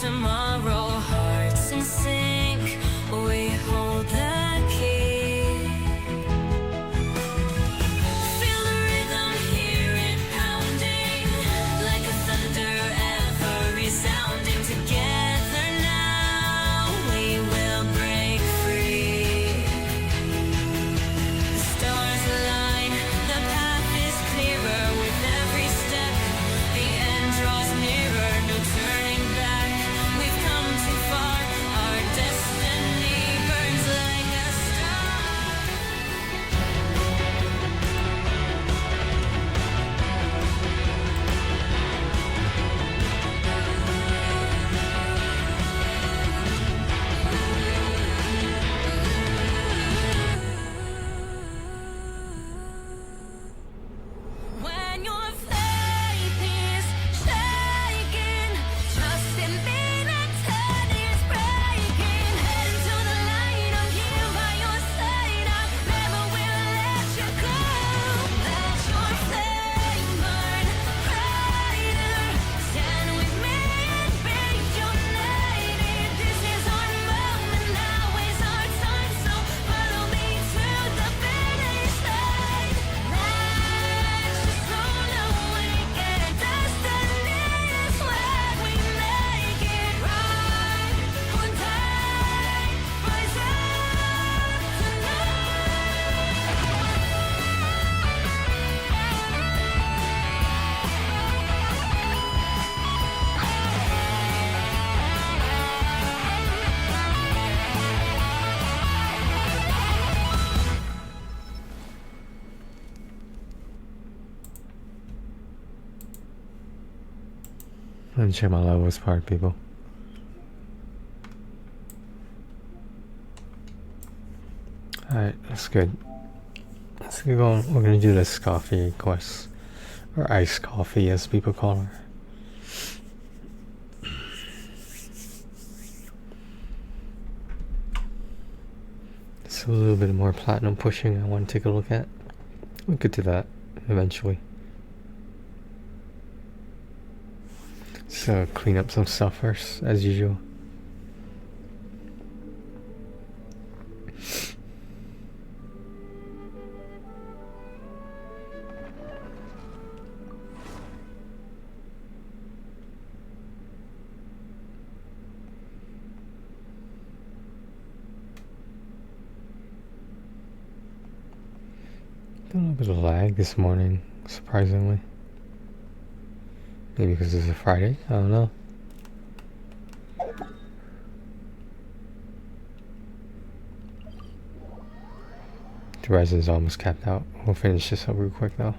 tomorrow. Hearts in sync, we hold the key. Feel the rhythm, hear it pounding like a thunder ever resounding. Together now we will break free. The stars align, the path is clearer with every step. The end draws nearer, no turning back. We've come too far, our destiny burns like a star. When your faith is shaking, trust in me that turn is breaking. Head to the light, I'm here by your side. I never will let you go. Let your flame burn brighter. Stand with me and be united. This is our moment, now is our time. So follow me to the finish line. Let's just roll away, get destiny is where we make it right. One day, rise up And check my levels part, people. Alright, that's good. Let's get going. We're gonna do this coffee quest. Or iced coffee as people call her. It's a little bit more platinum pushing I want to take a look at. We'll get to that eventually. So clean up some stuff first, as usual. A little bit of lag this morning, surprisingly. Maybe because it's a Friday, I don't know. The resin's almost capped out. We'll finish this up real quick though.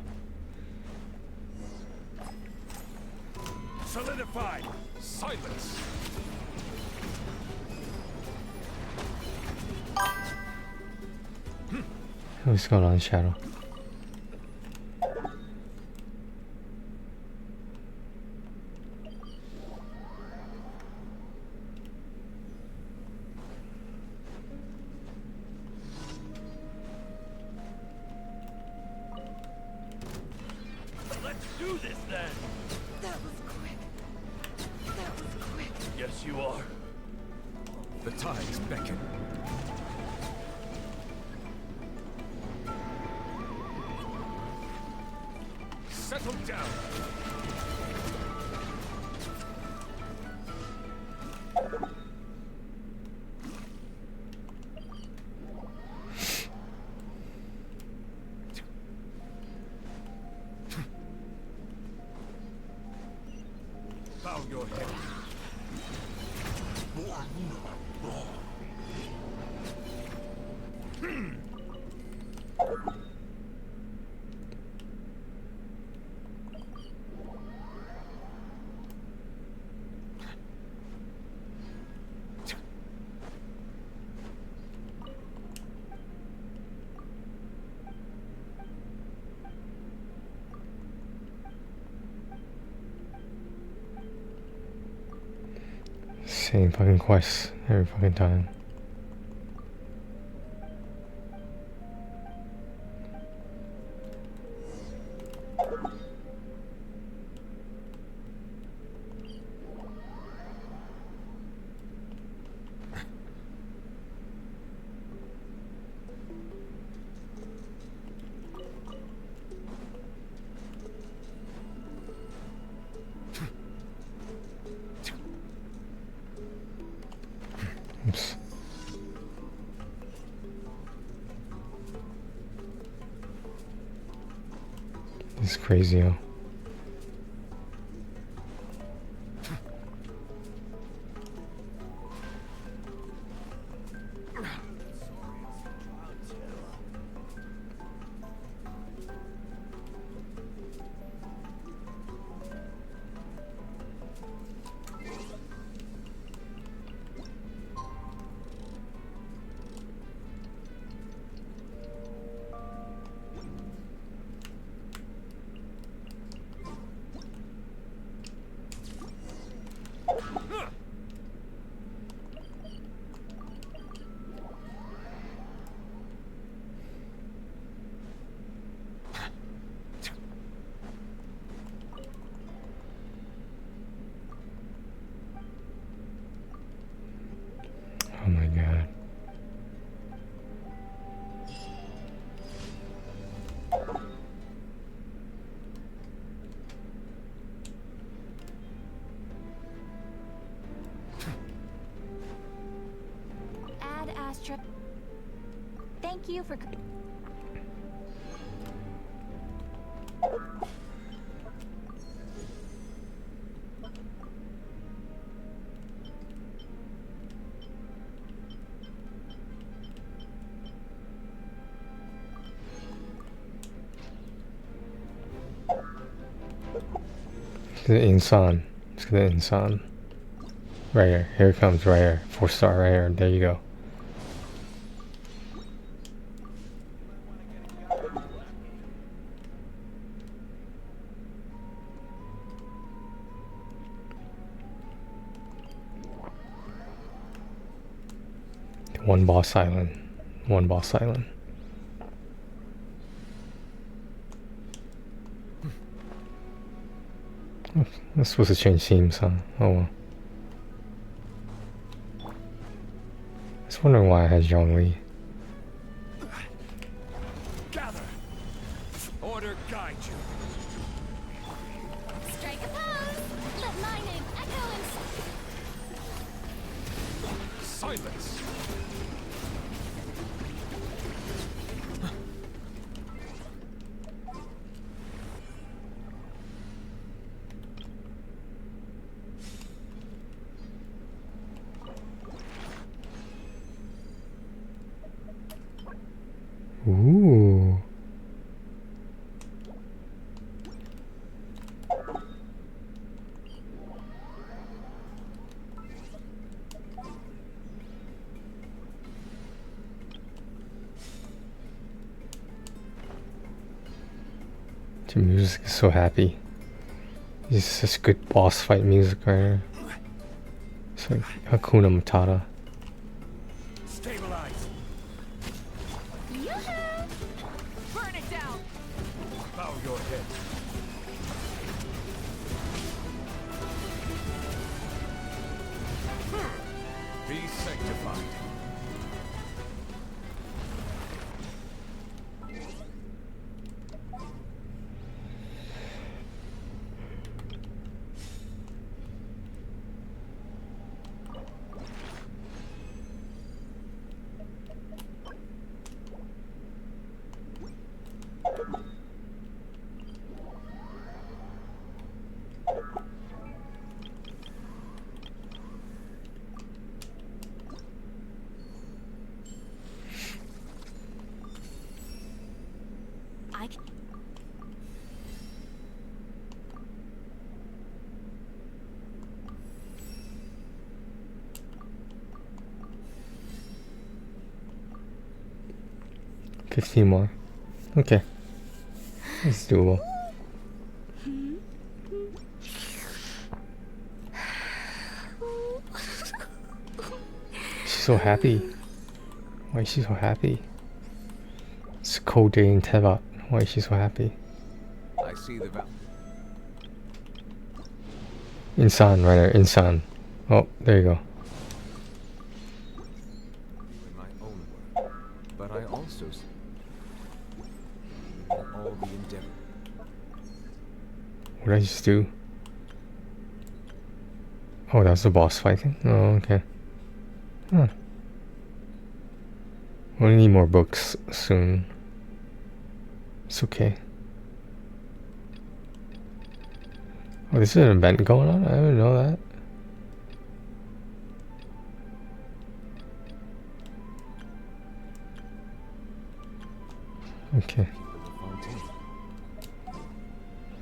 Solidified! Silence! What's going on, Shadow? Let's do this then! That was quick. That was quick. Yes, you are. The tides beckon. Settle down. Bow your head. Same fucking quest every fucking time. This is crazy, huh? Oh my god. Ad Astra. Thank you for. The Insan. Let's get the Insan. Right here. Here it comes, right here. 4-star right here. There you go. One boss island. One boss island. I'm supposed to change themes, huh? Oh well. I was wondering why I had Zhongli. Gather. Order guide you. Strike a pose. Let my name echo in. Silence. Ooh. The music is so happy. It's such good boss fight music right here. It's like Hakuna Matata. Stabilize. Yoo-hoo! Burn it down. Bow your head. Be sanctified. I can. $15 more. Okay. It's doable. She's so happy. Why is she so happy? It's a cold day in Tevat. Why is she so happy? I see the value. Insan, right there. Insan. Oh, there you go. In my own work, but I also see in all the endeavor. What did I just do? Oh, that's the boss fighting? Oh, okay. Huh. We'll need more books soon. It's okay. Oh, this is an event going on? I didn't know that. Okay.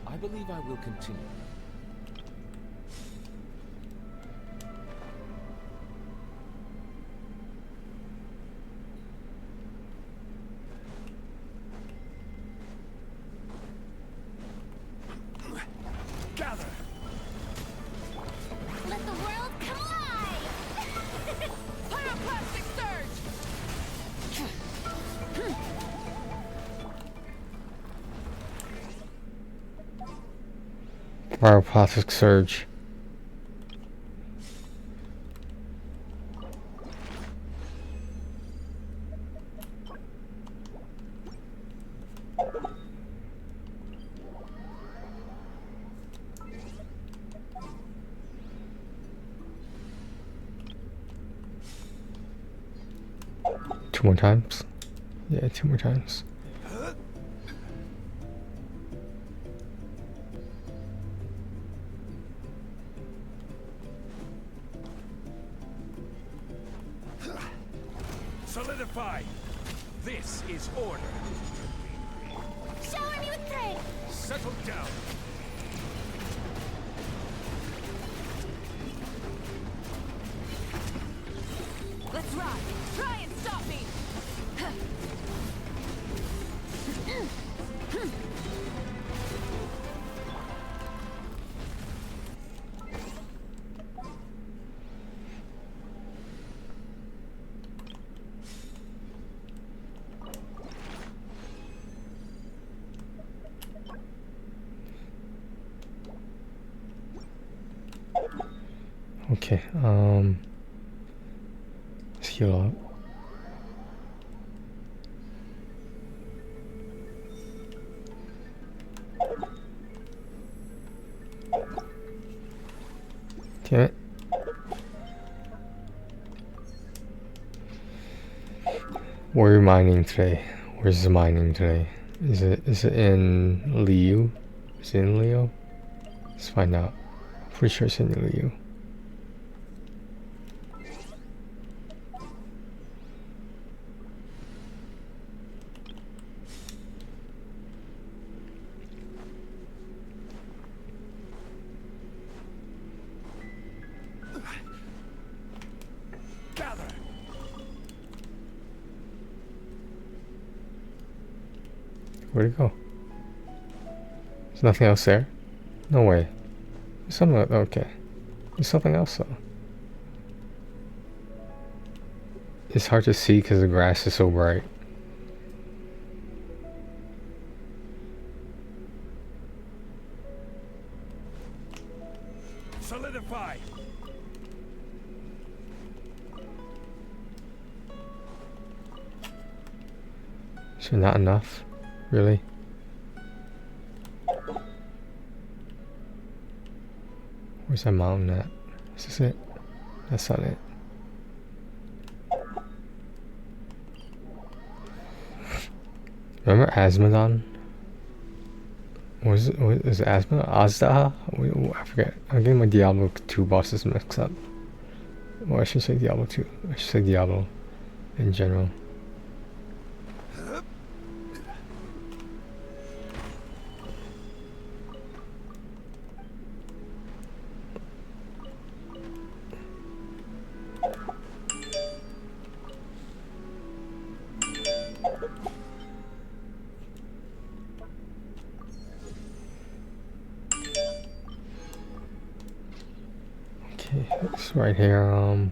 I believe I will continue. Gather. Let the world come alive! Pyroclastic surge! Pyroplastic surge. Two more times. Yeah, two more times. Solidify. This is order. Shower me with praise! Settle down. Let's rock! Try and stop me! Okay, let's heal up. Damn it. Where are you mining today? Where's the mining today? Is it in Liu? Is it in Leo? Let's find out. Pretty sure it's in Liu. Gather. Where'd it go? There's nothing else there? No way. There's something. Okay. There's something else though. It's hard to see because the grass is so bright. Solidify. So not enough? Really? Where's that mountain at? Is this it? That's not it. Remember Asmodon? What is it Asmodon? Azda? I forget. I'm getting my Diablo 2 bosses mixed up. Well, I should say Diablo 2. I should say Diablo in general. It's right here. I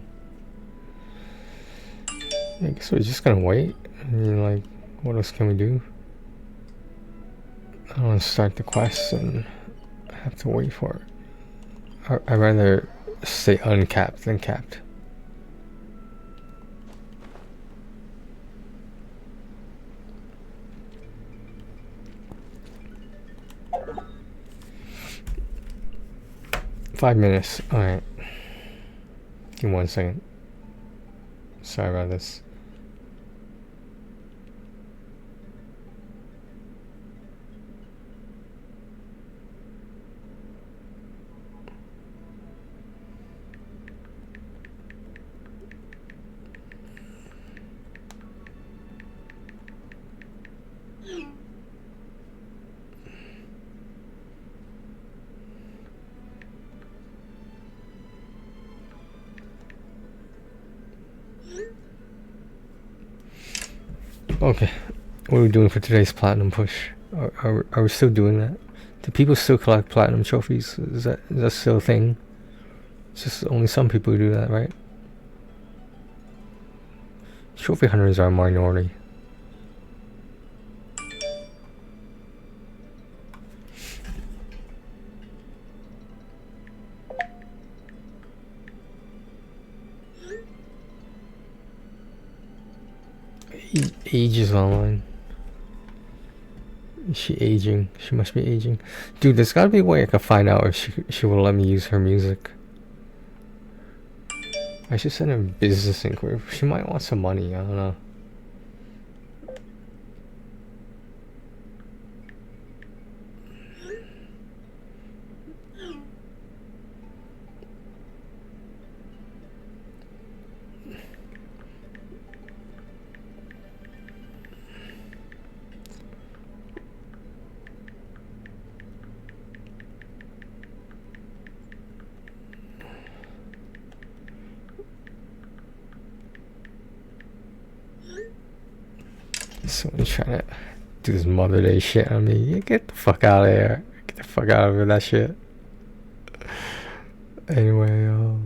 guess we're just gonna wait. I mean, like, what else can we do? I don't want to start the quest and have to wait for it. I'd rather stay uncapped than capped. Five minutes. Alright. Give me 1 second. Sorry about this. Okay, what are we doing for today's platinum push? Are we still doing that? Do people still collect platinum trophies? Is that still a thing? It's just only some people who do that, right? Trophy hunters are a minority. Ages online. Is she aging? She must be aging. Dude, there's gotta be a way I can find out if she will let me use her music. I should send her a business inquiry. She might want some money, I don't know. Someone's trying to do this Mother Day shit on me. Yeah, get the fuck out of here. Get the fuck out of here, that shit. Anyway,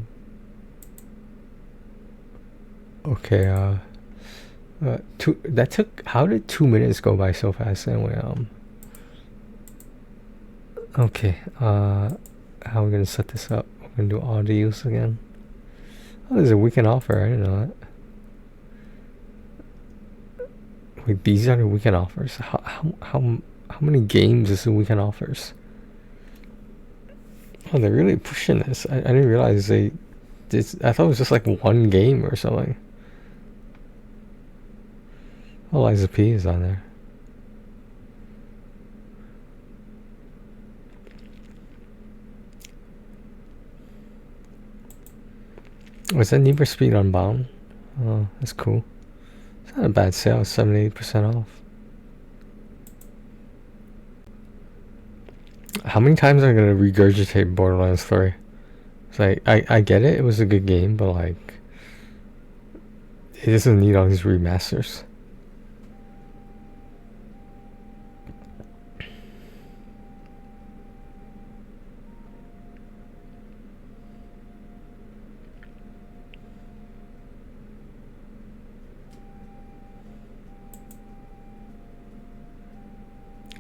okay, that took, how did 2 minutes go by so fast anyway? Okay, how are we gonna set this up? We're gonna do audio use again. Oh, there's a weekend offer, I didn't know that. Wait, these are the weekend offers. How many games is the weekend offers? Oh, they're really pushing this. I didn't realize I thought it was just like one game or something. Oh, Liza P is on there. Was that Need for Speed Unbound? Oh, that's cool. It's not a bad sale, 78% off. How many times am I gonna regurgitate Borderlands 3? It's like, I get it, it was a good game, but like, it doesn't need all these remasters.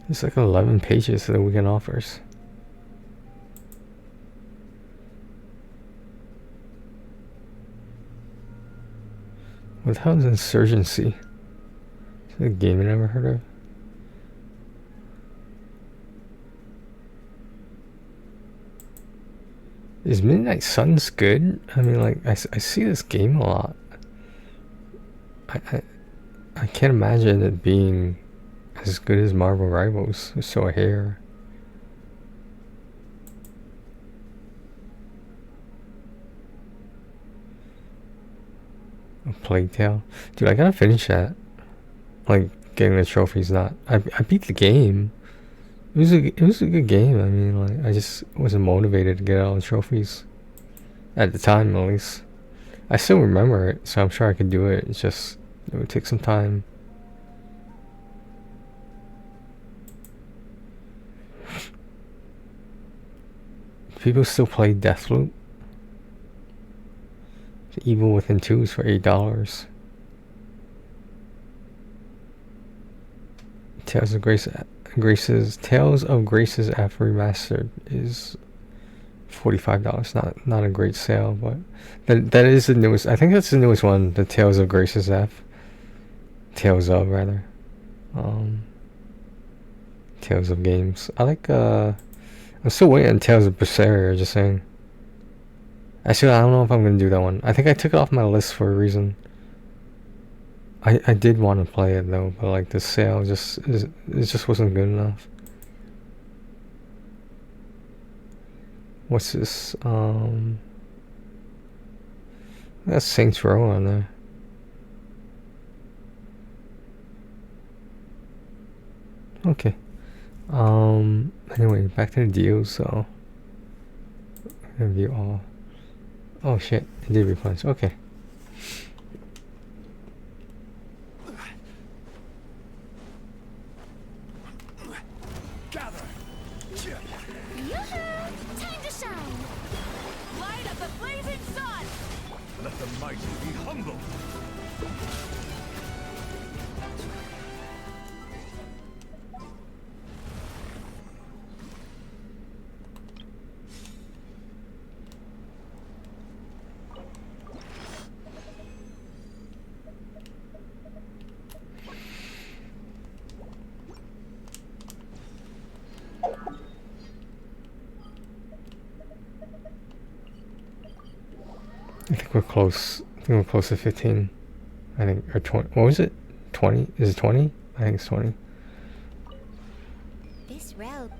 It's like 11 pages of the weekend offers. What the hell is Insurgency? Is that a game I never heard of? Is Midnight Suns good? I mean, like, I see this game a lot. I can't imagine it being as good as Marvel Rivals. So I hear. A Plague Tale, dude. I gotta finish that. Like, getting the trophies. Not. I beat the game. It was a good game. I mean, like, I just wasn't motivated to get all the trophies at the time, at least. I still remember it, so I'm sure I could do it. It's just, it would take some time. People still play Deathloop. The Evil Within 2 is for $8. Tales of Grace's F Remastered is $45. Not a great sale, but that is the newest. I think that's the newest one. The Tales of Grace's F. Tales of, rather. Tales of games. I like I'm still waiting on Tales of Berseria, just saying. Actually, I don't know if I'm gonna do that one. I think I took it off my list for a reason. I did want to play it though, but like the sale it just wasn't good enough. What's this? That's Saints Row on there. Okay. Anyway, back to the deal. So, review all. Oh shit! It did replenish. Okay. Gather. Yoo-hoo! Time to shine! Light up the blazing sun! Let the mighty be humble. I think we're close. I think we're close to 15. I think, or 20. What was it? 20? Is it 20? I think it's 20. This road.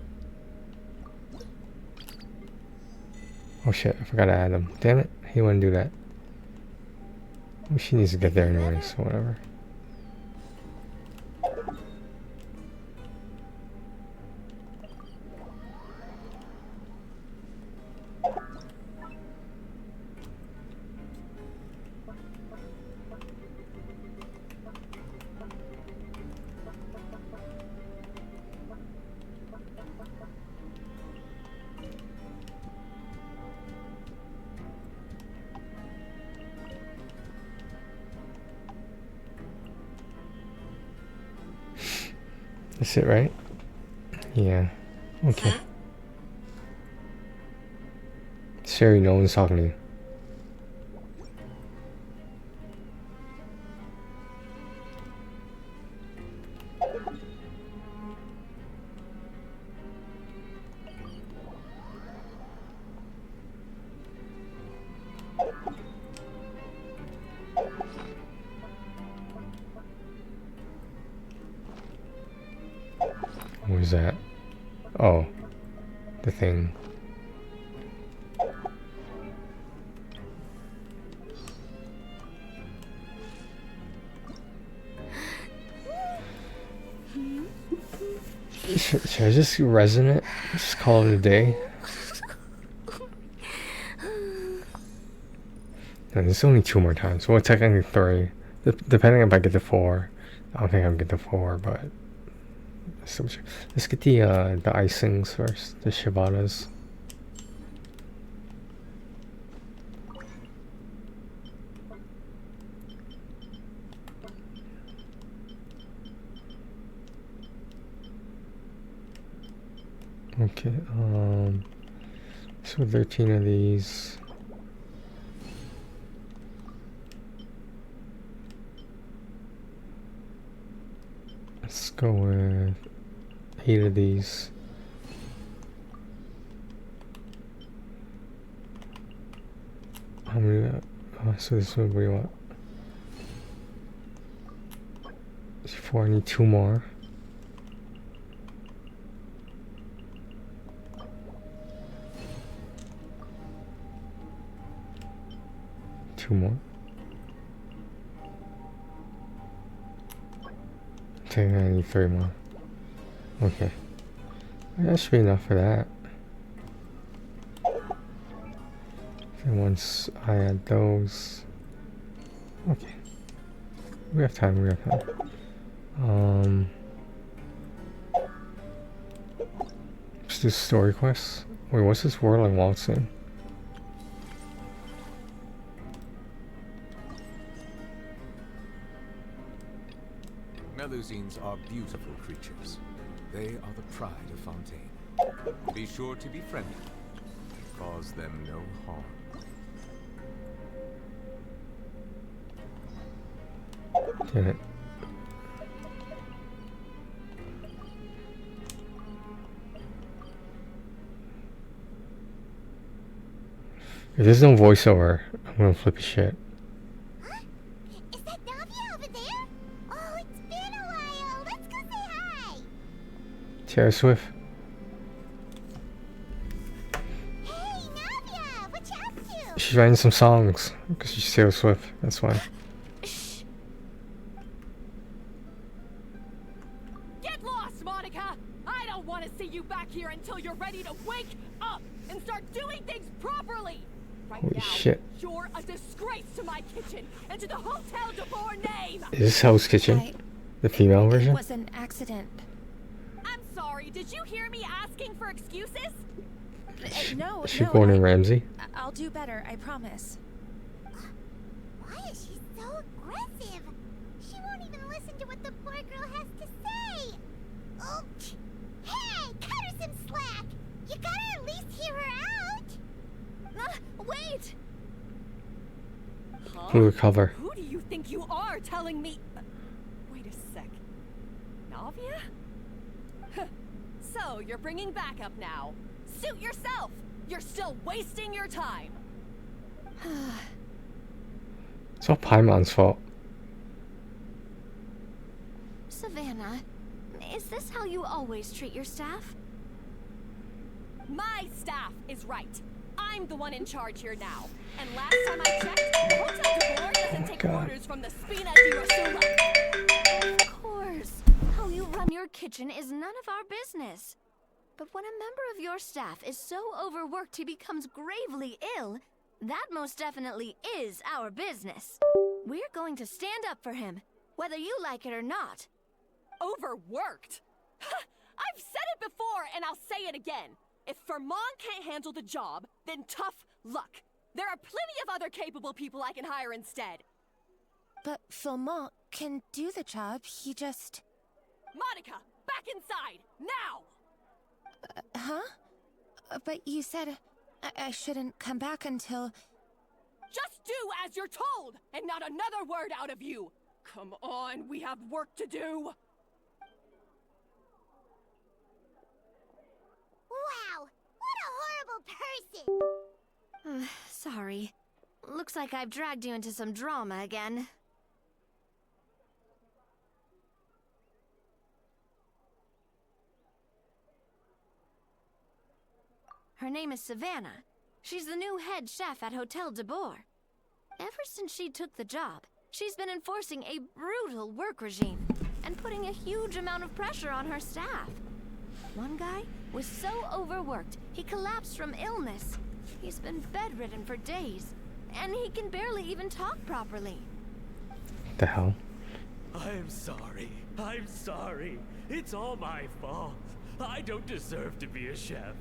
Oh shit! I forgot to add him. Damn it! He wouldn't do that. Well, she needs to get there anyway, so whatever. That's it, right? Yeah. Okay. Siri, no one's talking to you. What was that? Oh, the thing. Should I just resin it? Just call it a day? No, there's only 2 more times. Well, technically 3. Depending if I get to 4. I don't think I'll get to 4, but... Let's get the icings first. The ciabattas. Okay, so 13 of these. Let's go with 8 of these. How many? So this one, what do you want? 4, I need 2 more. More. Okay, I need 3 more. Okay. That should be enough for that. And once I add those... Okay. We have time, we have time. Let's do story quests. Wait, what's this whirling waltz thing? Melusines are beautiful creatures. They are the pride of Fontaine. Be sure to be friendly. Cause them no harm. Damn it. If there's no voiceover, I'm gonna flip a shit. Is that Navia over there? Oh, it's been a while. Let's go say hi. Taylor Swift. Hey, Navia, what you up to? She's writing some songs because she's Taylor Swift. That's why. Shh. Get Get lost, Monica! I don't want to see you back here until you're ready to wake up and start doing things properly! Right Holy now, shit. you're a disgrace to my kitchen and to the Hotel de Boer name! Is this Hell's Kitchen? I- The female It version? was an accident. I'm sorry, did you hear me asking for excuses? No, Is she no. Gordon Ramsay? I'll do better, I promise. Why is she so aggressive? She won't even listen to what the poor girl has to say. Oh, hey, cut her some slack. You gotta at least hear her out. Wait! Huh? Blue cover. Who do you think you are telling me? Wait a sec. Navia? Huh. So, you're bringing backup now. Suit yourself! You're still wasting your time! It's all Paimon's fault. Savannah, is this how you always treat your staff? My staff is right. I'm the one in charge here now. And last time I checked, the Hotel de Boer doesn't take God. orders from the Spina di Rosula. Of course. How you run your kitchen is none of our business. But when a member of your staff is so overworked he becomes gravely ill, that most definitely is our business. We're going to stand up for him, whether you like it or not. Overworked? I've said it before and I'll say it again. If Fermont can't handle the job, then tough luck. There are plenty of other capable people I can hire instead. But Philmont can do the job, he just... Monica, back inside, now! Huh? But you said I shouldn't come back until... Just do as you're told, and not another word out of you. Come on, we have work to do. Wow, what a horrible person! Sorry. Looks like I've dragged you into some drama again. Her name is Savannah. She's the new head chef at Hotel de Boer. Ever since she took the job, she's been enforcing a brutal work regime and putting a huge amount of pressure on her staff. One guy was so overworked, he collapsed from illness. He's been bedridden for days, and he can barely even talk properly. What the hell? I'm sorry. I'm sorry. It's all my fault. I don't deserve to be a chef.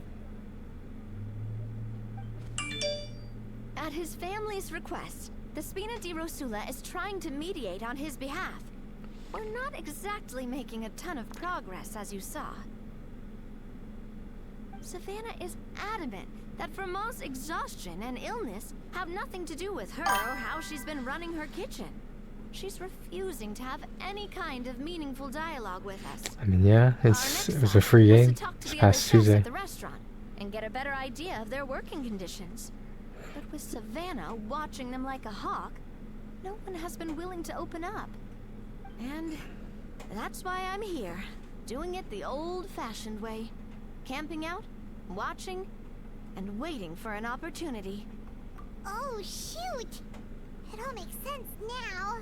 At his family's request, the Spina di Rosula is trying to mediate on his behalf. We're not exactly making a ton of progress, as you saw. Savannah is adamant that Vermont's exhaustion and illness have nothing to do with her or how she's been running her kitchen. She's refusing to have any kind of meaningful dialogue with us. I mean, yeah, Our it next was a stop free was game. to talk to It's the other past chefs Tuesday. at the restaurant and get a better idea of their working conditions. But with Savannah watching them like a hawk, no one has been willing to open up. And that's why I'm here, doing it the old-fashioned way. Camping out, watching, and waiting for an opportunity. Oh, shoot! It all makes sense now.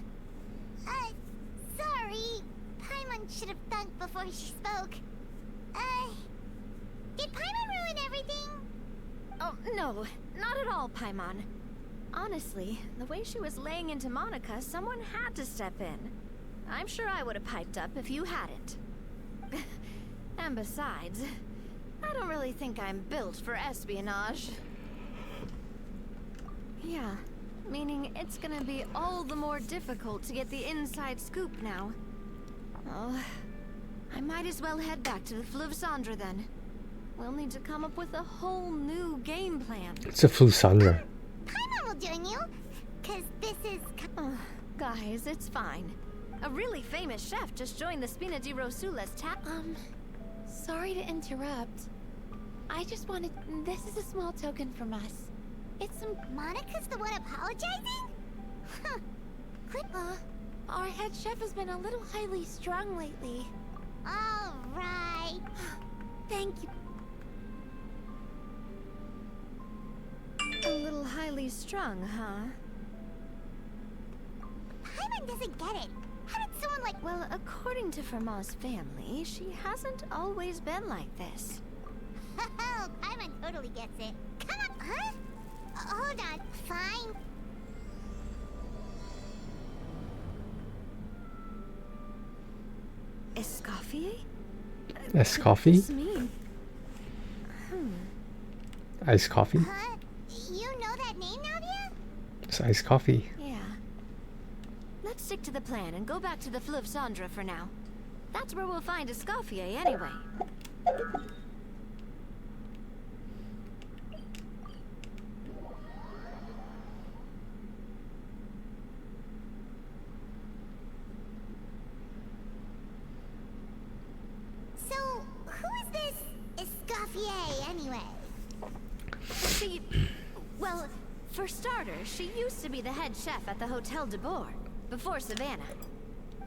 Sorry. Paimon should have thunk before she spoke. Did Paimon ruin everything? Oh, no, not at all, Paimon. Honestly, the way she was laying into Monica, someone had to step in. I'm sure I would have piped up if you hadn't. And besides, I don't really think I'm built for espionage. Yeah, meaning it's gonna be all the more difficult to get the inside scoop now. Oh, I might as well head back to the Fleuve Cendre then. We'll need to come up with a whole new game plan. It's a Flusandra. Paimon will join you, cause this is... Oh, guys, it's fine. A really famous chef just joined the Spina di Rosula's Sorry to interrupt. I just wanted... This is a small token from us. It's some... Monica's the one apologizing? Huh. Our head chef has been a little highly strung lately. Alright. Thank you. a little highly strung, huh? Paimon doesn't get it. How did someone like... Well, according to Fermat's family, she hasn't always been like this. Oh, Paimon totally gets it. Come on, huh? Hold on. Fine. Escoffier? Escoffier? What's this mean? Iced coffee? Huh? You know that name, Navia? It's iced coffee. Yeah. Let's stick to the plan and go back to the Fleuve Cendre for now. That's where we'll find Escoffier anyway. So, who is this Escoffier, anyway? She... Well, for starters, she used to be the head chef at the Hotel de Bourg, before Savannah.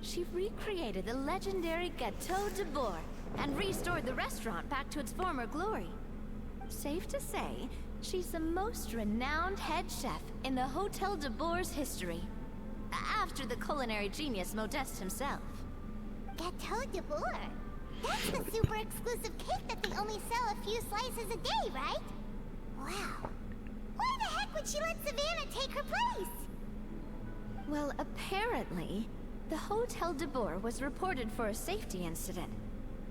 She recreated the legendary Gâteau de Bourg and restored the restaurant back to its former glory. Safe to say, she's the most renowned head chef in the Hotel de Bourg's history. After the culinary genius Modeste himself. Gâteau de Bourg? That's the super exclusive cake that they only sell a few slices a day, right? Wow. Why the heck would she let Savannah take her place? Well, apparently, the Hotel de Bourg was reported for a safety incident.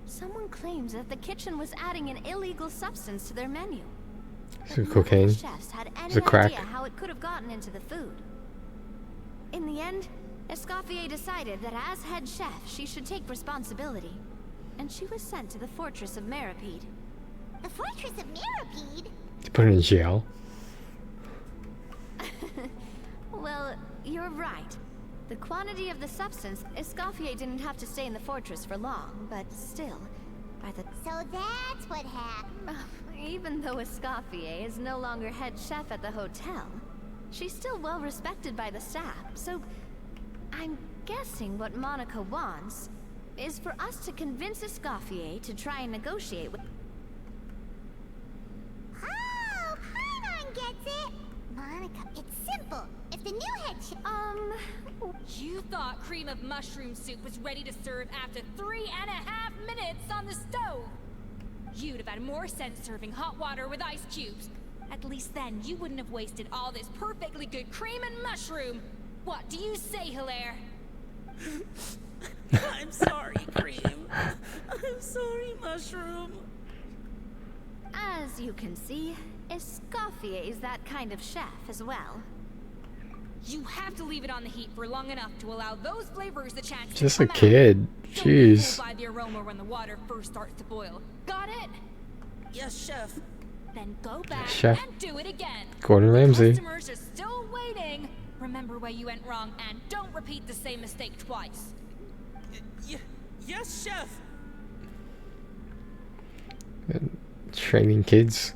Someone claims that the kitchen was adding an illegal substance to their menu. Is But it none of cocaine? the chefs had any Is it crack? idea how it could have gotten into the food. In the end, Escoffier decided that as head chef, she should take responsibility. And she was sent to the fortress of Meripede. The Fortress of Meripede? To put her in jail? Well, you're right. The quantity of the substance, Escoffier didn't have to stay in the fortress for long, but still, by the... So that's what happened. Even though Escoffier is no longer head chef at the hotel, she's still well respected by the staff, so I'm guessing what Monica wants is for us to convince Escoffier to try and negotiate with... Oh, Paimon gets it! Monica, it's simple. If the new head chef... You thought cream of mushroom soup was ready to serve after 3.5 minutes on the stove. You'd have had more sense serving hot water with ice cubes. At least then you wouldn't have wasted all this perfectly good cream and mushroom. What do you say, Hilaire? I'm sorry, Cream. I'm sorry, Mushroom. As you can see, Escoffier is that kind of chef as well. You have to leave it on the heat for long enough to allow those flavors the chance Just to a come kid. out. Don't be Jeez. fooled by the aroma when the water first starts to boil. Got it? Yes, Chef. Then go back Chef. and do it again. Gordon Ramsay. Customers are still waiting. Remember where you went wrong and don't repeat the same mistake twice. Yes, Chef. Training kids.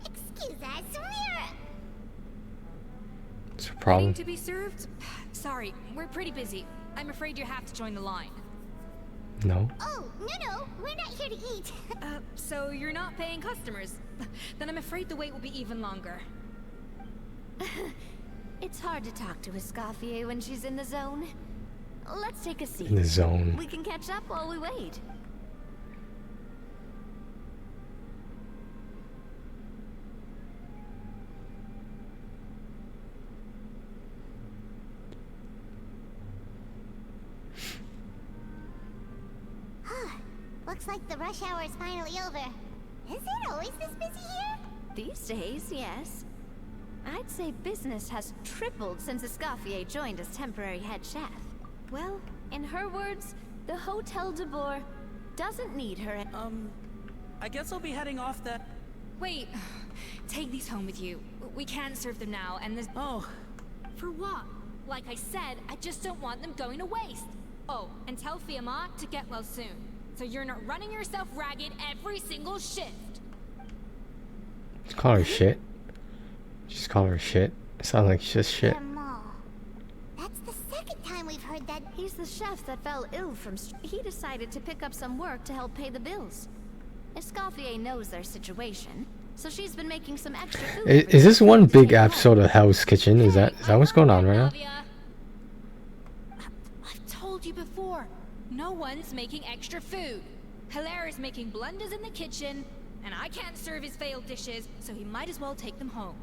Excuse us, What's the Waiting problem? to be served? Sorry, we're pretty busy. I'm afraid you have to join the line. No. Oh, no, we're not here to eat. So you're not paying customers? Then I'm afraid the wait will be even longer. It's hard to talk to Escoffier when she's in the zone. Let's take a seat. In the zone. We can catch up while we wait. Looks like the rush hour is finally over. Is it always this busy here? These days, yes. I'd say business has tripled since Escoffier joined as temporary head chef. Well, in her words, the Hotel de Bourg doesn't need her. I guess I'll be heading off the... Wait, take these home with you. We can't serve them now, and this... Oh, For what? Like I said, I just don't want them going to waste. Oh, and tell Fiamma to get well soon. So you're not running yourself ragged every single shift. Just call her shit. Just call her shit. It sounds like just shit. Grandma. That's the second time we've heard that. He's the chef that fell ill from... He decided to pick up some work to help pay the bills. Escoffier knows their situation, so she's been making some extra food. Is this one big episode of Hell's Kitchen? Is that what's going on right now? I've told you before. No one's making extra food. Hilaire's making blunders in the kitchen, and I can't serve his failed dishes, so he might as well take them home.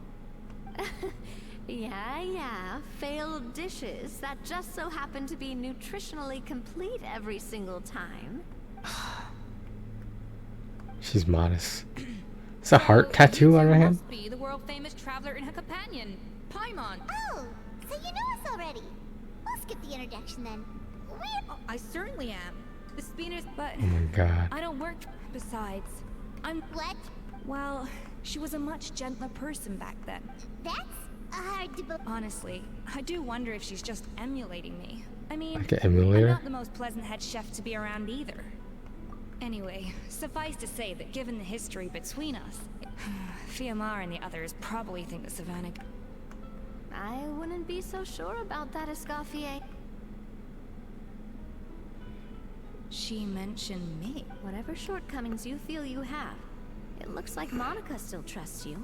Yeah, failed dishes that just so happen to be nutritionally complete every single time. She's modest. It's a heart tattoo on her hand. Must be the world-famous traveler and her companion, Paimon. Oh, so you know us already. We'll skip the introduction then. We're... I certainly am. The Spiners, but Oh my god. I don't work. Besides, I'm... What? Well, she was a much gentler person back then. That's hard to believe. Honestly, I do wonder if she's just emulating me. I mean, Like an I'm emulator? not the most pleasant head chef to be around either. Anyway, suffice to say that given the history between us, Fiamar and the others probably think that Savannah... I wouldn't be so sure about that, Escoffier. She mentioned me. Whatever shortcomings you feel you have, it looks like Monica still trusts you.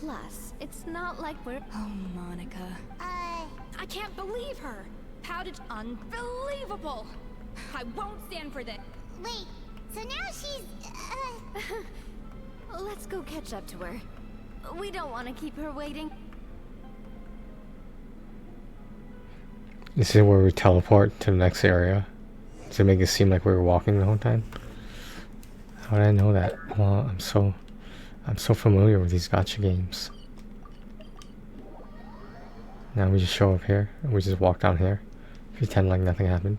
Plus, it's not like we're... Oh, Monica. I can't believe her! How did... Unbelievable! I won't stand for this. Wait, so now she's, Let's go catch up to her. We don't want to keep her waiting. This is where we teleport to the next area to make it seem like we were walking the whole time. How did I know that? Well, I'm so familiar with these gacha games. Now we just show up here and we just walk down here, pretend like nothing happened.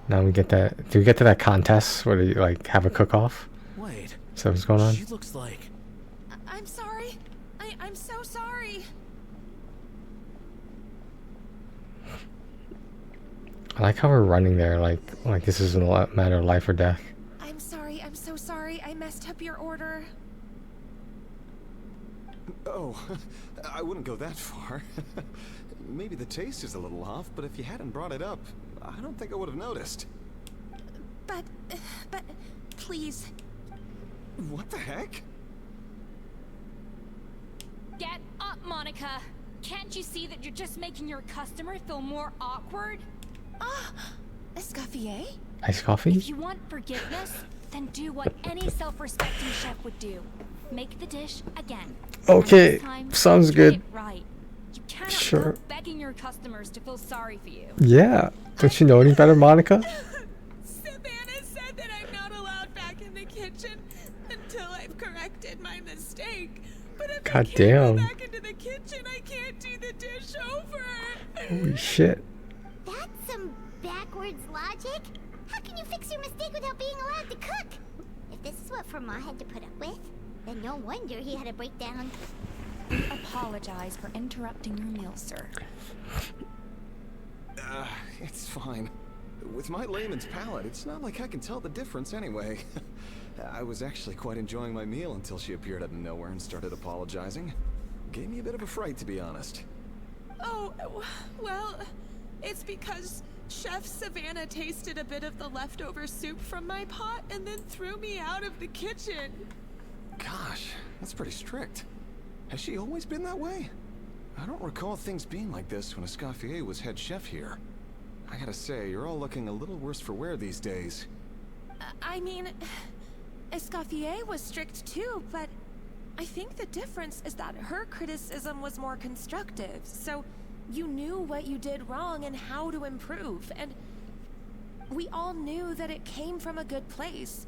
Now we get that. Do we get to that contest where they like have a cook-off? Wait. So what's going on? She looks like... I'm sorry. I'm so sorry. I like how we're running there, like this is a matter of life or death. I'm sorry. I'm so sorry. I messed up your order. Oh, I wouldn't go that far. Maybe the taste is a little off, but if you hadn't brought it up, I don't think I would have noticed. But, please. What the heck? Get up, Monica. Can't you see that you're just making your customer feel more awkward? Ah, Escoffier? Iced coffee? If you want forgiveness, then do what any self-respecting chef would do. Make the dish again. Okay, And this time, sounds get good. it right. You cannot Sure. go begging your customers to feel sorry for you. Yeah. Don't you know any better, Monica? Savannah said that I'm not allowed back in the kitchen until I've corrected my mistake. But if I God can't damn. go back into the kitchen, I can't do the dish over. Holy shit. That's some backwards logic. How can you fix your mistake without being allowed to cook? If this is what Fermat had to put up with, then no wonder he had a breakdown. Apologize for interrupting your meal, sir. It's fine. With my layman's palate, it's not like I can tell the difference anyway. I was actually quite enjoying my meal until she appeared out of nowhere and started apologizing. Gave me a bit of a fright, to be honest. Oh, well, it's because Chef Savannah tasted a bit of the leftover soup from my pot and then threw me out of the kitchen. Gosh, that's pretty strict. Has she always been that way? I don't recall things being like this when Escoffier was head chef here. I gotta say, you're all looking a little worse for wear these days. I mean, Escoffier was strict too, but I think the difference is that her criticism was more constructive, so you knew what you did wrong and how to improve, and we all knew that it came from a good place.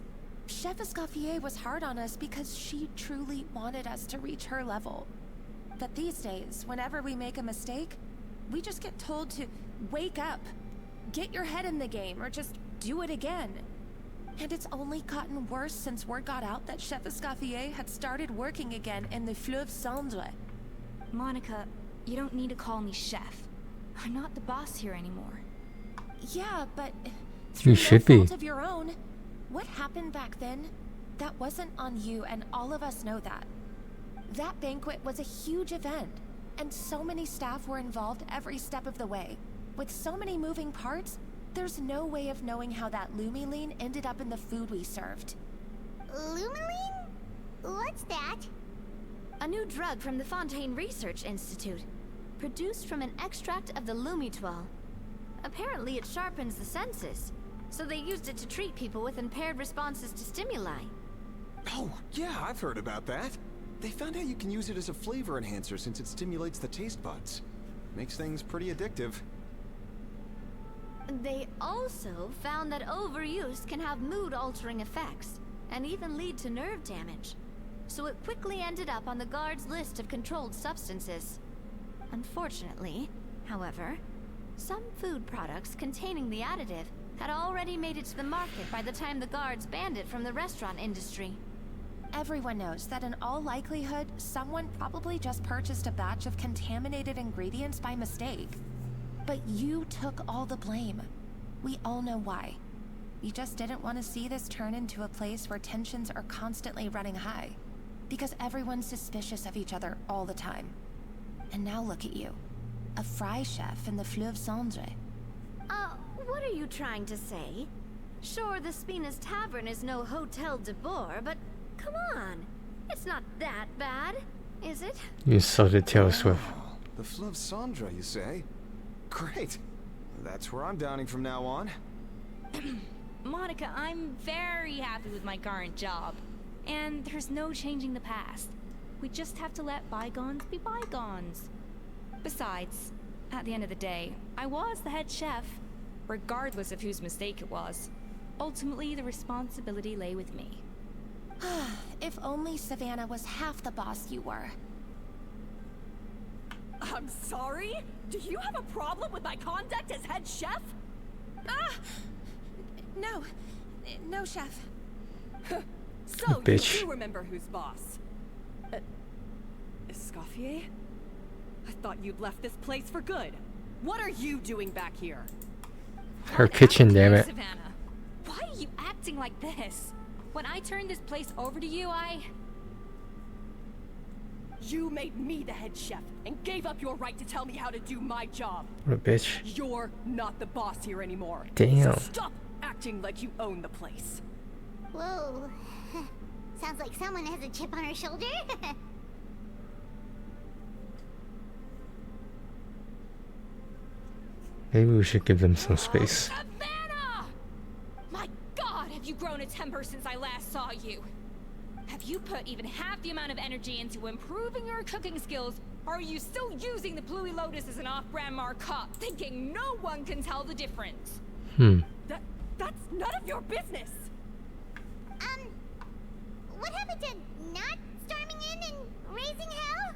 Chef Escoffier was hard on us because she truly wanted us to reach her level. But these days, whenever we make a mistake, we just get told to wake up, get your head in the game, or just do it again. And it's only gotten worse since word got out that Chef Escoffier had started working again in the Fleuve Cendre. Monica, you don't need to call me chef. I'm not the boss here anymore. Yeah, but You should be. no fault of your own. What happened back then, that wasn't on you, and all of us know that. That banquet was a huge event, and so many staff were involved every step of the way. With so many moving parts, There's no way of knowing how that lumiline ended up in the food we served. Lumiline? What's that? A new drug from the Fontaine Research Institute, produced from an extract of the lumitwal. Apparently it sharpens the senses, so they used it to treat people with impaired responses to stimuli. Oh, yeah, I've heard about that. They found out you can use it as a flavor enhancer since it stimulates the taste buds. Makes things pretty addictive. They also found that overuse can have mood-altering effects, and even lead to nerve damage. So it quickly ended up on the guards' list of controlled substances. Unfortunately, however, some food products containing the additive had already made it to the market by the time the guards banned it from the restaurant industry. Everyone knows that in all likelihood, someone probably just purchased a batch of contaminated ingredients by mistake. But you took all the blame. We all know why. You just didn't want to see this turn into a place where tensions are constantly running high. Because everyone's suspicious of each other all the time. And now look at you. A fry chef in the Fleuve Cendre. What are you trying to say? Sure, the Spina's Tavern is no Hotel de Boer, but come on. It's not that bad, is it? You insulted Taylor Swift. Oh, the Fleuve Cendre, you say? Great. That's where I'm dining from now on. Monica, I'm very happy with my current job. And there's no changing the past. We just have to let bygones be bygones. Besides, at the end of the day, I was the head chef, regardless of whose mistake it was. Ultimately, the responsibility lay with me. If only Savannah was half the boss you were. I'm sorry? Do you have a problem with my conduct as head chef? No. No, chef. So Bitch. you do remember who's boss? Escoffier? I thought you'd left this place for good. What are you doing back here? Her kitchen, damn it. Savannah, why are you acting like this? When I turned this place over to you, You made me the head chef and gave up your right to tell me how to do my job. What a bitch. You're not the boss here anymore. Damn. So stop acting like you own the place. Whoa. Sounds like someone has a chip on her shoulder. Maybe we should give them some space. Savannah! My God, have you grown a temper since I last saw you? Have you put even half the amount of energy into improving your cooking skills, or are you still using the Pluie Lotus as an off-brand markup, thinking no one can tell the difference? That's none of your business. What happened to not storming in and raising hell?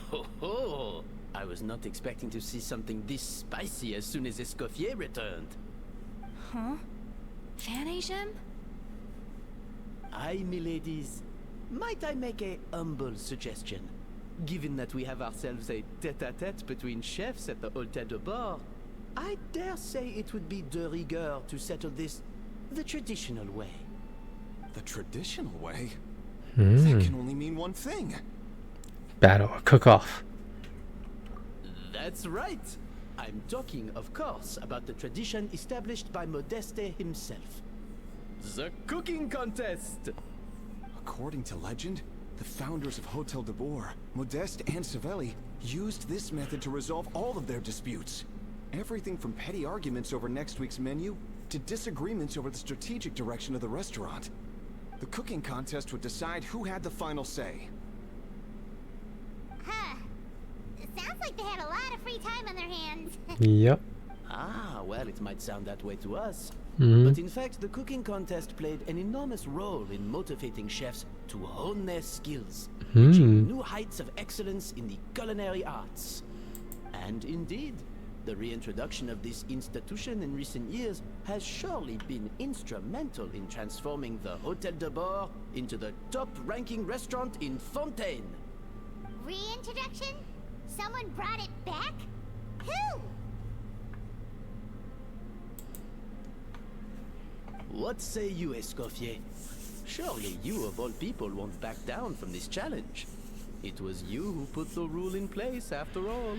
Ho ho! I was not expecting to see something this spicy as soon as Escoffier returned. Huh? Fan Asian? Aye, miladies. Might I make a humble suggestion? Given that we have ourselves a tete-a-tete between chefs at the Hôtel de Bord, I dare say it would be de rigueur to settle this the traditional way. The traditional way? That can only mean one thing. Battle, a cook-off. That's right. I'm talking, of course, about the tradition established by Modeste himself. The cooking contest! According to legend, the founders of Hotel de Boer, Modeste and Savelli, used this method to resolve all of their disputes. Everything from petty arguments over next week's menu to disagreements over the strategic direction of the restaurant. The cooking contest would decide who had the final say. Huh. It sounds like they had a lot of free time on their hands. Yep. Ah, well, it might sound that way to us. Mhm. But in fact, the cooking contest played an enormous role in motivating chefs to hone their skills, reaching new heights of excellence in the culinary arts. And indeed, the reintroduction of this institution in recent years has surely been instrumental in transforming the Hôtel de Bord into the top-ranking restaurant in Fontaine. Reintroduction? Someone brought it back? Who? What say you, Escoffier? Surely you of all people won't back down from this challenge. It was you who put the rule in place, after all.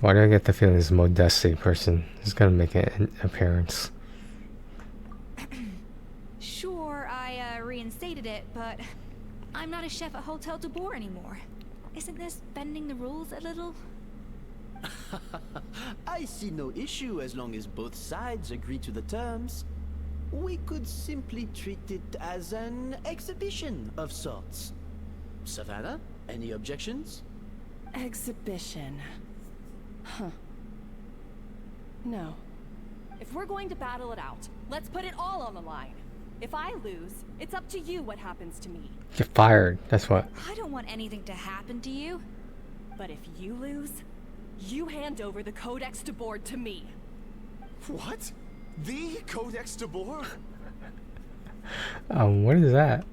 Why do I get the feeling this Modeste person is gonna make an appearance? Sure, I reinstated it, but I'm not a chef at Hotel de Boer anymore. Isn't this bending the rules a little? I see no issue as long as both sides agree to the terms. We could simply treat it as an exhibition of sorts. Savannah, any objections? Exhibition. Huh. No. If we're going to battle it out, let's put it all on the line. If I lose, it's up to you what happens to me. You're fired. That's what. I don't want anything to happen to you. But if you lose, you hand over the Codex de Boer to me. What? The Codex de Boer? What is that?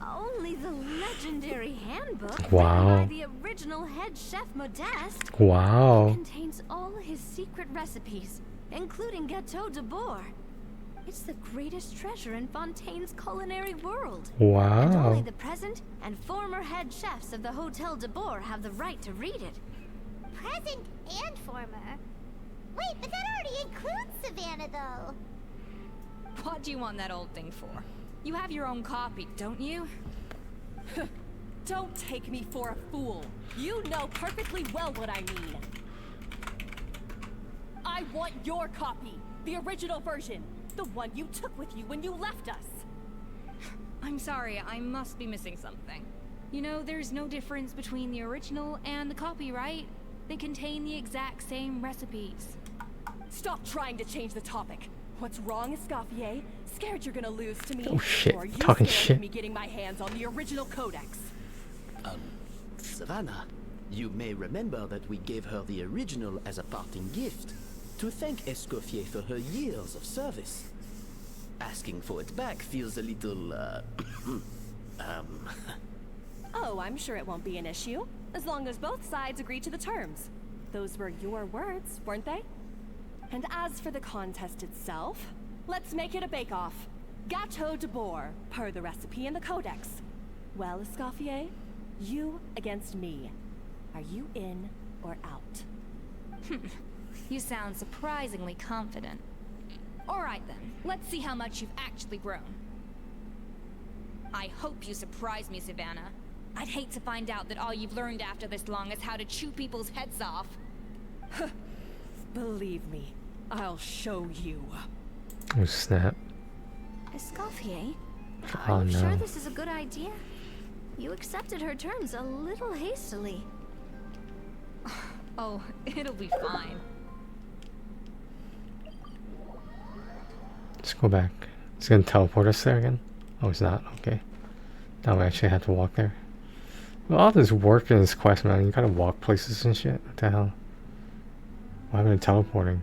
Only the legendary handbook Wow. written by the original head chef Modeste. Wow. It contains all his secret recipes, including Gâteau de Boer. It's the greatest treasure in Fontaine's culinary world. Wow. And only the present and former head chefs of the Hotel de Boer have the right to read it. Present and former. Wait, but that already includes Savannah, though. What do you want that old thing for? You have your own copy, don't you? Don't take me for a fool. You know perfectly well what I mean. I want your copy. The original version. The one you took with you when you left us. I'm sorry, I must be missing something. You know, there's no difference between the original and the copy, right? They contain the exact same recipes. Stop trying to change the topic. What's wrong, Escoffier? Scared you're gonna lose to me? Oh shit, Or are you talking scared shit. of me getting my hands on the original Codex? Savannah, you may remember that we gave her the original as a parting gift to thank Escoffier for her years of service. Asking for it back feels a little, Oh, I'm sure it won't be an issue, as long as both sides agree to the terms. Those were your words, weren't they? And as for the contest itself, let's make it a bake-off. Gâteau de Boer, per the recipe in the Codex. Well, Escoffier, you against me. Are you in or out? You sound surprisingly confident. Alright then, let's see how much you've actually grown. I hope you surprise me, Savannah. I'd hate to find out that all you've learned after this long is how to chew people's heads off. Believe me, I'll show you. Oh snap. Escoffier, Oh are you sure no. this is a good idea? You accepted her terms a little hastily. Oh, it'll be fine. Let's go back. It's gonna teleport us there again? Oh, it's not. Okay. Now we actually have to walk there. Well, all this work in this quest, man. You gotta walk places and shit. What the hell? Why am I teleporting?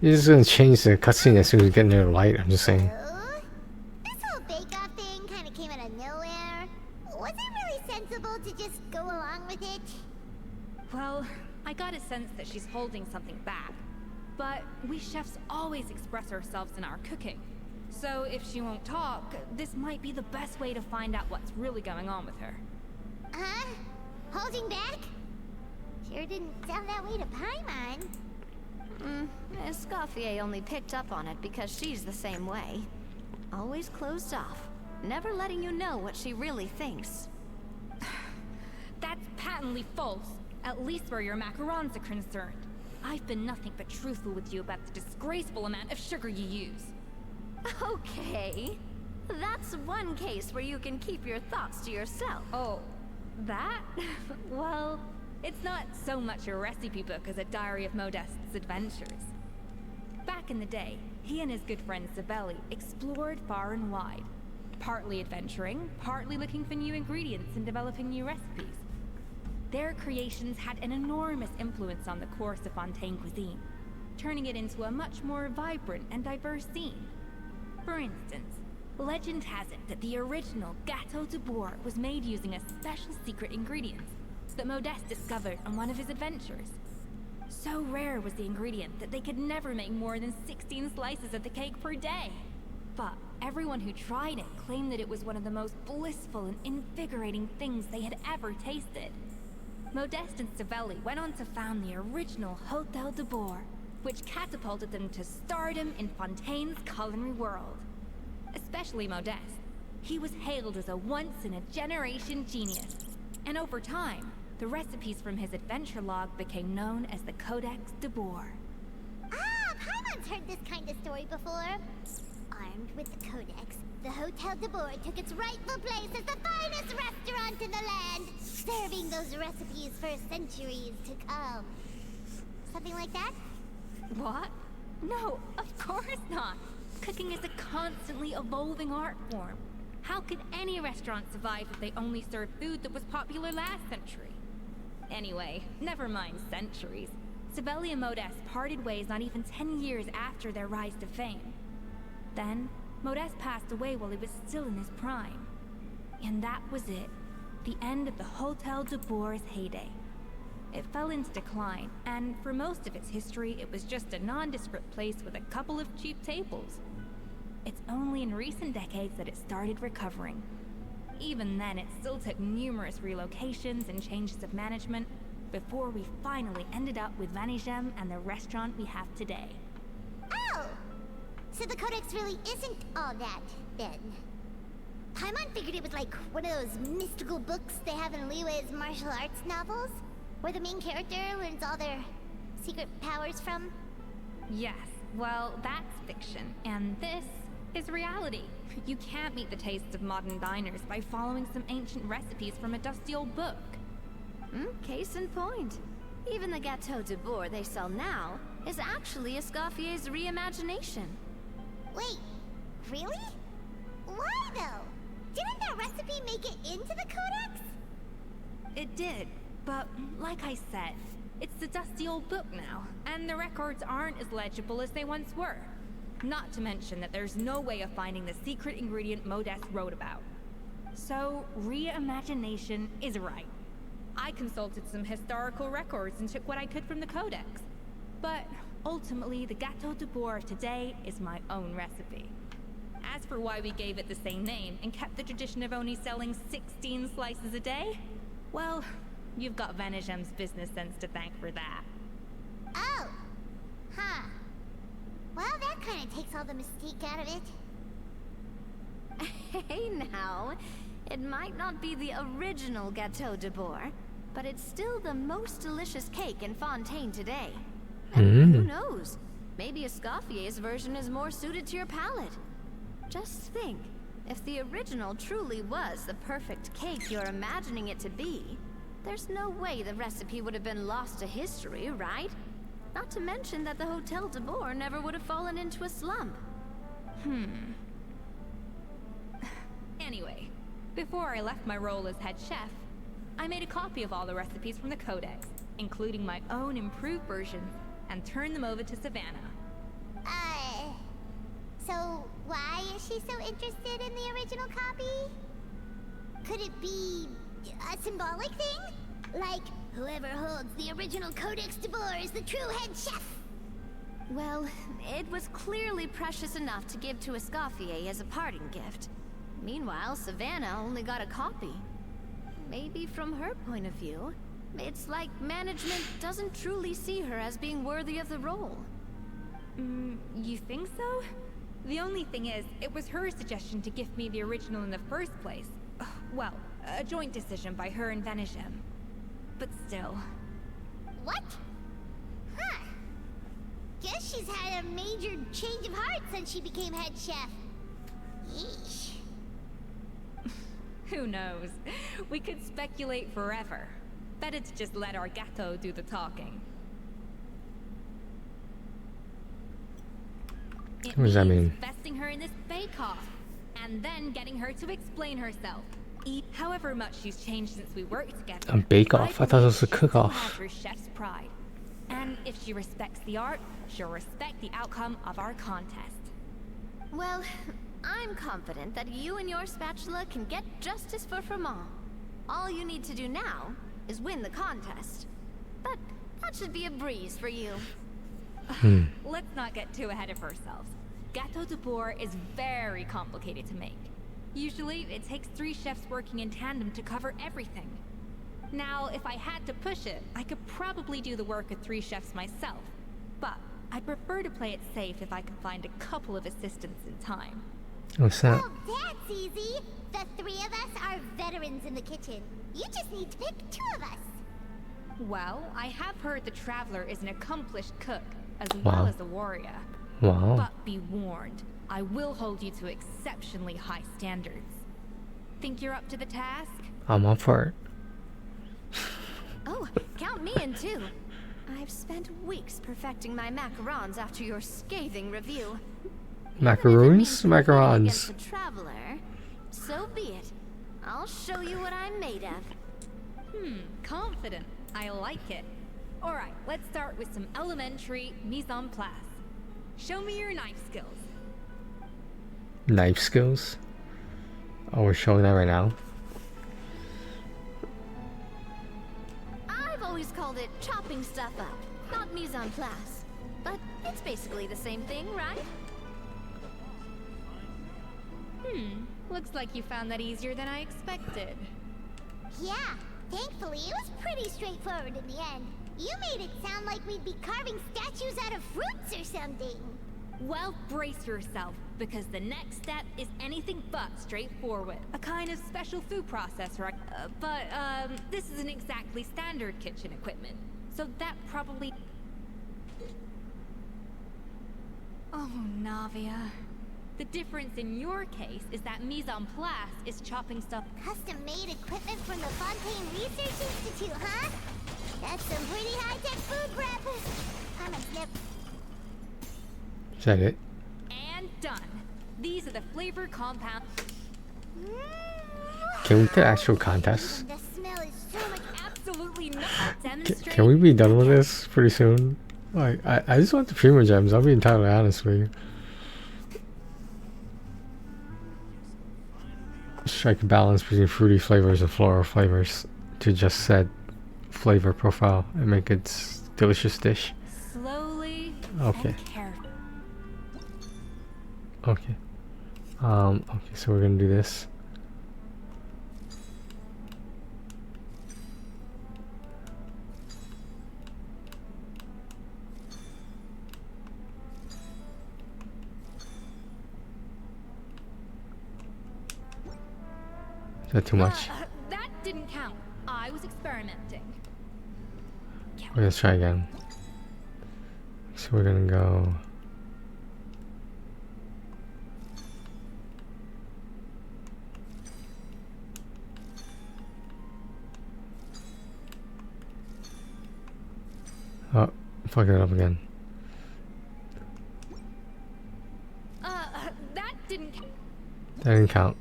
You're just gonna change the cutscene as soon as you get near the light. I'm just saying. This whole bake-off thing kind of came out of nowhere. Was it really sensible to just go along with it? Well, I got a sense that she's holding something back. But we chefs always express ourselves in our cooking. So if she won't talk, this might be the best way to find out what's really going on with her. Huh? Holding back? Sure didn't sound that way to Paimon. Escoffier only picked up on it because she's the same way. Always closed off, never letting you know what she really thinks. That's patently false, at least where your macarons are concerned. I've been nothing but truthful with you about the disgraceful amount of sugar you use. Okay. That's one case where you can keep your thoughts to yourself. Oh, that? Well, it's not so much a recipe book as a diary of Modeste's adventures. Back in the day, he and his good friend Zabelli explored far and wide, partly adventuring, partly looking for new ingredients and developing new recipes. Their creations had an enormous influence on the course of Fontaine cuisine, turning it into a much more vibrant and diverse scene. For instance, legend has it that the original Gâteau de Boer was made using a special secret ingredient that Modeste discovered on one of his adventures. So rare was the ingredient that they could never make more than 16 slices of the cake per day. But everyone who tried it claimed that it was one of the most blissful and invigorating things they had ever tasted. Modeste and Savelli went on to found the original Hotel de Boer, which catapulted them to stardom in Fontaine's culinary world. Especially Modeste. He was hailed as a once-in-a-generation genius, and over time, the recipes from his adventure log became known as the Codex de Boer. Ah, Paimon's heard this kind of story before. Armed with the Codex, the Hotel de Boer took its rightful place as the finest restaurant in the land, serving those recipes for centuries to come. Something like that? What? No, of course not. Cooking is a constantly evolving art form. How could any restaurant survive if they only served food that was popular last century? Anyway, never mind centuries. Savelli and Modeste parted ways not even 10 years after their rise to fame. Then, Modeste passed away while he was still in his prime. And that was it. The end of the Hotel de Boer's heyday. It fell into decline, and for most of its history, it was just a nondescript place with a couple of cheap tables. It's only in recent decades that it started recovering. Even then, it still took numerous relocations and changes of management before we finally ended up with Vanigem and the restaurant we have today. Oh! So the Codex really isn't all that, then. Paimon figured it was like one of those mystical books they have in Liue's martial arts novels, where the main character learns all their secret powers from. Yes, well, that's fiction, and this is reality. You can't meet the tastes of modern diners by following some ancient recipes from a dusty old book. Case in point. Even the Gâteau de Boer they sell now is actually Escoffier's reimagination. Wait, really? Why though? Didn't that recipe make it into the Codex? It did, but like I said, it's the dusty old book now, and the records aren't as legible as they once were. Not to mention that there's no way of finding the secret ingredient Modeste wrote about. So, reimagination is right. I consulted some historical records and took what I could from the Codex. But ultimately, the Gâteau de Boer of today is my own recipe. As for why we gave it the same name and kept the tradition of only selling 16 slices a day, well, you've got Vanigem's business sense to thank for that. Oh! Huh. Well, that kind of takes all the mystique out of it. Hey now, it might not be the original Gâteau de Boer, but it's still the most delicious cake in Fontaine today. And who knows? Maybe Escoffier's version is more suited to your palate. Just think, if the original truly was the perfect cake you're imagining it to be, there's no way the recipe would have been lost to history, right? Not to mention that the Hotel de Boer never would have fallen into a slump. Anyway, before I left my role as head chef, I made a copy of all the recipes from the Codex, including my own improved versions, and turned them over to Savannah. So why is she so interested in the original copy? Could it be a symbolic thing? Like, whoever holds the original Codex de Boer is the true head chef? Well, it was clearly precious enough to give to Escoffier as a parting gift. Meanwhile, Savannah only got a copy. Maybe from her point of view, it's like management doesn't truly see her as being worthy of the role. You think so? The only thing is, it was her suggestion to give me the original in the first place. Well, a joint decision by her and Vanigem. But still. What? Huh. Guess she's had a major change of heart since she became head chef. Yeesh. Who knows? We could speculate forever. Better to just let our Gâteau do the talking. It What does that mean? Investing her in this bake-off, and then getting her to explain herself. However much she's changed since we worked together. A bake-off? I thought it was a cook-off. She has her chef's pride, and if she respects the art, she'll respect the outcome of our contest. Well, I'm confident that you and your spatula can get justice for Froment. All you need to do now is win the contest. But that should be a breeze for you. Let's not get too ahead of ourselves. Gâteau de Boer is very complicated to make. Usually, it takes 3 chefs working in tandem to cover everything. Now, if I had to push it, I could probably do the work of 3 chefs myself. But I'd prefer to play it safe if I can find a couple of assistants in time. What's that? Well, that's easy. The 3 of us are veterans in the kitchen. You just need to pick 2 of us. Well, I have heard the Traveler is an accomplished cook, as Wow. well as a warrior. Wow. But be warned, I will hold you to exceptionally high standards. Think you're up to the task? I'm up for it. Oh, count me in too. I've spent weeks perfecting my macarons after your scathing review. Macaroons? Against Macarons. the Traveler, so be it. I'll show you what I'm made of. Confident. I like it. Alright, let's start with some elementary mise en place. Show me your knife skills. Knife skills? Oh, we're showing that right now? I've always called it chopping stuff up, not mise en place. But it's basically the same thing, right? Looks like you found that easier than I expected. Yeah, thankfully it was pretty straightforward in the end. You made it sound like we'd be carving statues out of fruits or something. Well, brace yourself, because the next step is anything but straightforward. A kind of special food processor, but this isn't exactly standard kitchen equipment. So that probably... Oh, Navia. The difference in your case is that mise en place is chopping stuff. Custom-made equipment from the Fontaine Research Institute, huh? That's some pretty high-tech food prep. I'm a snip. Is that it? And done. These are the flavor compounds. Can we get actual contests? The smell is so much. Absolutely not. Demonstrate. Can we be done with this pretty soon? Like, I just want the Primo Gems, I'll be entirely honest with you. Strike a balance between fruity flavors and floral flavors to just set flavor profile and make it delicious dish. Slowly. Okay. And carefully. Okay. Okay, so we're gonna do this. Is that too much? That didn't count. I was experimenting. Okay, let's try again. So we're gonna go. Oh, fuck it up again. That didn't count. That didn't count.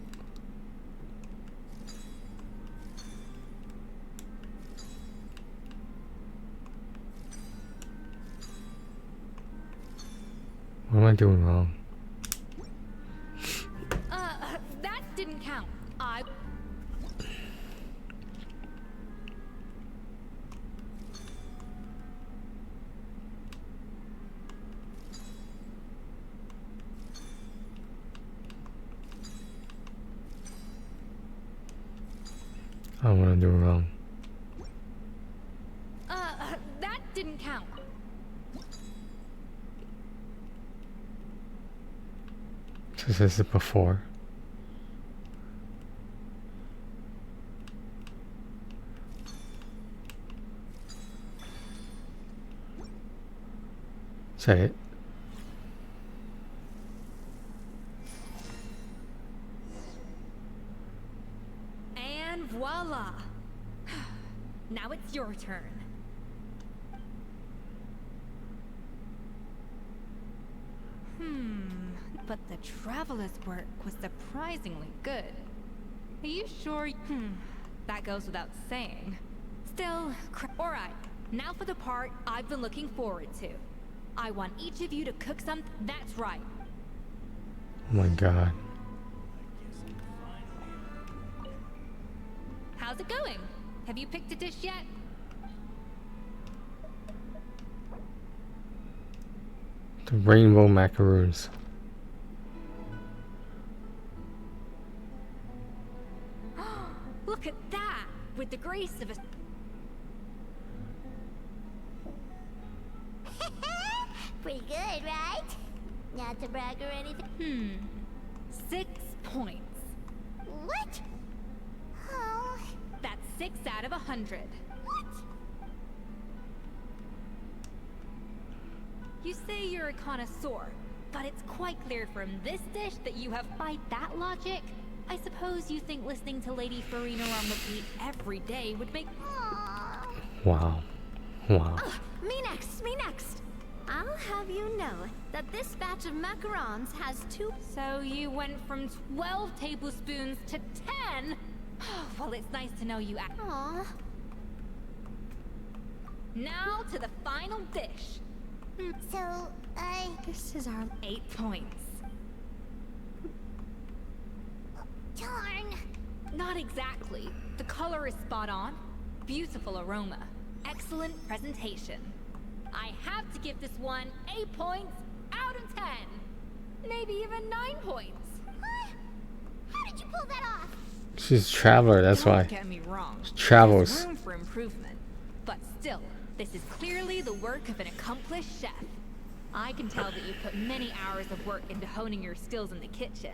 What am I doing wrong? That didn't count. I don't want to do it wrong. that didn't count. So this is before. Is that it? And voila. Now it's your turn. But the Traveler's work was surprisingly good. Are you sure? That goes without saying. Still, alright, now for the part I've been looking forward to. I want each of you to cook something that's right. Oh my god. How's it going? Have you picked a dish yet? The rainbow macaroons. Look at that! With the grace of a... Pretty good, right? Not to brag or anything. 6 points. What? Oh. That's 6 out of 100. What? You say you're a connoisseur, but it's quite clear from this dish that you have. By that logic, I suppose you think listening to Lady Farina on repeat every day would make. Wow. Wow. Me next, me next. I'll have you know that this batch of macarons has 2. So you went from 12 tablespoons to 10? Well, it's nice to know you act. Aww. Now to the final dish. So, This is our 8 points. darn. Not exactly. The color is spot on. Beautiful aroma. Excellent presentation. I have to give this one 8 points out of 10. Maybe even 9 points. What? How did you pull that off? She's a traveler, that's Don't why. get me wrong. She travels. There's room for improvement. But still, this is clearly the work of an accomplished chef. I can tell that you put many hours of work into honing your skills in the kitchen.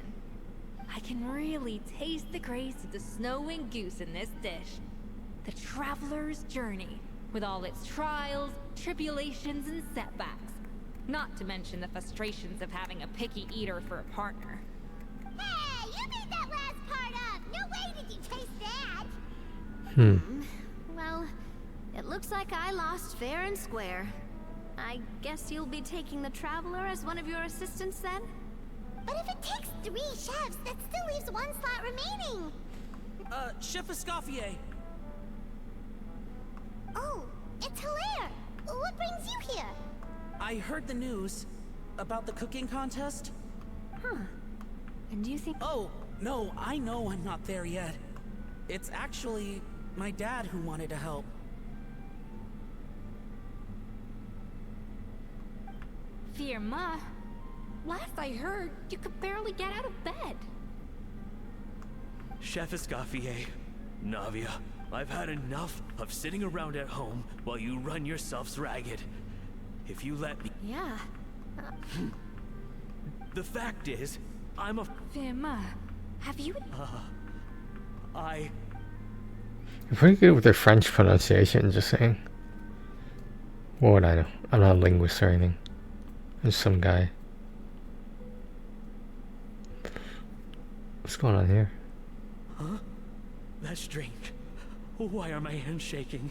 I can really taste the grace of the snowing goose in this dish. The traveler's journey, with all its trials, tribulations, and setbacks. Not to mention the frustrations of having a picky eater for a partner. Hey, you made that last part up. No way did you taste that. Well, it looks like I lost fair and square. I guess you'll be taking the traveler as one of your assistants then? But if it takes 3 chefs, that still leaves 1 slot remaining. Chef Escoffier. Oh, it's Hilaire. What brings you here? I heard the news about the cooking contest. Huh. And you think... Oh, no, I know I'm not there yet. It's actually my dad who wanted to help. Firma, last I heard, you could barely get out of bed. Chef Escoffier, Navia, I've had enough of sitting around at home while you run yourselves ragged. If you let me... Yeah. The fact is, I'm a... Firma, have you... I... You're pretty good with their French pronunciation, just saying. What would I know? I'm not a linguist or anything. There's some guy. What's going on here? Huh? That's strange. Why are my hands shaking?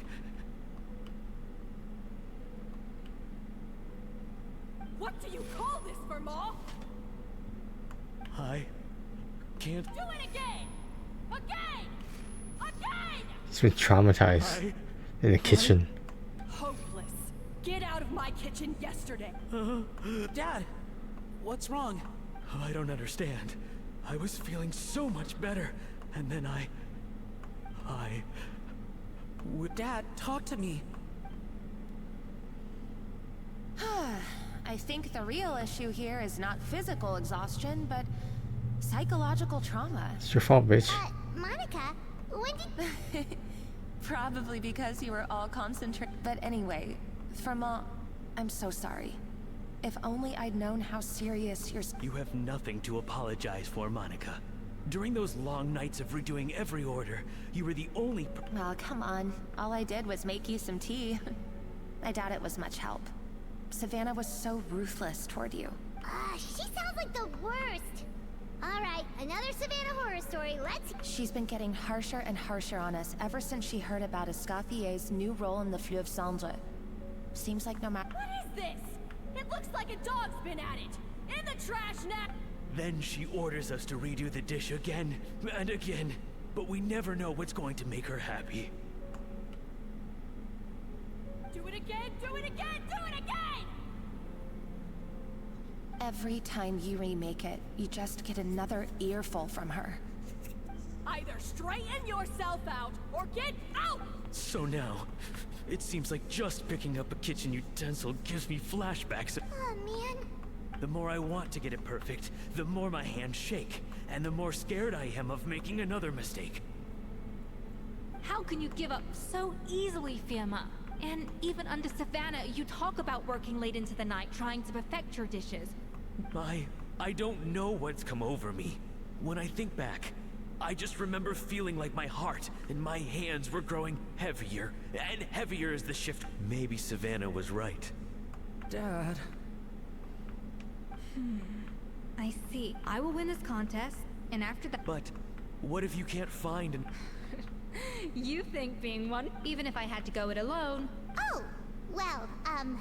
What do you call this, Verma? I can't... Do it again! Again! Again! He's been traumatized in the kitchen. Hopeless. Get out of my kitchen yesterday. Dad, what's wrong? I don't understand. I was feeling so much better, and then Dad, talk to me. I think the real issue here is not physical exhaustion, but psychological trauma. It's your fault, bitch. Monica, when did... Probably because you were all concentrated. But anyway, Firma, I'm so sorry. If only I'd known how serious your... You have nothing to apologize for, Monica. During those long nights of redoing every order, you were the only... Oh, come on. All I did was make you some tea. I doubt it was much help. Savannah was so ruthless toward you. She sounds like the worst. All right, another Savannah horror story. Let's... She's been getting harsher and harsher on us ever since she heard about Escoffier's new role in the Fleuve Cendre. Seems like no matter... What is this? It looks like a dog's been at it. In the trash now. Then she orders us to redo the dish again and again, but we never know what's going to make her happy. Do it again, do it again, do it again! Every time you remake it, you just get another earful from her. Either straighten yourself out or get out! So now, it seems like just picking up a kitchen utensil gives me flashbacks. Oh, man. The more I want to get it perfect, the more my hands shake, and the more scared I am of making another mistake. How can you give up so easily, Firma? And even under Savannah, you talk about working late into the night trying to perfect your dishes. I don't know what's come over me. When I think back, I just remember feeling like my heart and my hands were growing heavier and heavier as the shift. Maybe Savannah was right. Dad. I see. I will win this contest, and after that... But what if you can't find an... You think being one, even if I had to go it alone. Oh, well, Paimon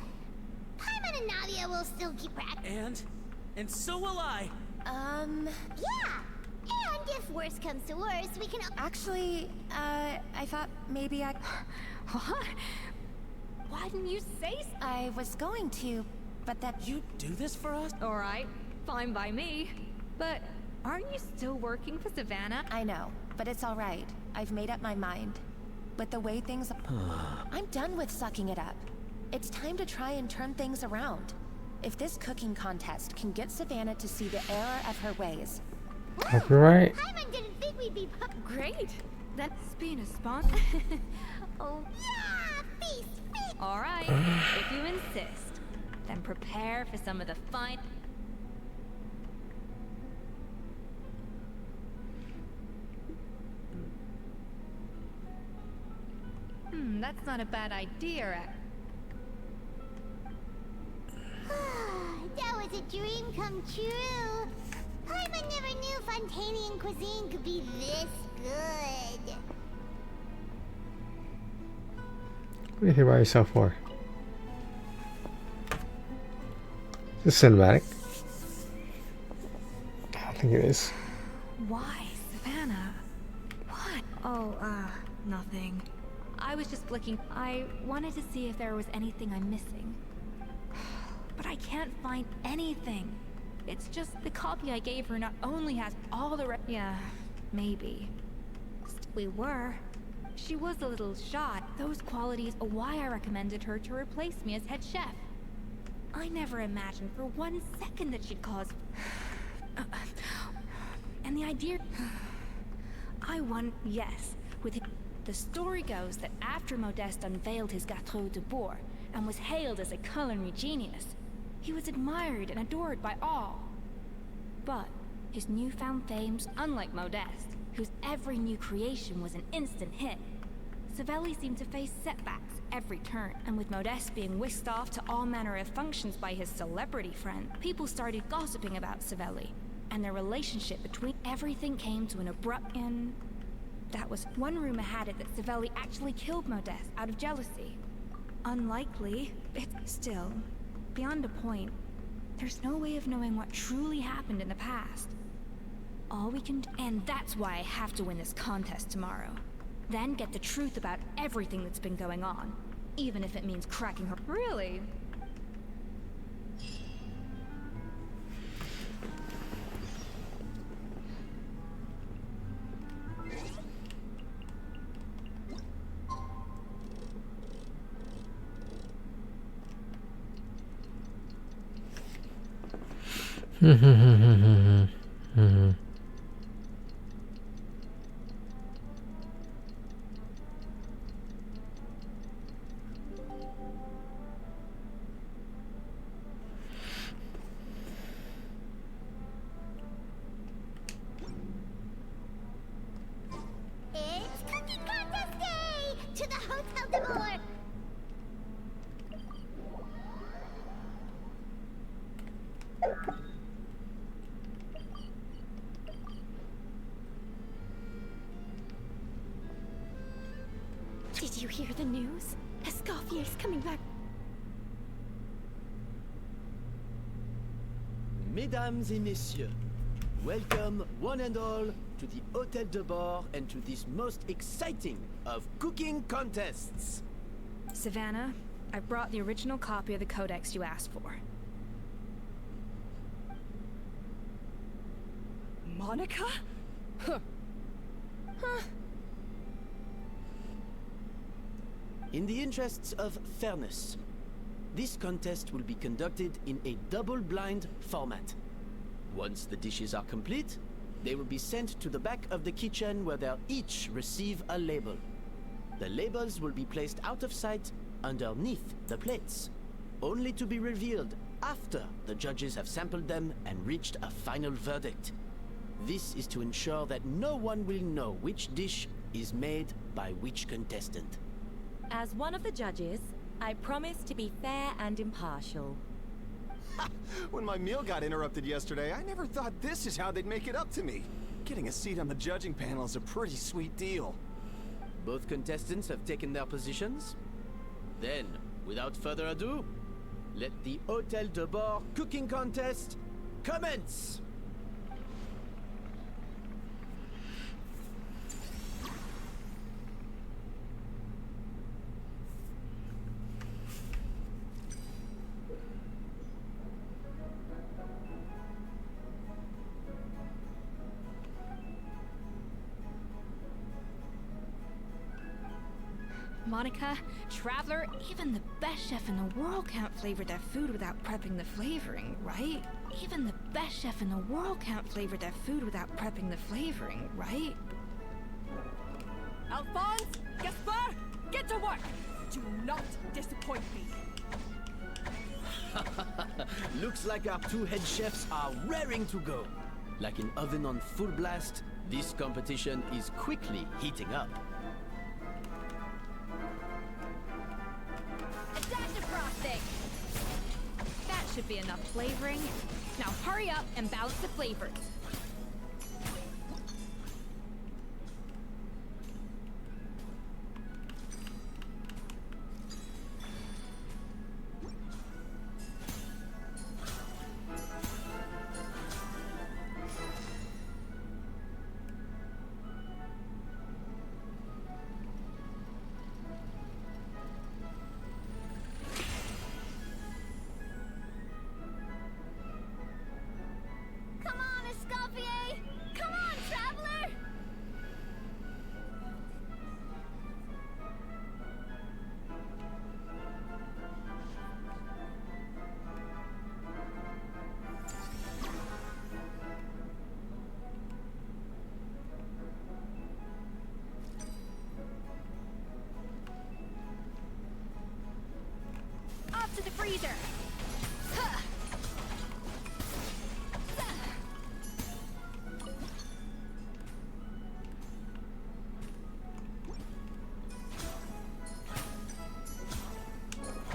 and Navia will still keep practicing. And so will I. Yeah. And if worse comes to worse, we can... Actually, I thought maybe I... What? Why didn't you say so? I was going to, but that... You do this for us? Alright, fine by me. But aren't you still working for Savannah? I know, but it's alright. I've made up my mind. With the way things... I'm done with sucking it up. It's time to try and turn things around. If this cooking contest can get Savannah to see the error of her ways... Copyright? Paimon didn't think we'd be... Great! That's being a sponsor. Oh. Yeah! Feast! Alright, if you insist. Then prepare for some of the fine... That's not a bad idea. That was a dream come true. Paimon never knew Fontanian cuisine could be this good. What are you here by yourself for? Is this cinematic? I don't think it is. Why, Savannah? What? Oh, nothing. I was just flicking. I wanted to see if there was anything I'm missing. But I can't find anything. It's just the copy I gave her not only has all the yeah, maybe. We were. She was a little shot. Those qualities are why I recommended her to replace me as head chef. I never imagined for 1 second that she'd cause... and the idea... I won, yes, with him. The story goes that after Modeste unveiled his Gâteau de Bourg and was hailed as a culinary genius, he was admired and adored by all. But his newfound fame's unlike Modeste, whose every new creation was an instant hit. Savelli seemed to face setbacks every turn, and with Modeste being whisked off to all manner of functions by his celebrity friend, people started gossiping about Savelli, and their relationship between everything came to an abrupt end. That was one rumor had it that Savelli actually killed Modeste out of jealousy. Unlikely, it's still beyond a point. There's no way of knowing what truly happened in the past. All we can do, and that's why I have to win this contest tomorrow. Then get the truth about everything that's been going on, even if it means cracking her. Really? It's cooking contest day! To the Hotel de Bourg! Did you hear the news? Escoffier's coming back. Mesdames et messieurs, welcome one and all to the Hotel de Bourg and to this most exciting of cooking contests. Savannah, I brought the original copy of the codex you asked for. Monica? Huh. In the interests of fairness, this contest will be conducted in a double-blind format. Once the dishes are complete, they will be sent to the back of the kitchen where they'll each receive a label. The labels will be placed out of sight underneath the plates, only to be revealed after the judges have sampled them and reached a final verdict. This is to ensure that no one will know which dish is made by which contestant. As one of the judges, I promise to be fair and impartial. When my meal got interrupted yesterday, I never thought this is how they'd make it up to me. Getting a seat on the judging panel is a pretty sweet deal. Both contestants have taken their positions. Then, without further ado, let the Hotel de Bord cooking contest commence! Monica, Traveler, even the best chef in the world can't flavor their food without prepping the flavoring, right? Even the best chef in the world can't flavor their food without prepping the flavoring, right? Alphonse, Gaspar, get to work! Do not disappoint me. Looks like our two head chefs are raring to go. Like an oven on full blast, this competition is quickly heating up. A dash of frosting! That should be enough flavoring. Now hurry up and balance the flavors. Come on, Escoffier! Come on, Traveler! Off to the freezer! Huh.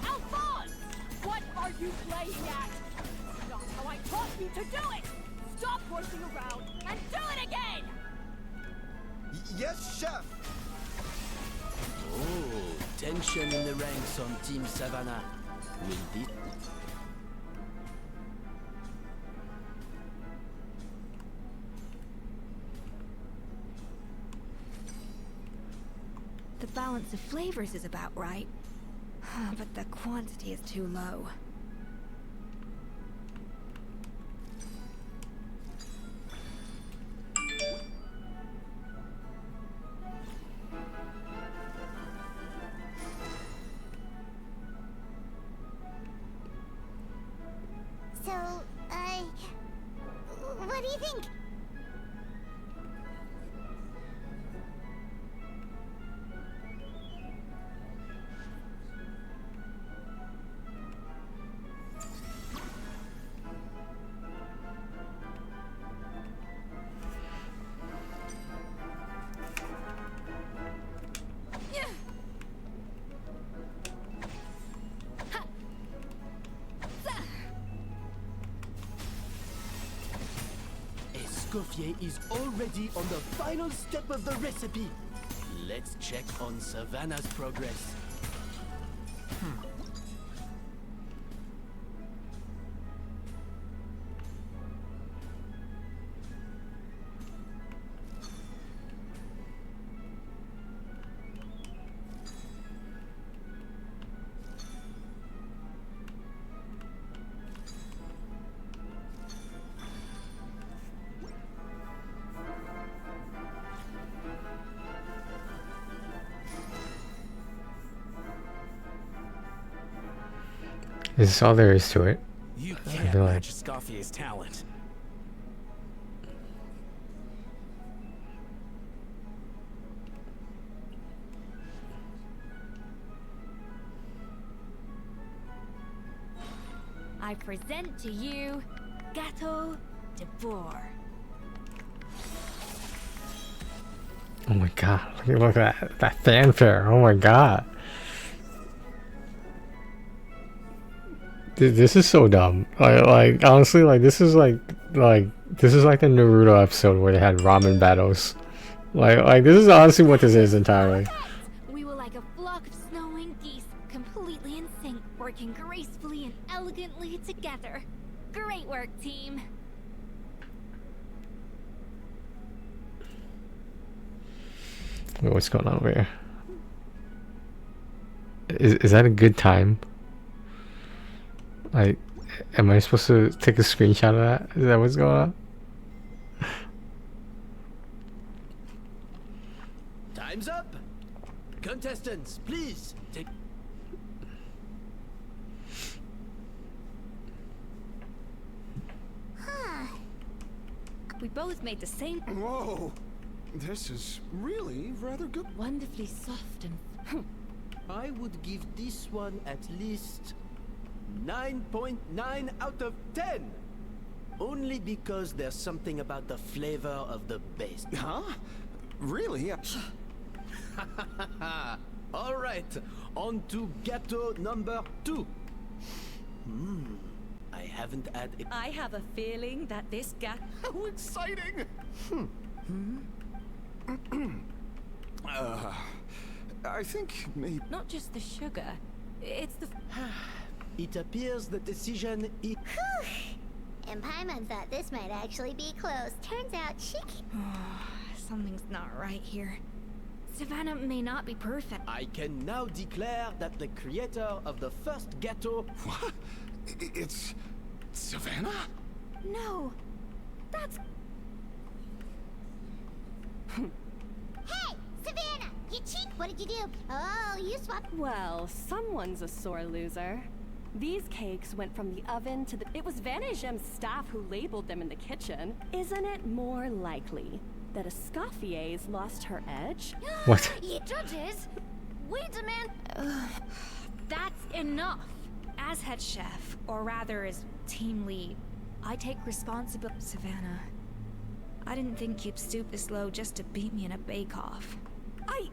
Alphonse! What are you playing at? Not how I taught you to do it! Stop horsing around and do it again! Yes, chef! Oh, tension in the ranks on Team Savannah. Will this... The balance of flavors is about right, but the quantity is too low. So, what do you think? Escoffier is already on the final step of the recipe. Let's check on Savannah's progress. This is all there is to it. You I can't feel like match Escoffier's talent. I present to you Gâteau de Bourg. Oh my god, look at that fanfare. Oh my god. This is so dumb. Like honestly, like this is like this is like the Naruto episode where they had ramen battles. Like this is honestly what this is entirely. We were like a flock of snowing geese, completely in sync, working gracefully and elegantly together. Great work, team. Wait, what's going on over here? Is that a good time? Like, am I supposed to take a screenshot of that? Is that what's going on? Time's up. Contestants, please take. We both made the same. Whoa, this is really rather good. Wonderfully soft and... I would give this one at least 9.9 out of 10. Only because there's something about the flavor of the base. Huh? Really? All right, on to gâteau number 2. I haven't had it. I have a feeling that this gap... How exciting! I think maybe... Not just the sugar, it's the... It appears the decision is... And Paimon thought this might actually be close. Turns out she... Something's not right here. Savannah may not be perfect. I can now declare that the creator of the first gâteau... What? It's... Savannah? No, that's... Hey, Savannah! You cheat! What did you do? Oh, you swapped... Well, someone's a sore loser. These cakes went from the oven to the... It was Vanishem's staff who labeled them in the kitchen. Isn't it more likely that Escoffier's lost her edge? What? You judges, we demand... That's enough. As head chef, or rather as team lead, I take responsibility. Savannah, I didn't think you'd stoop this low just to beat me in a bake-off. I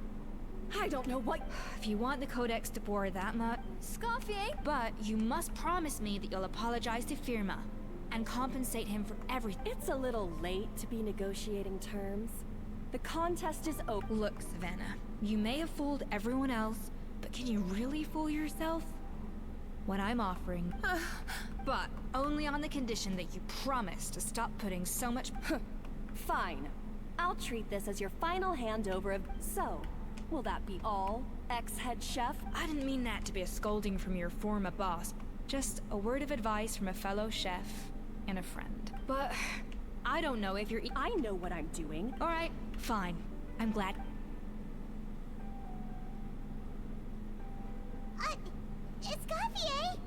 don't know what... If you want the Codex de Boer that much... Escoffier! But you must promise me that you'll apologize to Firma and compensate him for everything. It's a little late to be negotiating terms. The contest is open. Look, Savannah, you may have fooled everyone else, but can you really fool yourself? What I'm offering, but only on the condition that you promise to stop putting so much... Fine. I'll treat this as your final handover of... So, will that be all, ex-head chef? I didn't mean that to be a scolding from your former boss. Just a word of advice from a fellow chef and a friend. But I don't know if you're... I know what I'm doing. All right, fine. I'm glad. Escoffier!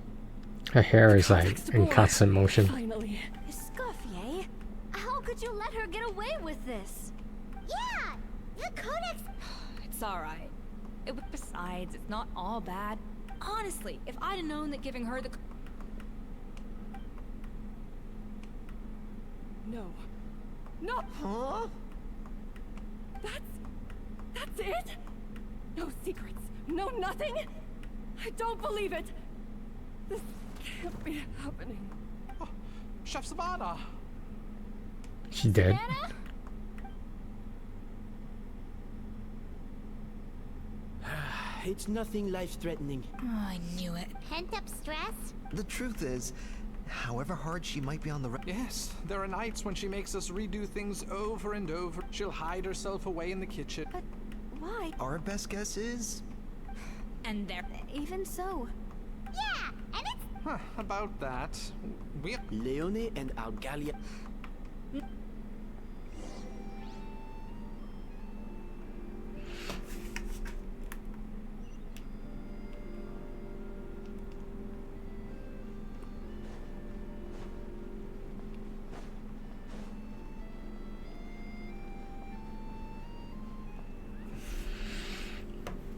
Her hair is like in constant motion. Finally. Escoffier? How could you let her get away with this? Yeah! The Codex... It's alright. Besides, it's not all bad. Honestly, if I'd have known that giving her the... No. No! Huh? That's it? No secrets. No nothing? I don't believe it. This can't be happening. Oh, Chef Savannah. She dead. Savannah? It's nothing life-threatening. Oh, I knew it. Pent-up stress? The truth is, however hard she might be on the... Yes, there are nights when she makes us redo things over and over. She'll hide herself away in the kitchen. But why? Our best guess is... And there. Even so. Yeah, and it's... Huh, about that. Leone and Algalia...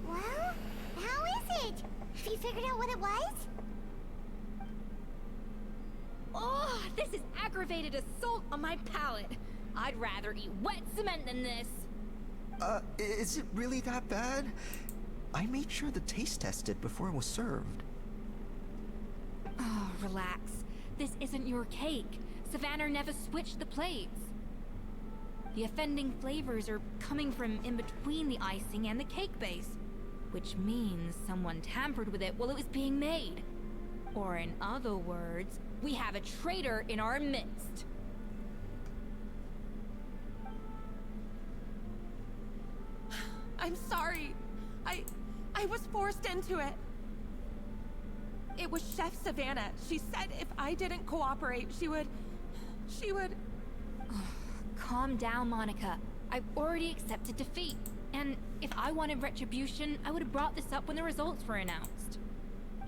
Well, how is it? Have you figured out what it was? This is aggravated assault on my palate. I'd rather eat wet cement than this. Is it really that bad? I made sure to taste test it before it was served. Oh, relax. This isn't your cake. Savannah never switched the plates. The offending flavors are coming from in between the icing and the cake base, which means someone tampered with it while it was being made. Or in other words, we have a traitor in our midst. I'm sorry. I was forced into it. It was Chef Savannah. She said if I didn't cooperate, she would... Calm down, Monica. I've already accepted defeat. And if I wanted retribution, I would have brought this up when the results were announced.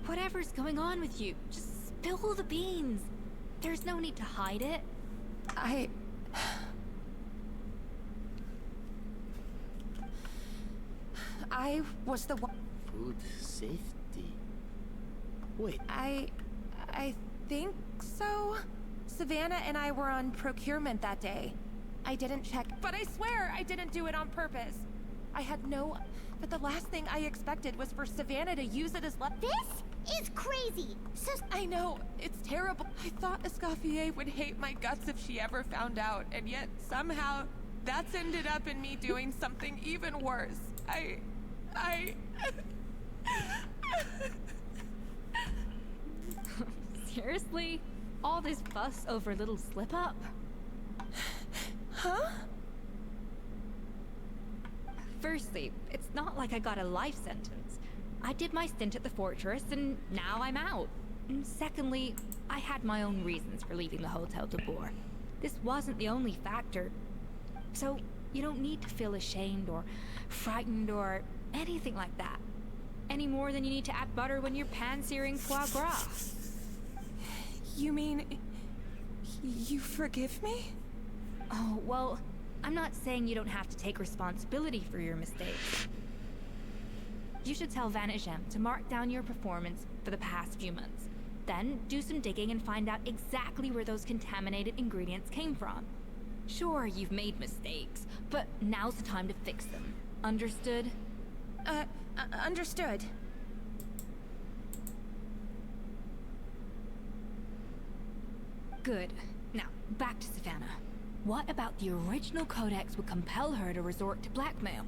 Whatever's going on with you, just spill the beans. There's no need to hide it. I was the one... Food safety. Wait. I think so? Savannah and I were on procurement that day. I didn't check, but I swear I didn't do it on purpose. I had no... But the last thing I expected was for Savannah to use it as This is crazy! I know, it's terrible. I thought Escoffier would hate my guts if she ever found out, and yet somehow that's ended up in me doing something even worse. Seriously? All this fuss over a little slip-up? Huh? Firstly, it's not like I got a life sentence. I did my stint at the fortress, and now I'm out. And secondly, I had my own reasons for leaving the Hotel de Boer. This wasn't the only factor. So, you don't need to feel ashamed or frightened or anything like that. Any more than you need to add butter when you're pan-searing foie gras. You mean... you forgive me? Oh, well, I'm not saying you don't have to take responsibility for your mistakes. You should tell Vanagem to mark down your performance for the past few months. Then do some digging and find out exactly where those contaminated ingredients came from. Sure, you've made mistakes, but now's the time to fix them. Understood? Understood. Good. Now, back to Savannah. What about the original codex would compel her to resort to blackmail?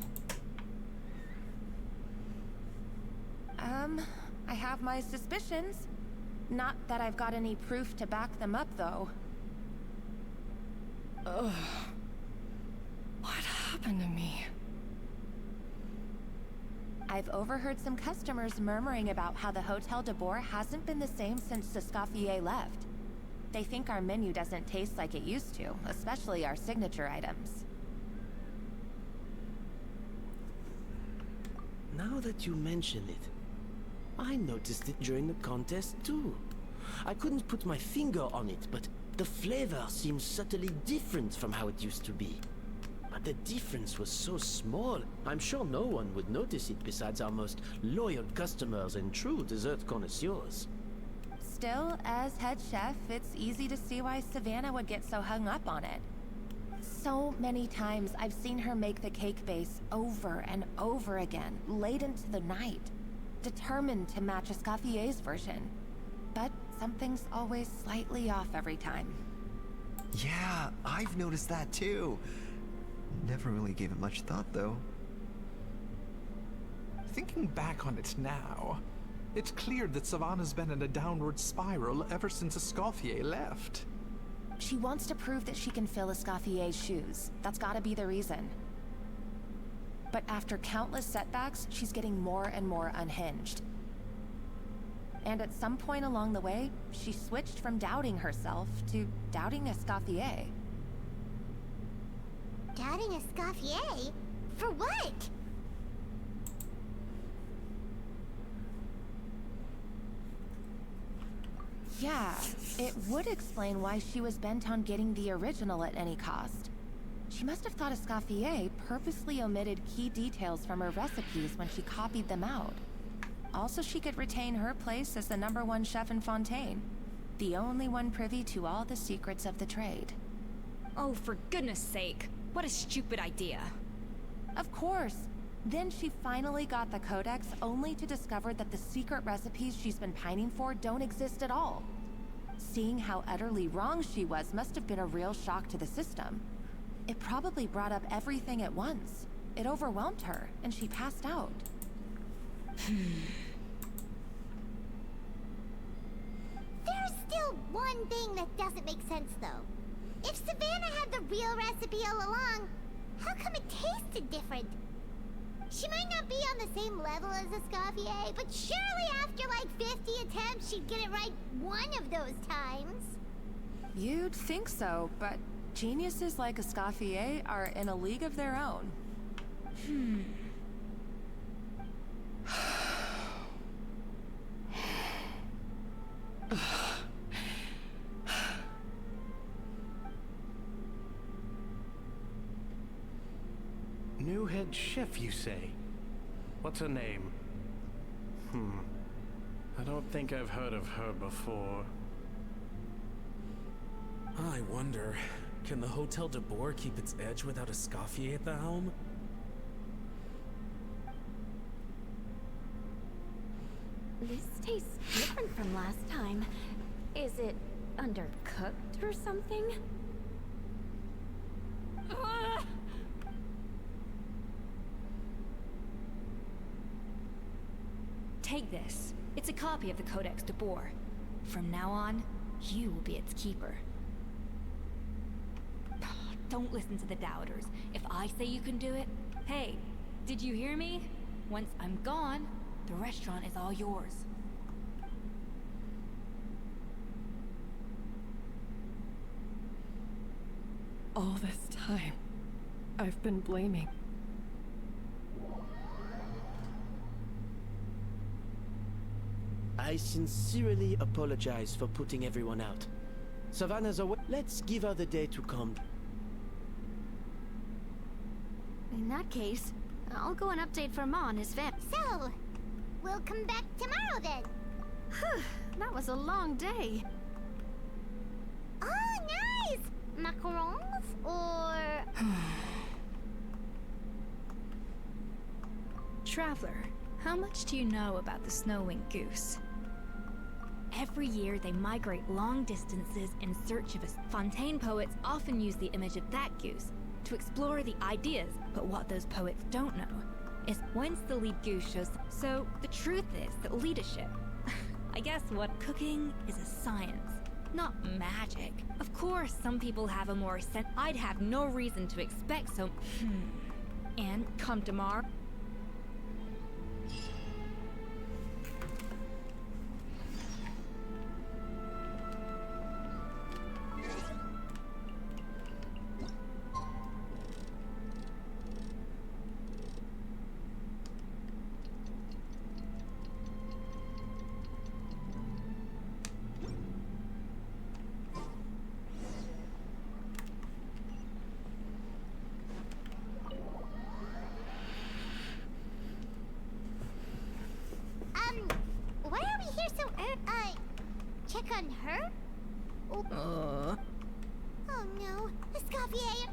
I have my suspicions. Not that I've got any proof to back them up, though. Ugh. What happened to me? I've overheard some customers murmuring about how the Hotel de Boer hasn't been the same since Escoffier left. They think our menu doesn't taste like it used to, especially our signature items. Now that you mention it, I noticed it during the contest too. I couldn't put my finger on it, but the flavor seems subtly different from how it used to be. But the difference was so small, I'm sure no one would notice it besides our most loyal customers and true dessert connoisseurs. Still, as head chef, it's easy to see why Savannah would get so hung up on it. So many times I've seen her make the cake base over and over again, late into the night, determined to match Escoffier's version. But something's always slightly off every time. Yeah, I've noticed that too. Never really gave it much thought, though. Thinking back on it now, it's clear that Savannah's been in a downward spiral ever since Escoffier left. She wants to prove that she can fill Escoffier's shoes. That's gotta be the reason. But after countless setbacks, she's getting more and more unhinged. And at some point along the way, she switched from doubting herself to doubting Escoffier. Doubting Escoffier? For what? Yeah, it would explain why she was bent on getting the original at any cost. She must have thought Escoffier purposely omitted key details from her recipes when she copied them out. Also, she could retain her place as the #1 chef in Fontaine. the only one privy to all the secrets of the trade. Oh, for goodness sake. What a stupid idea. Of course. Then she finally got the codex, only to discover that the secret recipes she's been pining for don't exist at all. Seeing how utterly wrong she was must have been a real shock to the system. It probably brought up everything at once. It overwhelmed her, and she passed out. There's still one thing that doesn't make sense, though. If Savannah had the real recipe all along, how come it tasted different? She might not be on the same level as Escoffier, but surely after like 50 attempts, she'd get it right one of those times. You'd think so, but geniuses like Escoffier are in a league of their own. New head chef, you say? What's her name? I don't think I've heard of her before. I wonder, can the Hotel de Boer keep its edge without Escoffier at the helm? This tastes different from last time. Is it undercooked or something? Take this. It's a copy of the Codex de Boer. From now on, you will be its keeper. Don't listen to the doubters. If I say you can do it, hey, did you hear me? Once I'm gone, the restaurant is all yours. All this time, I've been blaming. I sincerely apologize for putting everyone out. Savannah's away. Let's give her the day to come. In that case, I'll go and update for Ma and his fam. So, we'll come back tomorrow then. That was a long day. Oh, nice! Macarons or... Traveler, how much do you know about the snow-winged goose? Every year they migrate long distances in search of a Fontaine poets often use the image of that goose to explore the ideas, but what those poets don't know is whence the lead goose shows. So the truth is that leadership, I guess what cooking is a science, not magic. Of course, some people have a more I'd have no reason to expect so. And come tomorrow. Why are we here so check on her? Oh no, Escoffier!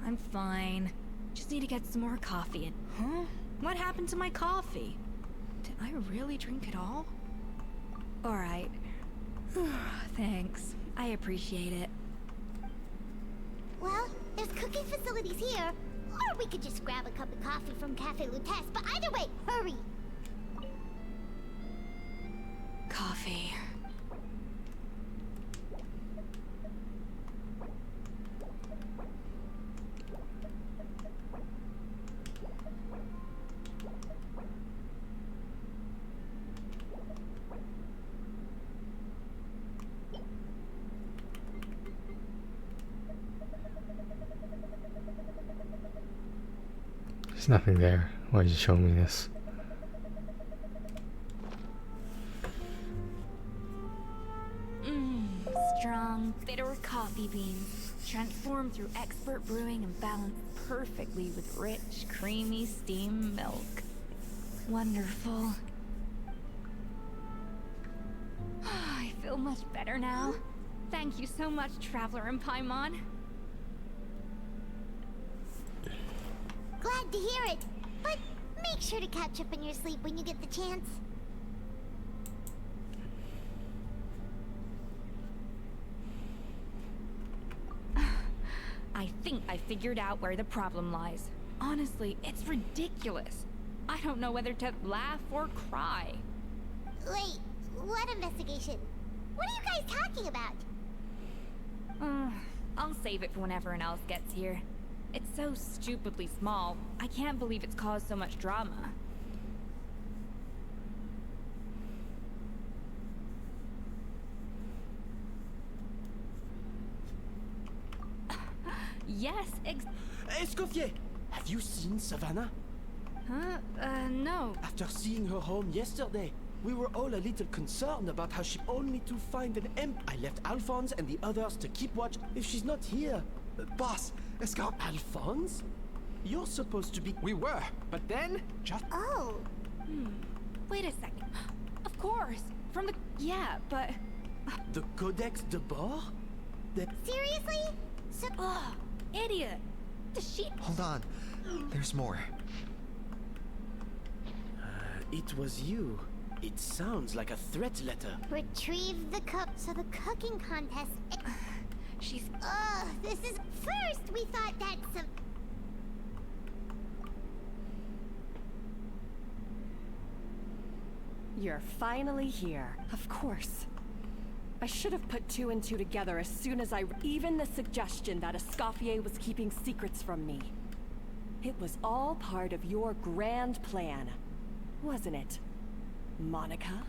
I'm fine. Just need to get some more coffee and... Huh? What happened to my coffee? Did I really drink it all? Alright. Thanks. I appreciate it. Well, there's cooking facilities here. Or we could just grab a cup of coffee from Cafe Lutece, but either way, hurry! Coffee. There's nothing there. Why did you show me this? Strong, bitter coffee beans, transformed through expert brewing and balanced perfectly with rich, creamy steam milk. Wonderful. I feel much better now. Thank you so much, Traveler and Paimon. Glad to hear it. But make sure to catch up in your sleep when you get the chance. I think I figured out where the problem lies. Honestly, it's ridiculous. I don't know whether to laugh or cry. Wait, what investigation? What are you guys talking about? I'll save it for when everyone else gets here. It's so stupidly small. I can't believe it's caused so much drama. Yes, Escoffier! Have you seen Savannah? Huh? No. After seeing her home yesterday, we were all a little concerned about how she only to find an imp. I left Alphonse and the others to keep watch if she's not here. Boss, Alphonse? You're supposed to be... We were, but then just... Oh. Wait a second. Of course. From the... Yeah, but... The Codex de Bord? Seriously? So... Ugh, idiot. The sheep... Hold on. There's more. It was you. It sounds like a threat letter. Retrieve the cup so the cooking contest... She's... Ugh, this is... First, we thought that some... You're finally here. Of course. I should have put two and two together as soon as I... Even the suggestion that Escoffier was keeping secrets from me. It was all part of your grand plan, wasn't it, Monica?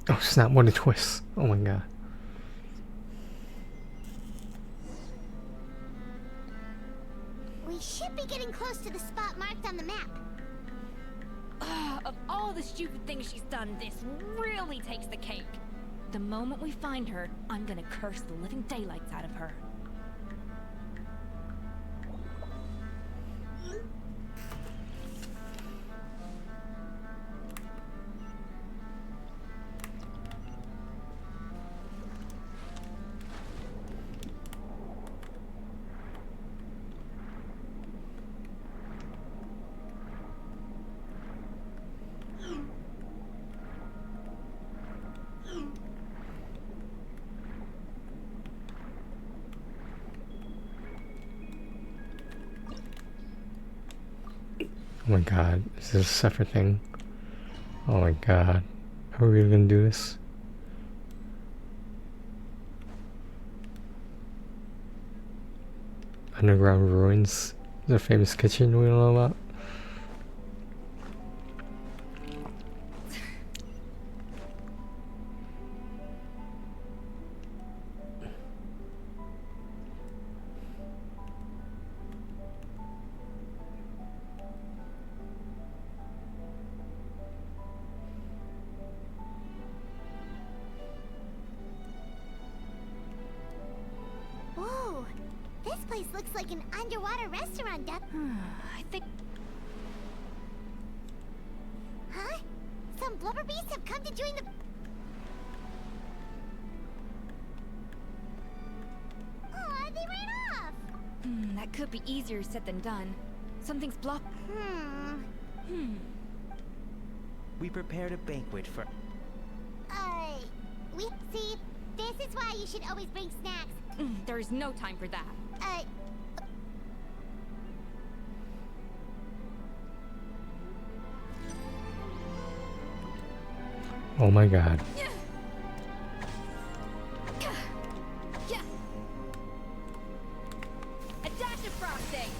Oh snap, what a twist. Oh my god. We should be getting close to the spot marked on the map. Of all the stupid things she's done, this really takes the cake. The moment we find her, I'm gonna curse the living daylights out of her. Oh my god, is this a separate thing? Oh my god. Are we really gonna do this? Underground ruins? Is there a famous kitchen we don't know about? Whoa, this place looks like an underwater restaurant, Duck. I think... Huh? Some blubber beasts have come to join the... Aw, they ran off! that could be easier said than done. Something's blocked. We prepared a banquet for... We... See, this is why you should always bring snacks. There's no time for that. Oh my god. A dash of frosting.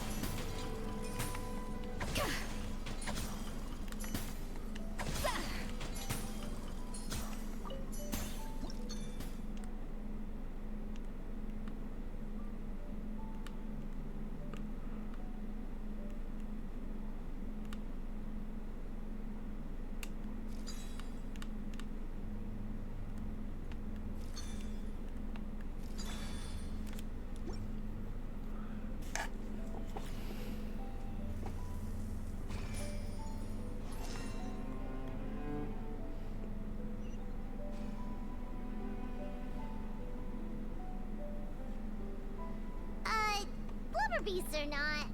beasts or not?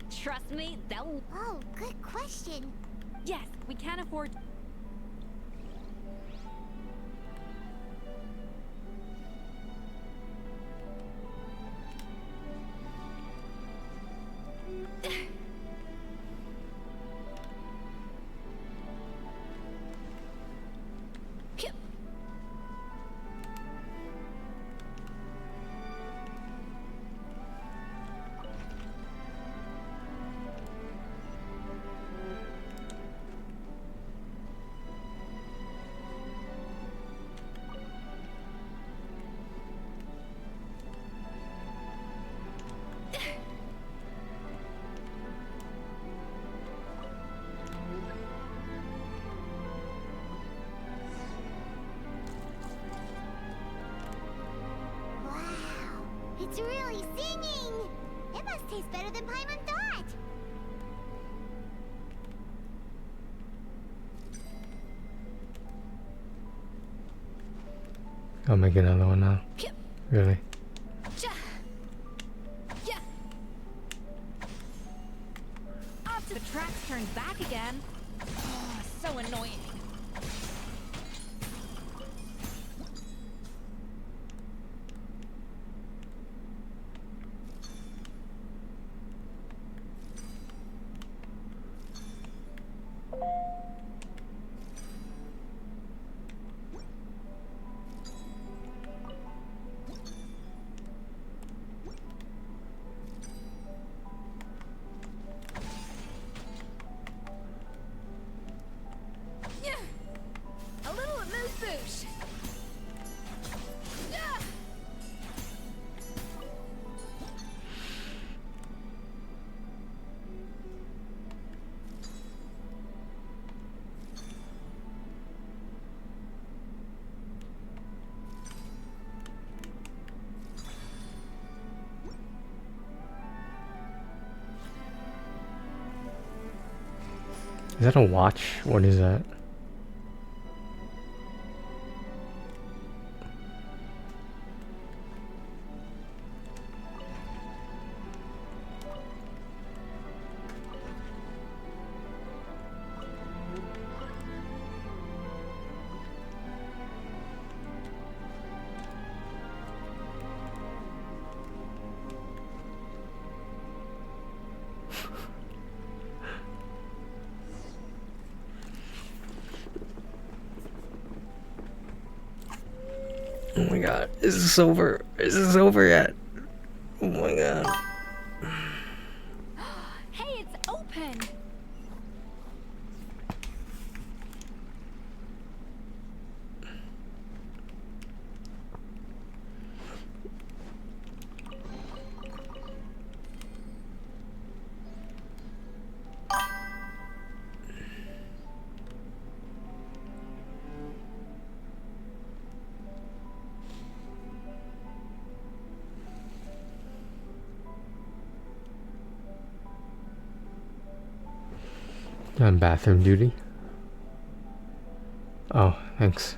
Trust me, they'll... Oh, good question. Yes, we can't afford... It's really singing! It must taste better than Paimon thought! I'll make another one now. Really? Off to the tracks turned back again. Oh, so annoying. A little amuse-bouche. Is that a watch? What is that? Oh my god, is this over? Is this over yet? Oh my god. Hey, it's open. On bathroom duty. Oh, thanks.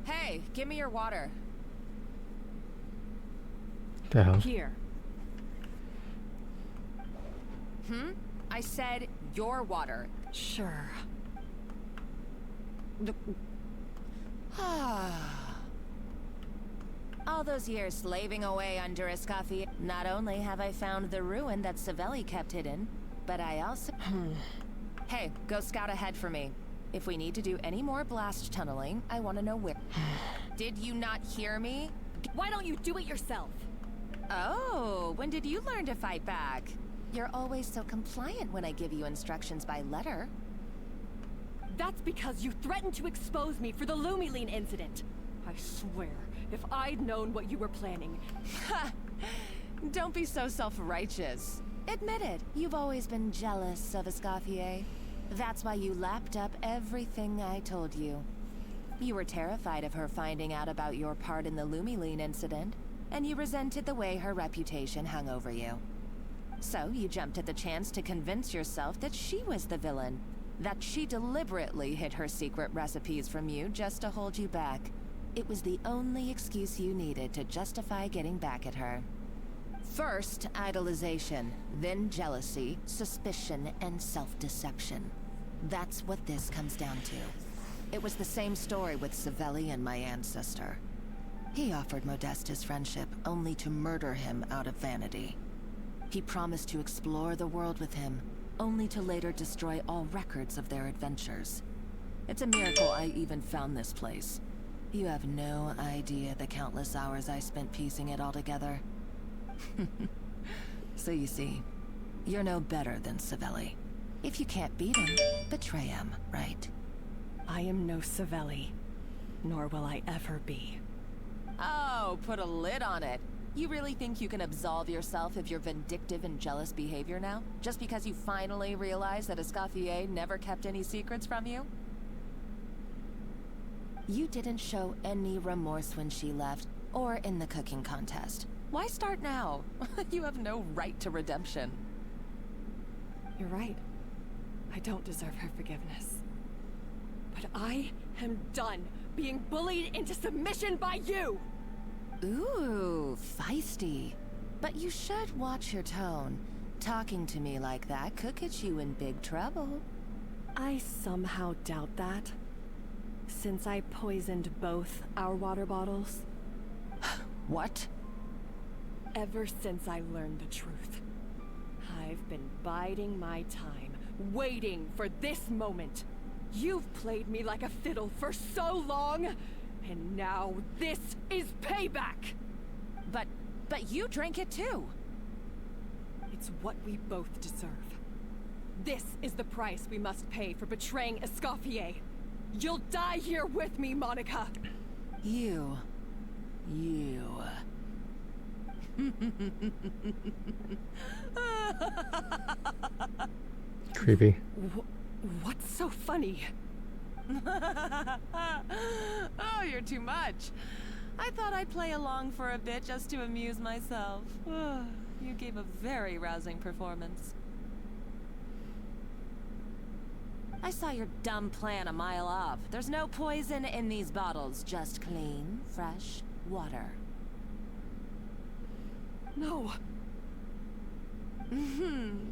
Hey, give me your water. The hell? Here. I said your water. Sure. All those years slaving away under Escoffier, not only have I found the ruin that Savelli kept hidden, but I also... Hey, go scout ahead for me. If we need to do any more blast tunneling, I want to know where. Did you not hear me? Why don't you do it yourself? Oh, when did you learn to fight back? You're always so compliant when I give you instructions by letter. That's because you threatened to expose me for the Lumiline incident. I swear, if I'd known what you were planning... Don't be so self-righteous. Admit it, you've always been jealous of Escoffier. That's why you lapped up everything I told you. You were terrified of her finding out about your part in the Lumiline incident, and you resented the way her reputation hung over you. So you jumped at the chance to convince yourself that she was the villain, that she deliberately hid her secret recipes from you just to hold you back. It was the only excuse you needed to justify getting back at her. First, idolization, then jealousy, suspicion, and self-deception. That's what this comes down to. It was the same story with Savelli and my ancestor. He offered Modeste his friendship, only to murder him out of vanity. He promised to explore the world with him, only to later destroy all records of their adventures. It's a miracle I even found this place. You have no idea the countless hours I spent piecing it all together. So you see, you're no better than Savelli. If you can't beat him, betray him, right? I am no Savelli, nor will I ever be. Oh, put a lid on it. You really think you can absolve yourself of your vindictive and jealous behavior now? Just because you finally realized that Escoffier never kept any secrets from you? You didn't show any remorse when she left, or in the cooking contest. Why start now? You have no right to redemption. You're right. I don't deserve her forgiveness. But I am done being bullied into submission by you! Ooh, feisty. But you should watch your tone. Talking to me like that could get you in big trouble. I somehow doubt that. Since I poisoned both our water bottles. What? Ever since I learned the truth, I've been biding my time, waiting for this moment. You've played me like a fiddle for so long, and now this is payback! But you drank it too! It's what we both deserve. This is the price we must pay for betraying Escoffier. You'll die here with me, Monica! You. Creepy. What's so funny? Oh, you're too much. I thought I'd play along for a bit just to amuse myself. You gave a very rousing performance. I saw your dumb plan a mile off. There's no poison in these bottles, just clean, fresh water. No.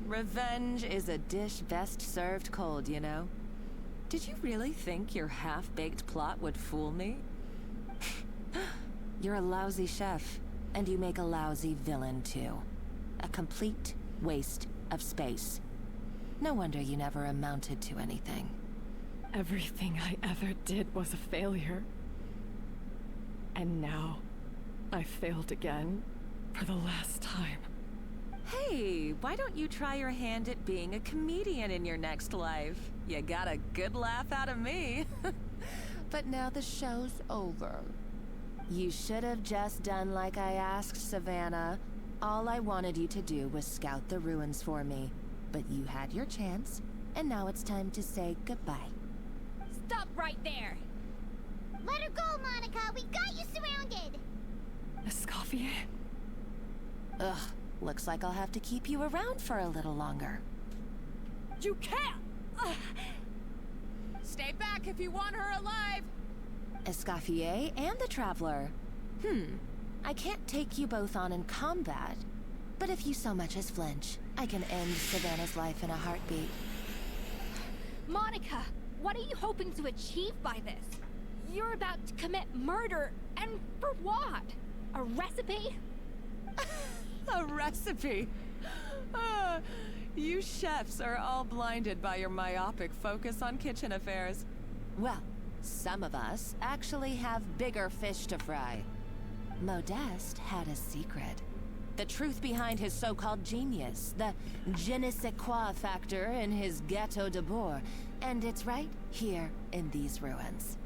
Revenge is a dish best served cold, you know? Did you really think your half-baked plot would fool me? You're a lousy chef, and you make a lousy villain, too. A complete waste of space. No wonder you never amounted to anything. Everything I ever did was a failure. And now, I failed again, for the last time. Hey, why don't you try your hand at being a comedian in your next life? You got a good laugh out of me. But now the show's over. You should have just done like I asked, Savannah. All I wanted you to do was scout the ruins for me. But you had your chance, and now it's time to say goodbye. Stop right there! Let her go, Monica! We got you surrounded! Escoffier? Ugh, looks like I'll have to keep you around for a little longer. You can't! Stay back if you want her alive! Escoffier and the Traveler. I can't take you both on in combat, but if you so much as flinch, I can end Savannah's life in a heartbeat. Monica, what are you hoping to achieve by this? You're about to commit murder, and for what? A recipe? A recipe? You chefs are all blinded by your myopic focus on kitchen affairs. Well, some of us actually have bigger fish to fry. Modeste had a secret. The truth behind his so-called genius, the je ne sais quoi factor in his Gâteau de Bourg, and it's right here in these ruins.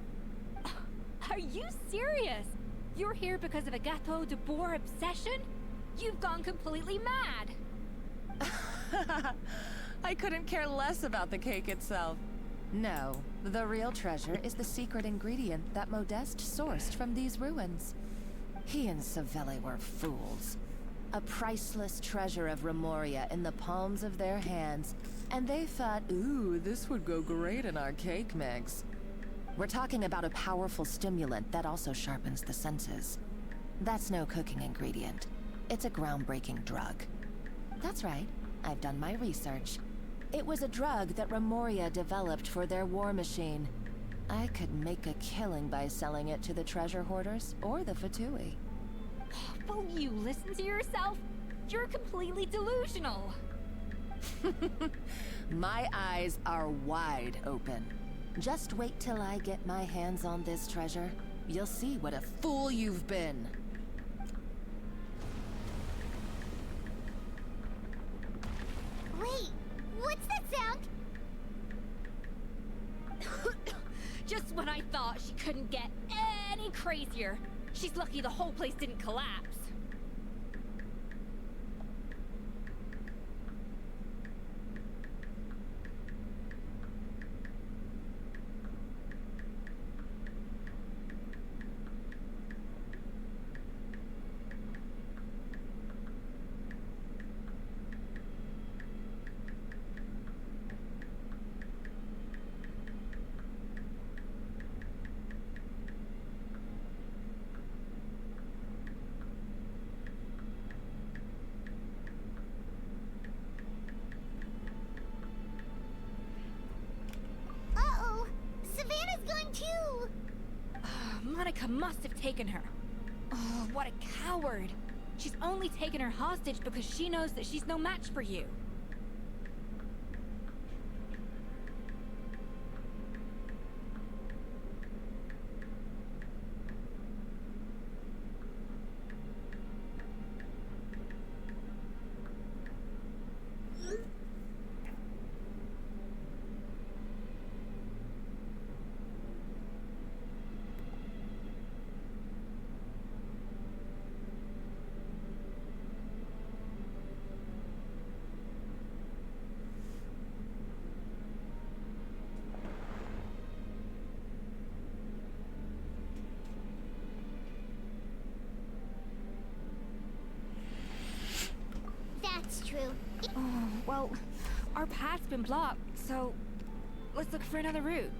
Are you serious? You're here because of a Gâteau de Bourg obsession? You've gone completely mad! I couldn't care less about the cake itself. No, the real treasure is the secret ingredient that Modeste sourced from these ruins. He and Savelli were fools. A priceless treasure of Remoria in the palms of their hands, and they thought, ooh, this would go great in our cake mix. We're talking about a powerful stimulant that also sharpens the senses. That's no cooking ingredient. It's a groundbreaking drug. That's right, I've done my research. It was a drug that Remoria developed for their war machine. I could make a killing by selling it to the treasure hoarders or the Fatui. Will you listen to yourself? You're completely delusional. My eyes are wide open. Just wait till I get my hands on this treasure. You'll see what a fool you've been. Wait, what's that sound? Just when I thought she couldn't get any crazier. She's lucky the whole place didn't collapse. Uh-oh, Savannah's gone too. Monica must have taken her. Oh, what a coward. She's only taken her hostage because she knows that she's no match for you. That's true. Oh, well, our path's been blocked, so let's look for another route.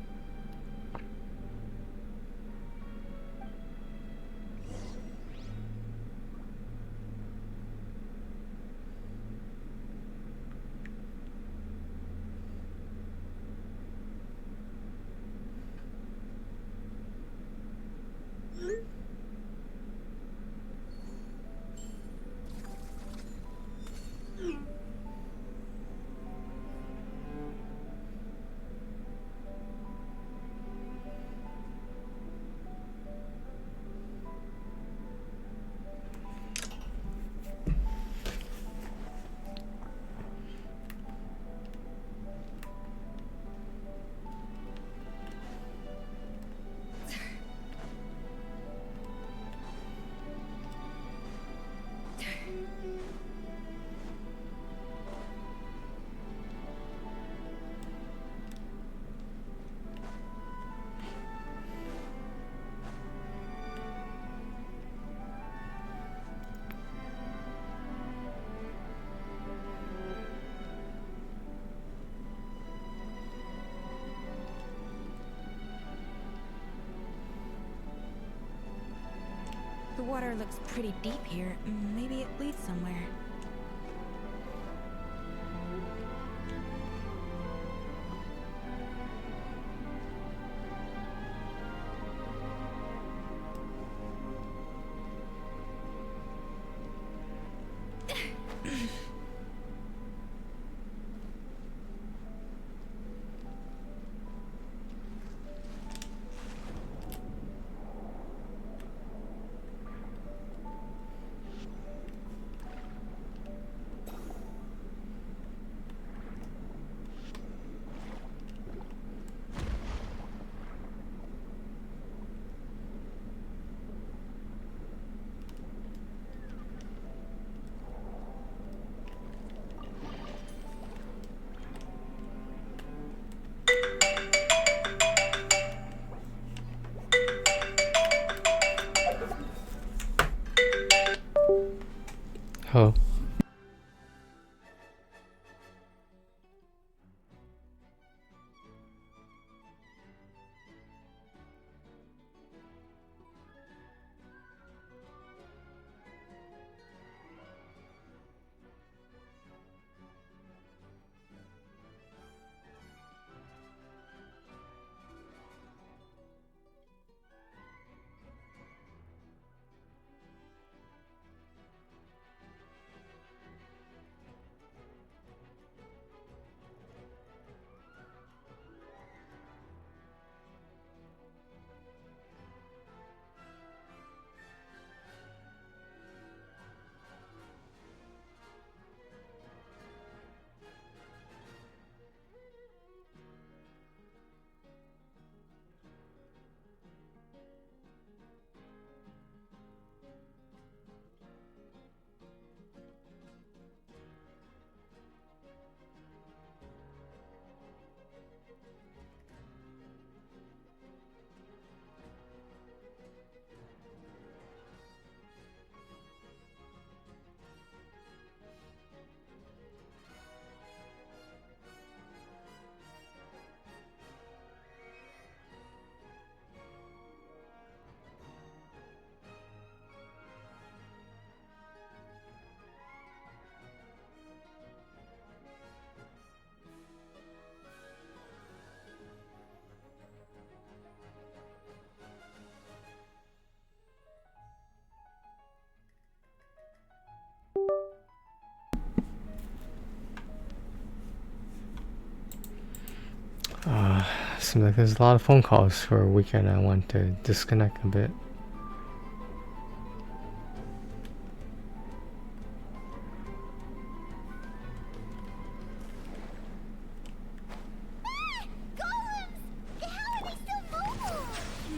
The water looks pretty deep here. Maybe it leads somewhere. Hello. Seems like there's a lot of phone calls for a weekend. I want to disconnect a bit.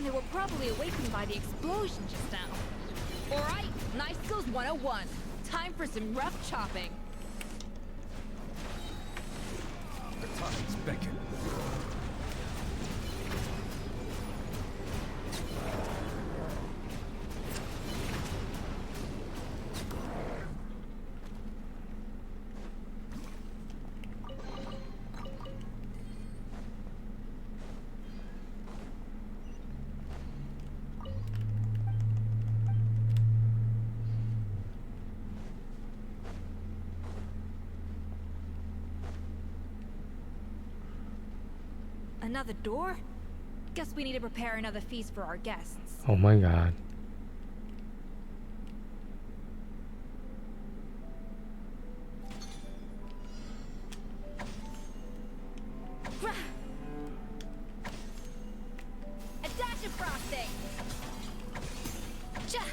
They were probably awakened by the explosion just now. Alright, Knife Skills 101. Time for some rough chopping. The times beckon. Another door? Guess we need to prepare another feast for our guests. Oh my god. A dash of frosting! Cha!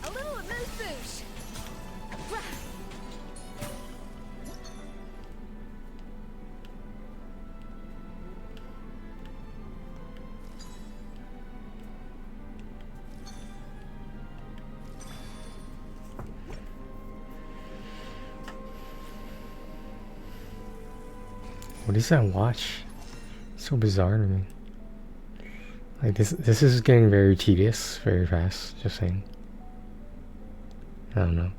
A little amuse-bouche. What is that watch? So bizarre to me. Like this is getting very tedious, very fast, just saying. I don't know.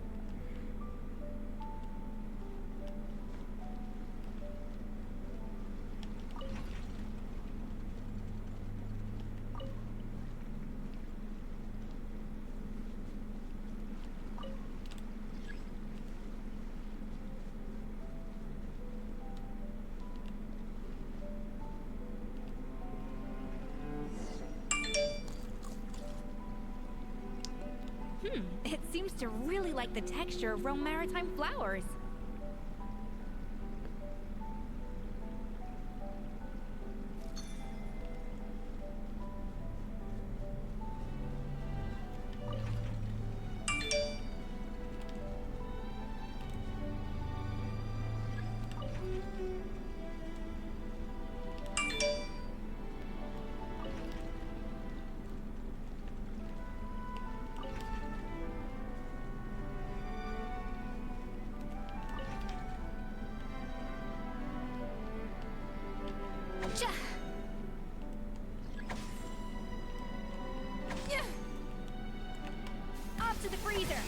It seems to really like the texture of Rome maritime flowers. laser.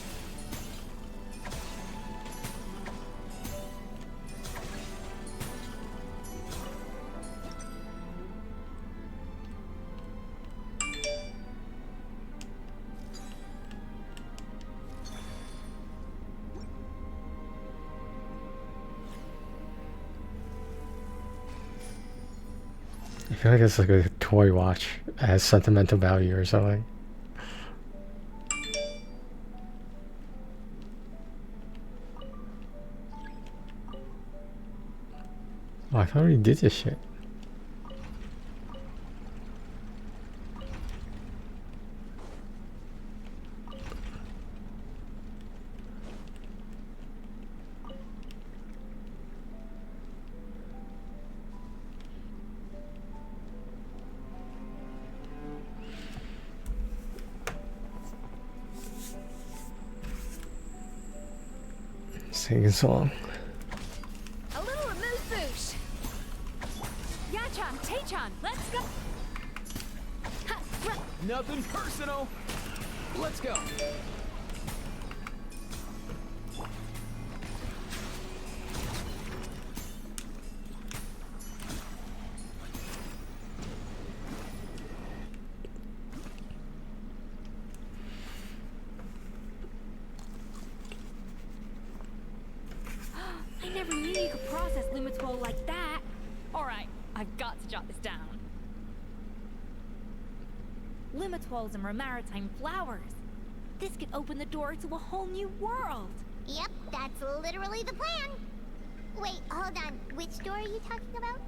I feel like it's like a toy watch. It has sentimental value or something. Oh, I thought we did this shit. Singing song. A little remove boosh. Yachan, Taechan, let's go. Nothing personal. Let's go. I never knew you could process Lumitwol like that. Alright, I've got to jot this down. Lumitwols and maritime flowers. This could open the door to a whole new world. Yep, that's literally the plan. Wait, hold on. Which door are you talking about?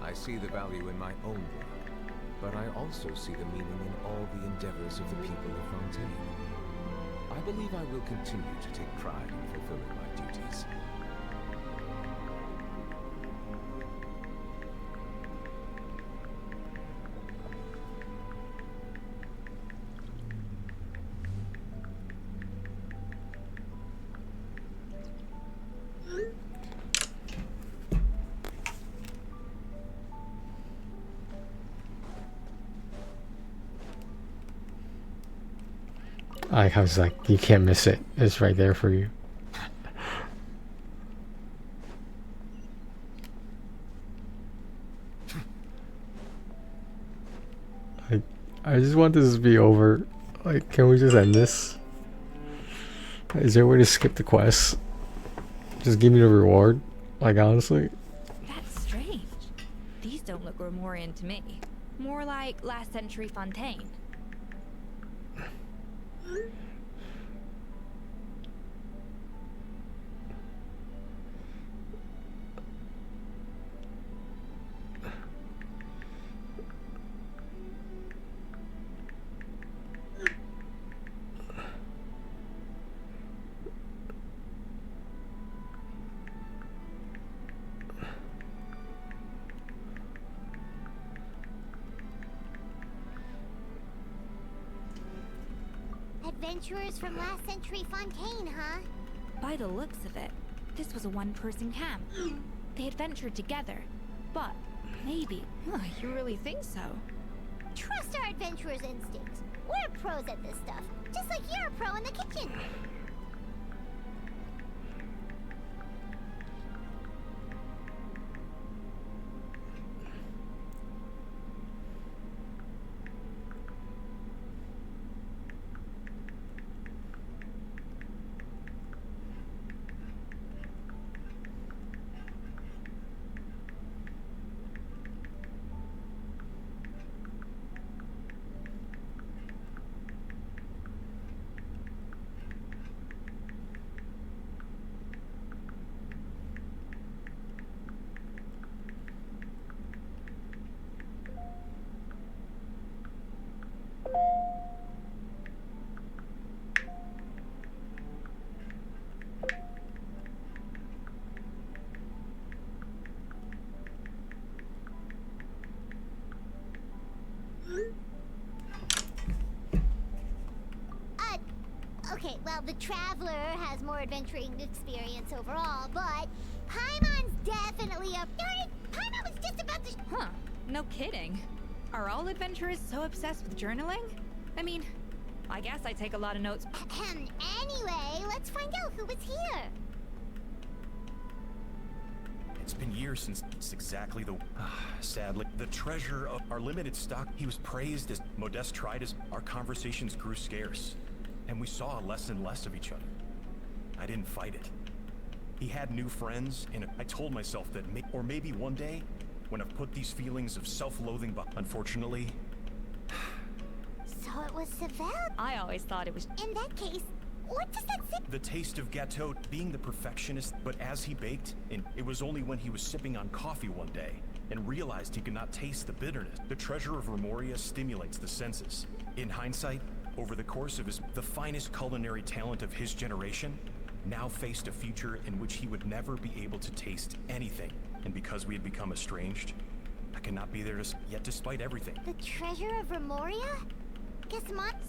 I see the value in my own work, but I also see the meaning in all the endeavors of the people of Fontaine. I believe I will continue to take pride in fulfilling my duties. I was like, you can't miss it. It's right there for you. I just want this to be over. Like, can we just end this? Is there a way to skip the quest? Just give me the reward? Like, honestly? That's strange. These don't look Grimoirian to me. More like last century Fontaine. Adventurers from last century Fontaine, huh? By the looks of it, this was a one-person camp. They adventured together, but maybe... you really think so? Trust our adventurers' instincts. We're pros at this stuff, just like you're a pro in the kitchen. Okay, well, the Traveler has more adventuring experience overall, but Paimon's definitely up. Darn it! Paimon was just about to. Huh. No kidding. Are all adventurers so obsessed with journaling? I mean, I guess I take a lot of notes. Anyway, let's find out who was here. It's been years since it's exactly the... Sadly, the treasure of our limited stock, he was praised as Modeste tried as our conversations grew scarce, and we saw less and less of each other. I didn't fight it. He had new friends, and I told myself that maybe one day, when I've put these feelings of self-loathing behind, unfortunately... So it was Seville? I always thought it was... In that case, what does that say? The taste of gâteau, being the perfectionist, but as he baked, and it was only when he was sipping on coffee one day and realized he could not taste the bitterness. The treasure of Remoria stimulates the senses. In hindsight, over the course of the finest culinary talent of his generation, now faced a future in which he would never be able to taste anything. And because we had become estranged, I cannot be there yet despite everything. The treasure of Remoria? Guess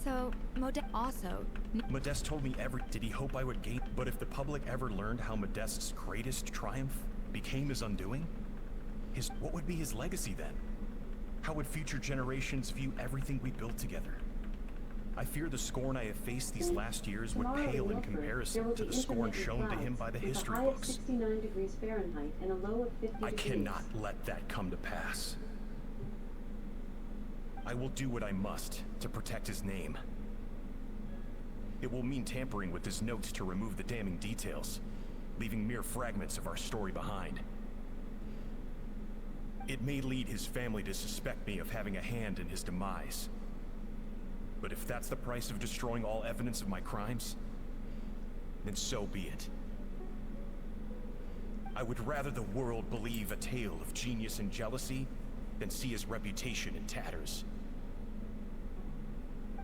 So, Modeste also... Modeste told me did he hope I would gain? But if the public ever learned how Modeste's greatest triumph became his undoing, what would be his legacy then? How would future generations view everything we built together? I fear the scorn I have faced these last years would pale in comparison to the scorn shown to him by the history books. 69 degrees Fahrenheit and a low of 50 I degrees. cannot let that come to pass. I will do what I must to protect his name. It will mean tampering with his notes to remove the damning details, leaving mere fragments of our story behind. It may lead his family to suspect me of having a hand in his demise. But if that's the price of destroying all evidence of my crimes, then so be it. I would rather the world believe a tale of genius and jealousy than see his reputation in tatters.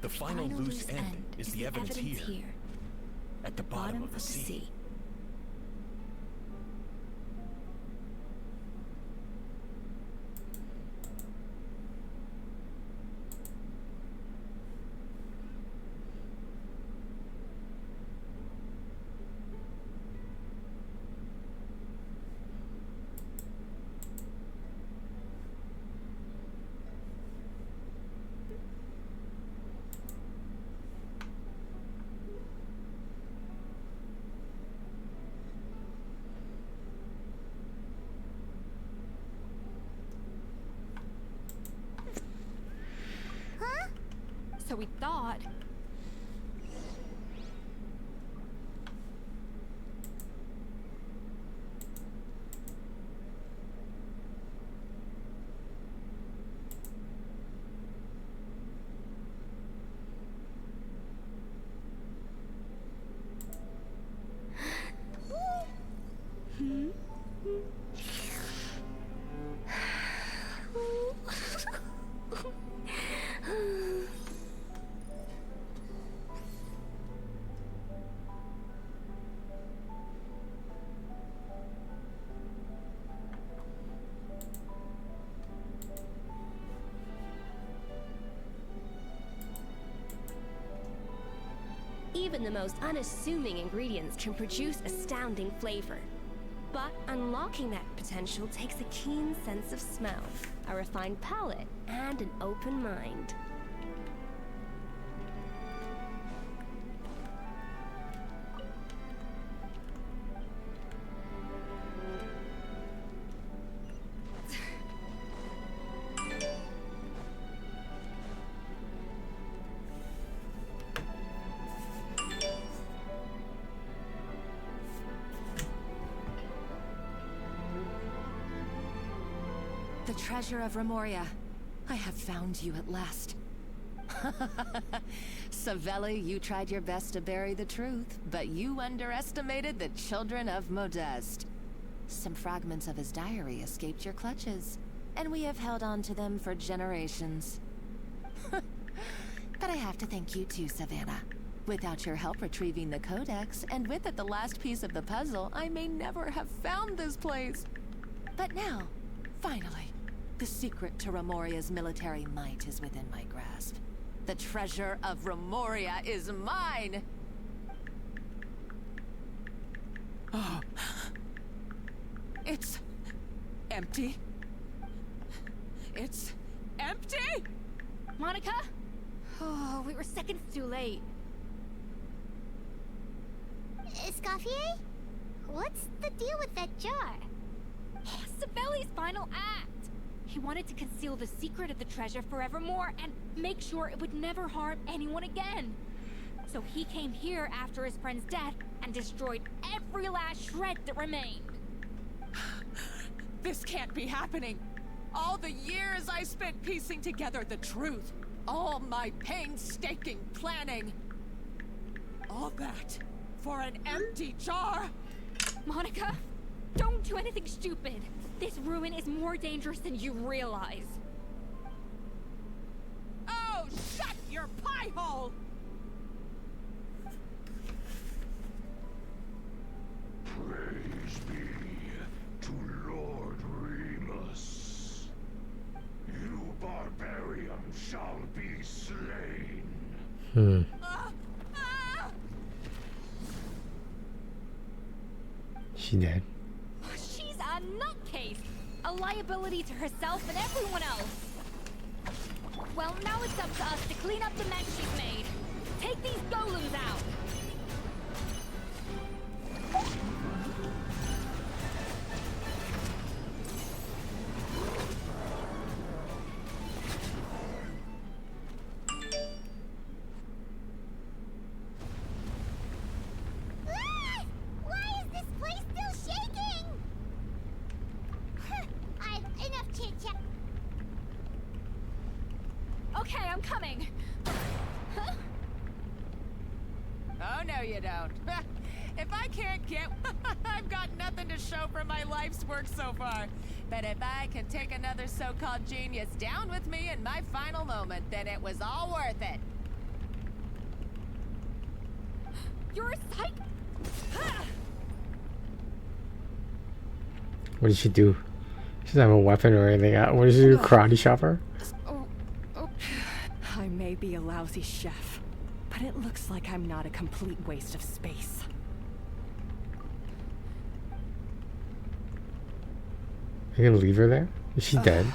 The final loose end is the evidence here, at the bottom of the sea. So we thought... Even the most unassuming ingredients can produce astounding flavor. But unlocking that potential takes a keen sense of smell, a refined palate, and an open mind. The treasure of Remoria. I have found you at last. Savelli, you tried your best to bury the truth, but you underestimated the children of Modeste. Some fragments of his diary escaped your clutches, and we have held on to them for generations. But I have to thank you too, Savannah. Without your help retrieving the codex, and with it the last piece of the puzzle, I may never have found this place. But now, finally, the secret to Remoria's military might is within my grasp. The treasure of Remoria is mine! Oh. It's empty. It's empty! Monica? Oh, we were seconds too late. Escoffier? What's the deal with that jar? Savelli's final act. He wanted to conceal the secret of the treasure forevermore and make sure it would never harm anyone again. So he came here after his friend's death and destroyed every last shred that remained. This can't be happening. All the years I spent piecing together the truth. All my painstaking planning. All that for an empty jar. Monica, don't do anything stupid. This ruin is more dangerous than you realize. Oh, shut your pie hole! Praise be to Lord Remus. You barbarian shall be slain. She dead. She's a nutcase. A liability to herself and everyone else. Well, now it's up to us to clean up the mess she's made. Take these golems out. Why is this place still shaking? I've enough chit-chat. Okay, I'm coming. Huh? Oh, no you don't. If I can't get... I've got nothing to show for my life's work so far. But if I can take another so-called genius down with me in my final moment, then it was all worth it. You're a psych... What did she do? She doesn't have a weapon or anything. What did she do? Karate chop her? Oh. I may be a lousy chef, but it looks like I'm not a complete waste of space. You gonna leave her there? Is she dead?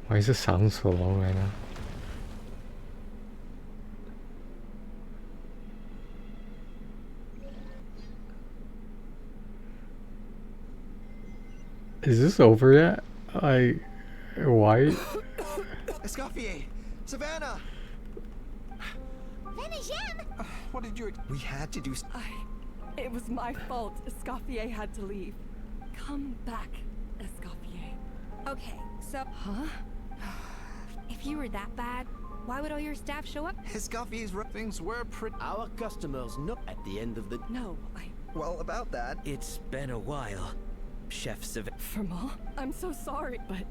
Why is the sound so low right now? Is this over yet? Why? Escoffier! Savannah! Venegem! What did you... We had to do... It was my fault. Escoffier had to leave. Come back, Escoffier. Okay, so... Huh? If you were that bad, why would all your staff show up? Escoffier's things were pretty... Our customers know at the end of the... No, Well, about that... It's been a while, Chef Savannah. Firmal? I'm so sorry, but...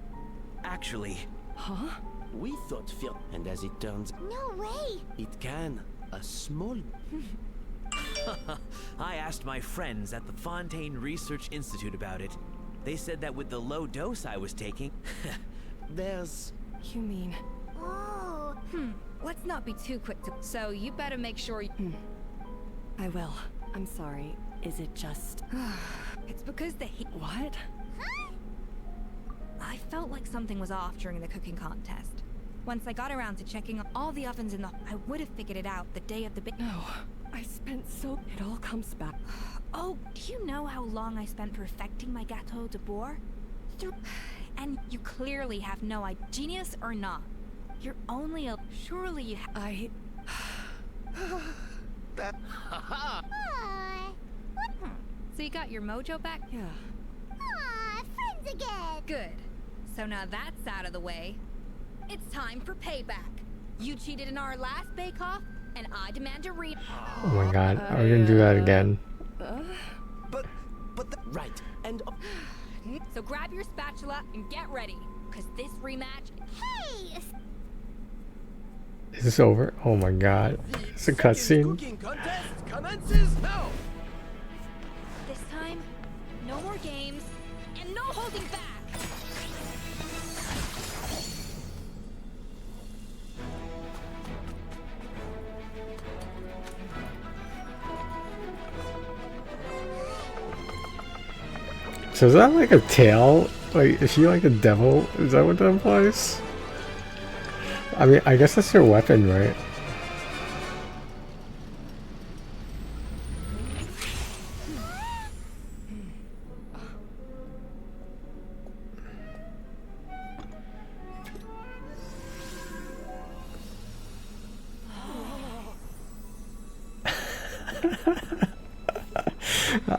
Actually... Huh? We thought Phil... And as it turns... No way! It can. A small... I asked my friends at the Fontaine Research Institute about it. They said that with the low dose I was taking... there's... You mean... Oh... Let's not be too quick to... So you better make sure you... I will. I'm sorry. Is it just... It's because the heat... What? I felt like something was off during the cooking contest. Once I got around to checking all the ovens in the... I would have figured it out the day of the bake. No. I spent so... It all comes back. Oh, do you know how long I spent perfecting my Gâteau de Bourg? And you clearly have no idea. Genius or not. You're only a... Surely you That... So you got your mojo back? Yeah. Aw, friends again! Good. So now that's out of the way. It's time for payback. You cheated in our last bake-off, and I demand a read. Oh my god, are we gonna do that again? But Right, and... So grab your spatula and get ready, because this rematch... Hey! Is this over? Oh my god. It's a cutscene. Cooking contest commences now! This time, no more games, and no holding back! So is that like a tail? Like, is she like a devil? Is that what that implies? I mean, I guess that's her weapon, right?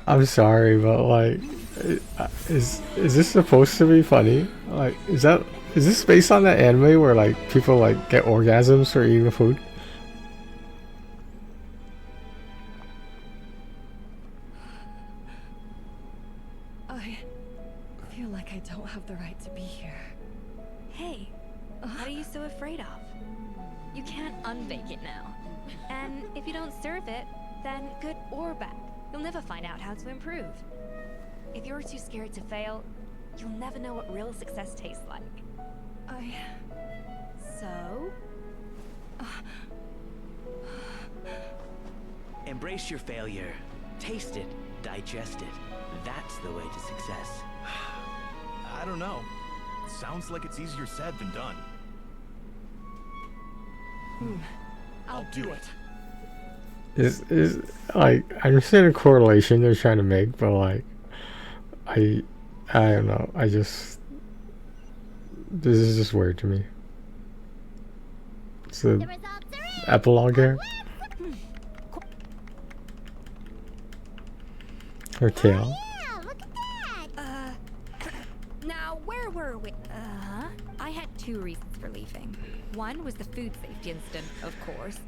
I'm sorry, but like, is this supposed to be funny? Like, is this based on that anime where like people like get orgasms for eating food? I feel like I don't have the right to be here. Hey, what are you so afraid of? You can't unbake it now. And if you don't serve it, then good or bad, you'll never find out how to improve. If you're too scared to fail, you'll never know what real success tastes like. So? Embrace your failure. Taste it. Digest it. That's the way to success. I don't know. Sounds like it's easier said than done. I'll do it. Is like, I understand the correlation they're trying to make, but like, I don't know. This is just weird to me. It's the epilogue here. Her tail. Now, where were we? I had two reasons for leaving. One was the food safety incident, of course.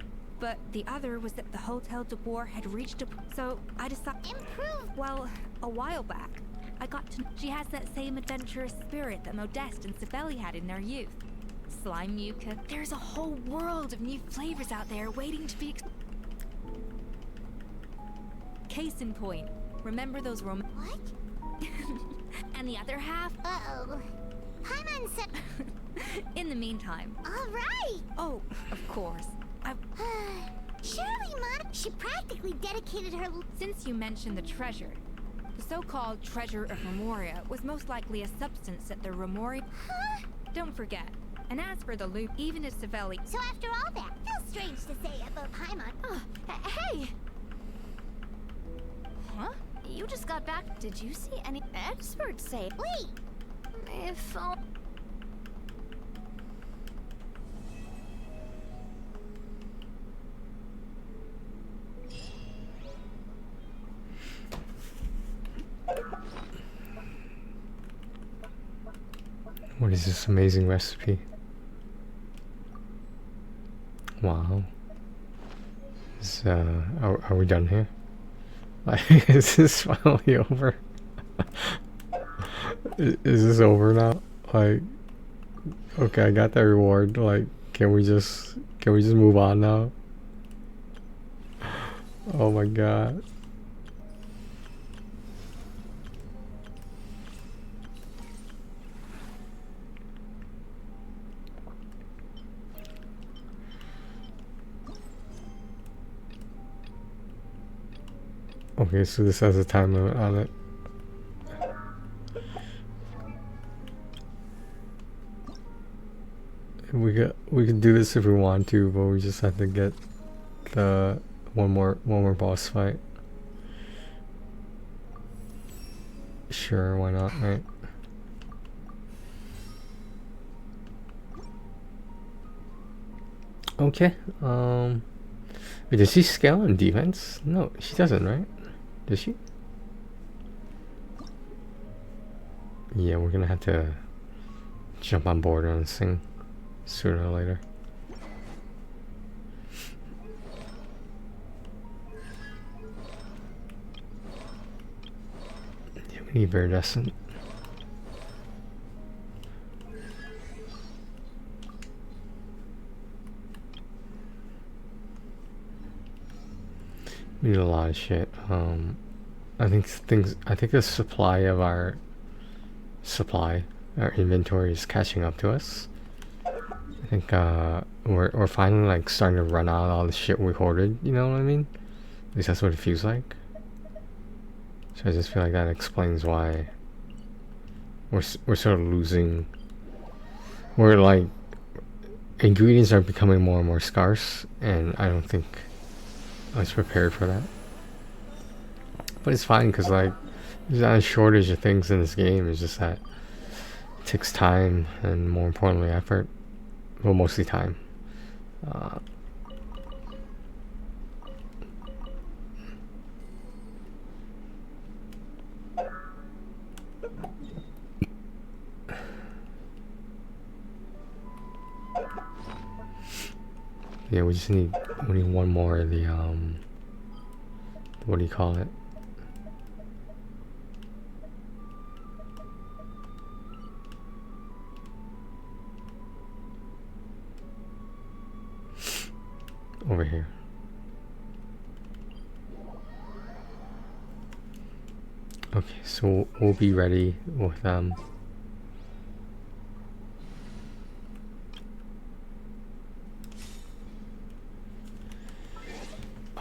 But the other was that the Hotel de Boer had reached a... So I decided... Improve! Well, a while back, I got to... She has that same adventurous spirit that Modeste and Sibeli had in their youth. Slime Yucca. There's a whole world of new flavors out there waiting to be... Case in point. Remember those What? And the other half? Uh-oh. Paimon said... In the meantime... All right! Oh, of course. Surely, Mom, she practically dedicated her... Since you mentioned the treasure, the so-called treasure of Remoria was most likely a substance that the Remoria... Huh? Don't forget. And as for the loop, even if Sibeli... So after all that, feels strange to say about Paimon. Hey! Huh? You just got back. Did you see any experts say... Wait! If... What is this amazing recipe? Wow. Are we done here? Like, is this finally over? Is this over now? Like, okay, I got that reward. Like, can we just move on now? Oh my god. Okay, so this has a time limit on it. We can do this if we want to, but we just have to get the one more boss fight. Sure, why not, right? Okay. Wait, does she scale on defense? No, she doesn't, right? Does she? Yeah, we're gonna have to jump on board on this thing sooner or later. Yeah, we need Viridescent. We need a lot of shit. I think the supply of our inventory is catching up to us. I think we're finally like starting to run out of all the shit we hoarded, you know what I mean? At least that's what it feels like. So I just feel like that explains why we're sort of losing. We're like, ingredients are becoming more and more scarce, and I don't think I was prepared for that. But it's fine, because like there's not a shortage of things in this game. It's just that it takes time, and more importantly effort. Well, mostly time. Yeah, we need one more of the what do you call it? Over here. Okay, so we'll be ready with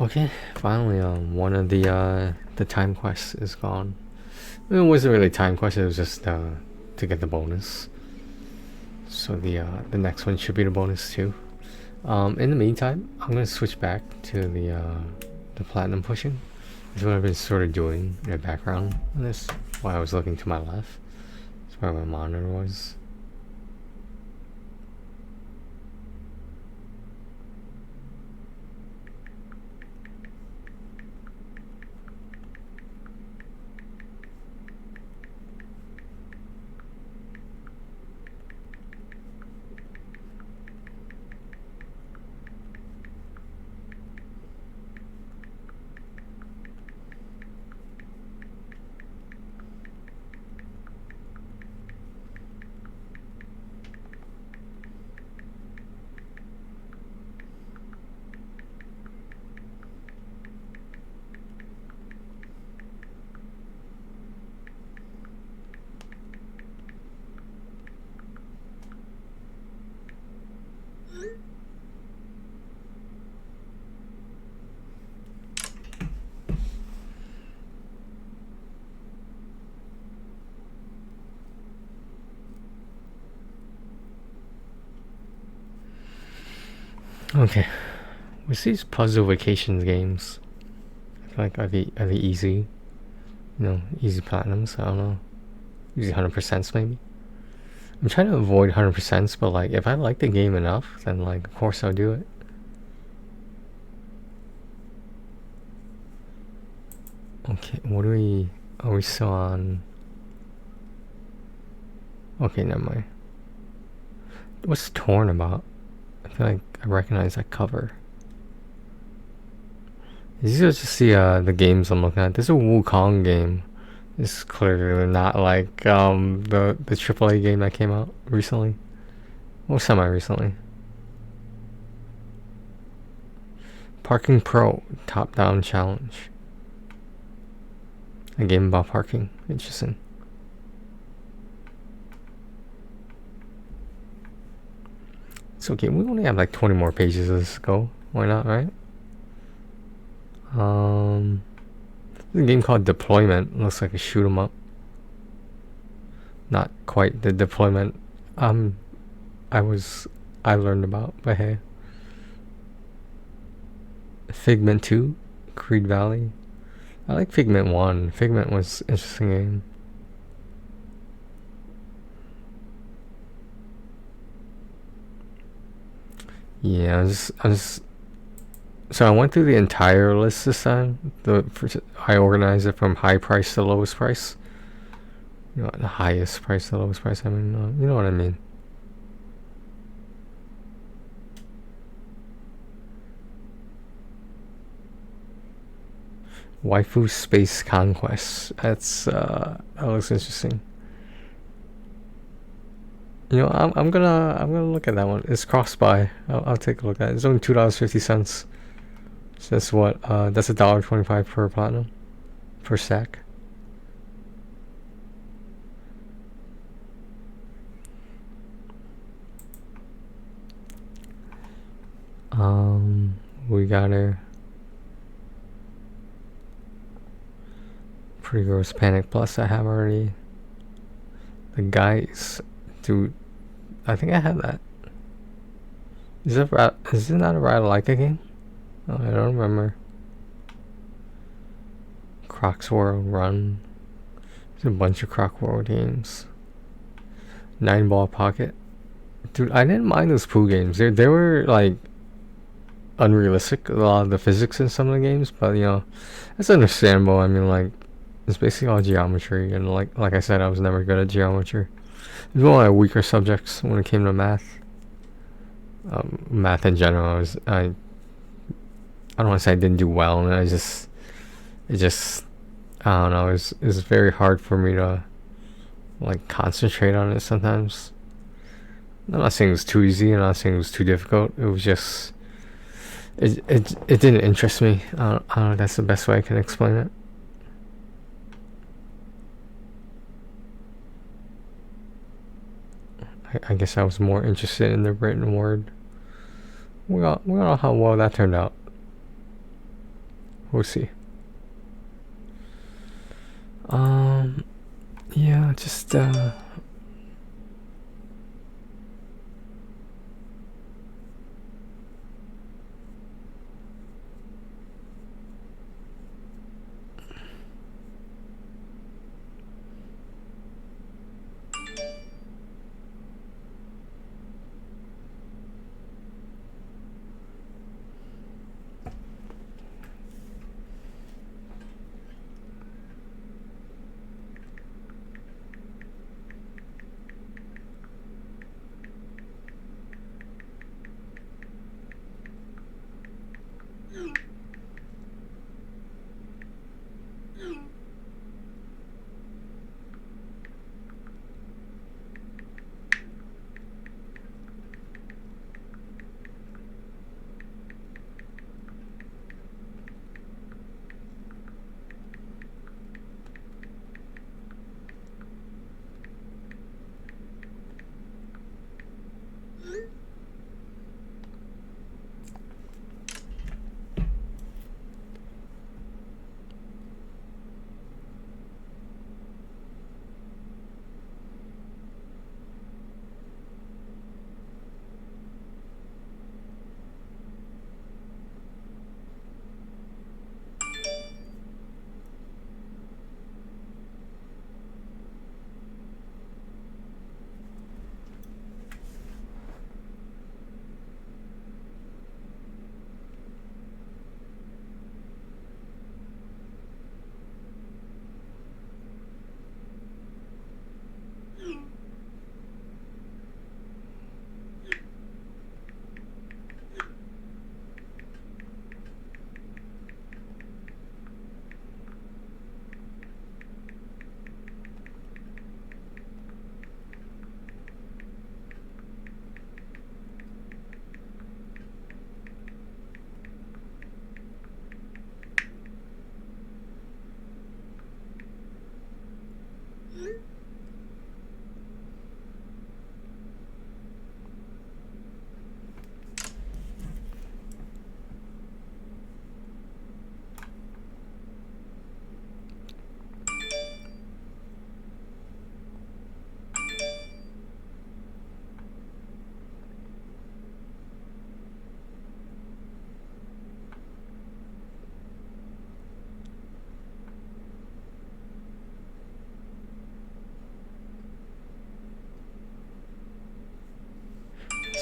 okay, finally one of the time quests is gone. It wasn't really time quest, it was just to get the bonus. So the next one should be the bonus too. In the meantime, I'm gonna switch back to the platinum pushing. That's what I've been sort of doing in the background on this while I was looking to my left. That's where my monitor was. Okay, with these puzzle vacations games, I feel like are they easy? You know, easy platinums. I don't know, easy 100% maybe. I'm trying to avoid 100%, but like if I like the game enough, then like of course I'll do it. Okay, what do we? Are we still on? Okay, never mind. What's Torn about? I feel like I recognize that cover. These are just the games I'm looking at. This is a Wukong game. This is clearly not like the AAA game that came out recently. Well, semi-recently. Parking Pro top-down challenge. A game about parking. Interesting. It's okay, we only have like 20 more pages of this to go. Why not, right? There's a game called Deployment. Looks like a shoot 'em up. Not quite the Deployment I learned about, but hey. Figment 2, Creed Valley. I like Figment 1. Figment was an interesting game. Yeah, so I went through the entire list this time. I organized it from high price to lowest price. You know, the highest price to lowest price. I mean, you know what I mean. Waifu Space Conquest. That looks interesting. You know, I'm gonna look at that one. It's cross-buy. I'll take a look at it. It's only $2.50. So that's what? That's $1.25 per platinum, per stack. We got her. Pre-Gross Panic Plus I have already. The Guys. Dude, I think I had that. Is it not a Ratalaika game? Oh, I don't remember. Croc's World Run. There's a bunch of Croc World games. 9-Ball Pocket. Dude, I didn't mind those pool games. They were like unrealistic, a lot of the physics in some of the games, but you know, it's understandable. I mean, like, it's basically all geometry, and like I said, I was never good at geometry. It was one of my weaker subjects when it came to math. Math in general, I don't want to say I didn't do well, and I don't know, it was very hard for me to like concentrate on it sometimes. I'm not saying it was too easy, I'm not saying it was too difficult. It was just it didn't interest me. I don't know if that's the best way I can explain it. I guess I was more interested in the written word. We don't know how well that turned out. We'll see. Yeah, just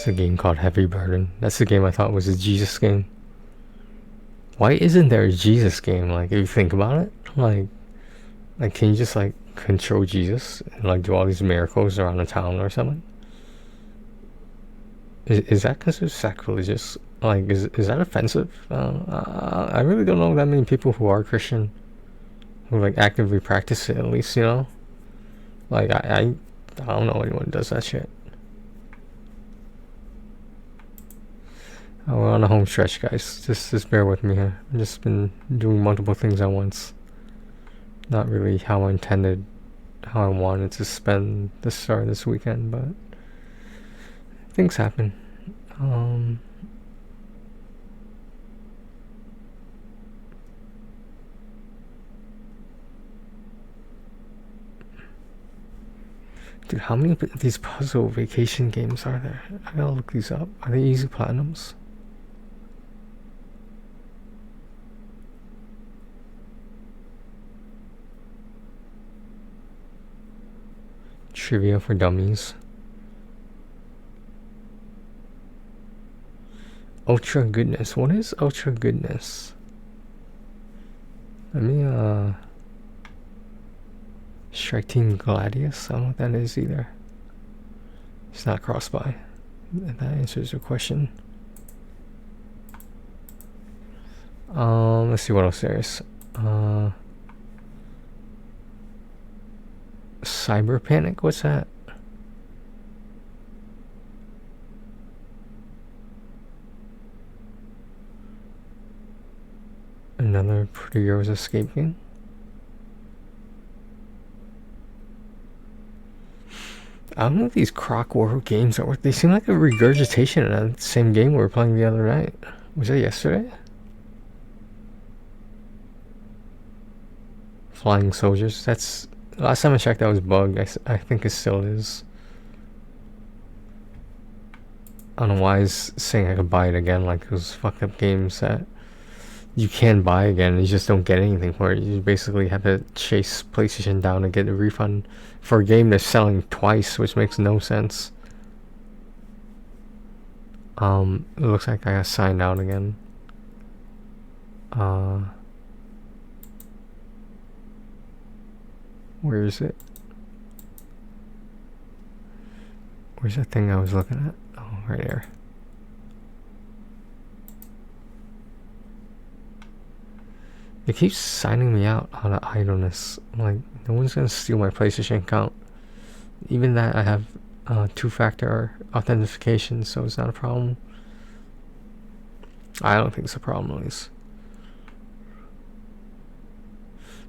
it's a game called Heavy Burden. That's the game I thought was a Jesus game. Why isn't there a Jesus game? Like, if you think about it, like can you just like control Jesus and like do all these miracles around the town or something? Is that considered sacrilegious? Like, is that offensive? I really don't know that many people who are Christian who like actively practice it, at least, you know. Like, I don't know anyone who does that shit. Oh, we're on a home stretch, guys. Just bear with me here. I've just been doing multiple things at once. Not really how I wanted to spend the start of this weekend, but things happen. Dude, how many of these puzzle vacation games are there? I gotta look these up. Are they easy platinums? Trivia for dummies. Ultra goodness. What is ultra goodness? Let me Strike Team Gladius? I don't know what that is either. It's not cross-buy. That answers your question. Let's see what else there is. Cyber Panic? What's that? Another Pretty Girls Escape game? I don't know if these Croc World games are. They seem like a regurgitation of the same game we were playing the other night. Was that yesterday? Flying Soldiers. That's last time I checked. That was bugged. I think it still is. I don't know why he's saying I could buy it again. Like those fucked up games that you can buy again. And you just don't get anything for it. You basically have to chase PlayStation down to get a refund for a game that's selling twice, which makes no sense. It looks like I got signed out again. Where is it? Where's that thing I was looking at? Oh, right there. It keeps signing me out of idleness. Like, no one's gonna steal my PlayStation account. Even that, I have two-factor authentication, so it's not a problem. I don't think it's a problem, at least.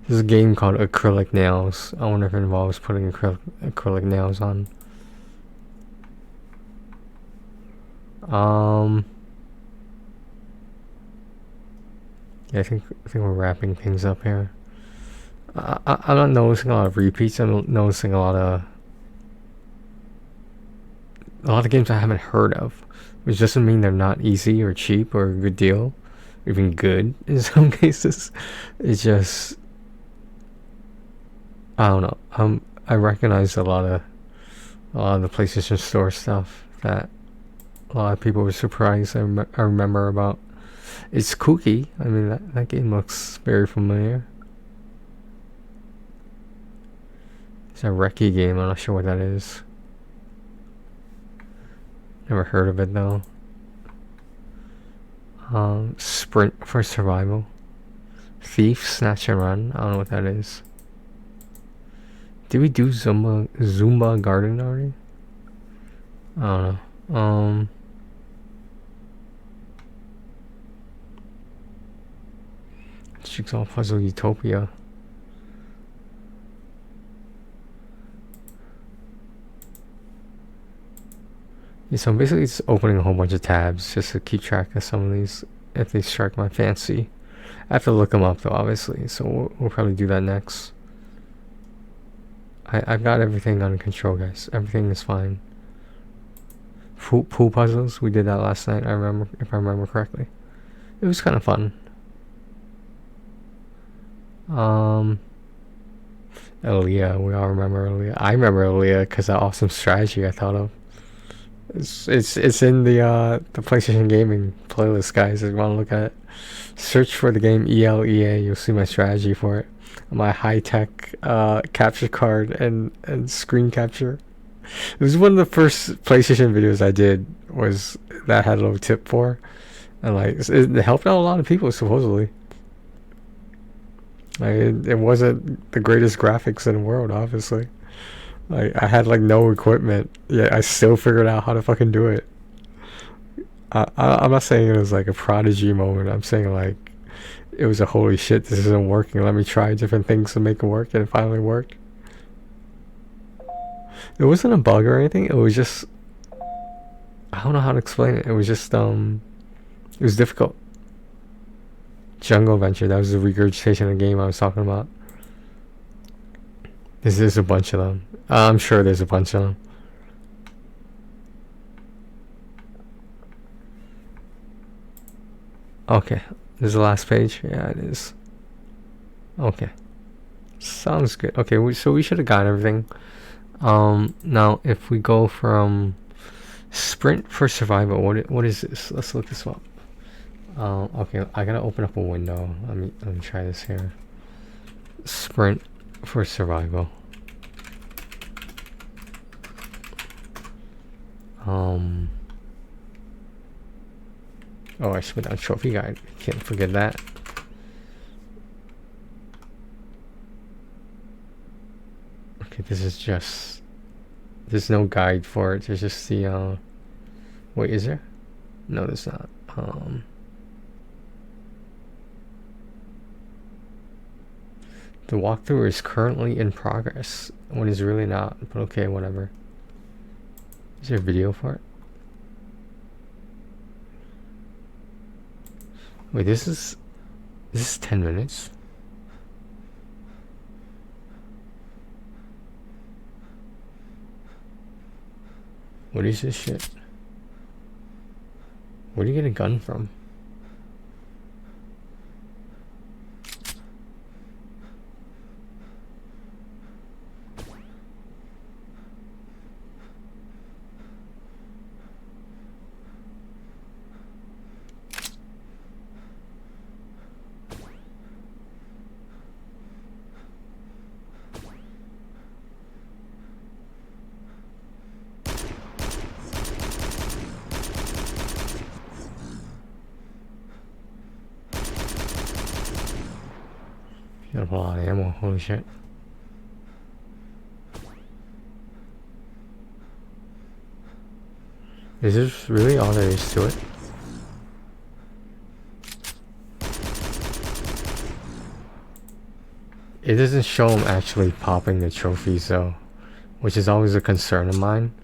There's a game called Acrylic Nails. I wonder if it involves putting acrylic nails on. Yeah, I think we're wrapping things up here. I'm not noticing a lot of repeats. I'm noticing a lot of games I haven't heard of, which doesn't mean they're not easy or cheap or a good deal, or even good in some cases. It's just, I don't know. I recognize a lot of the PlayStation Store stuff that a lot of people were surprised. I remember about. It's kooky. I mean, that game looks very familiar. It's a Recce game. I'm not sure what that is. Never heard of it though. Sprint for Survival. Thief, Snatch and Run. I don't know what that is. Did we do Zumba Garden already? I don't know. Jigsaw Puzzle Utopia. Yeah, so I'm basically just opening a whole bunch of tabs just to keep track of some of these if they strike my fancy. I have to look them up though, obviously, so we'll probably do that next. I've got everything under control, guys. Everything is fine. Pool puzzles, we did that last night. I remember, if I remember correctly. It was kind of fun. Aaliyah, we all remember Aaliyah. I remember Aaliyah because that awesome strategy I thought of. It's in the PlayStation Gaming playlist, guys. If you want to look at it, search for the game ELEA. You'll see my strategy for it. My high-tech capture card and screen capture. It was one of the first PlayStation videos I did. Was that I had a little tip for, and like it helped out a lot of people supposedly. Like it wasn't the greatest graphics in the world, obviously. Like I had like no equipment, yet I still figured out how to fucking do it. I'm not saying it was like a prodigy moment. I'm saying like it was a holy shit, this isn't working. Let me try different things to make it work, and it finally worked. It wasn't a bug or anything. It was just, I don't know how to explain it. It was just it was difficult. Jungle Venture, that was the regurgitation of the game I was talking about. There's a bunch of them. I'm sure there's a bunch of them. Okay, this is the last page. Yeah, it is. Okay, sounds good. Okay, so we should have got everything. Now if we go from sprint for survival, what is this? Let's look this up. Okay, I gotta open up a window. Let me try this here. Sprint for survival. Oh, I should put down trophy guide. Can't forget that. Okay, this is just... There's no guide for it. There's just the... Wait, is there? No, there's not. The walkthrough is currently in progress. When it's really not. But okay, whatever. Is there a video for it? Wait, this is 10 minutes. What is this shit? Where do you get a gun from? Got a lot of ammo, holy shit. Is this really all there is to it? It doesn't show them actually popping the trophies though, which is always a concern of mine.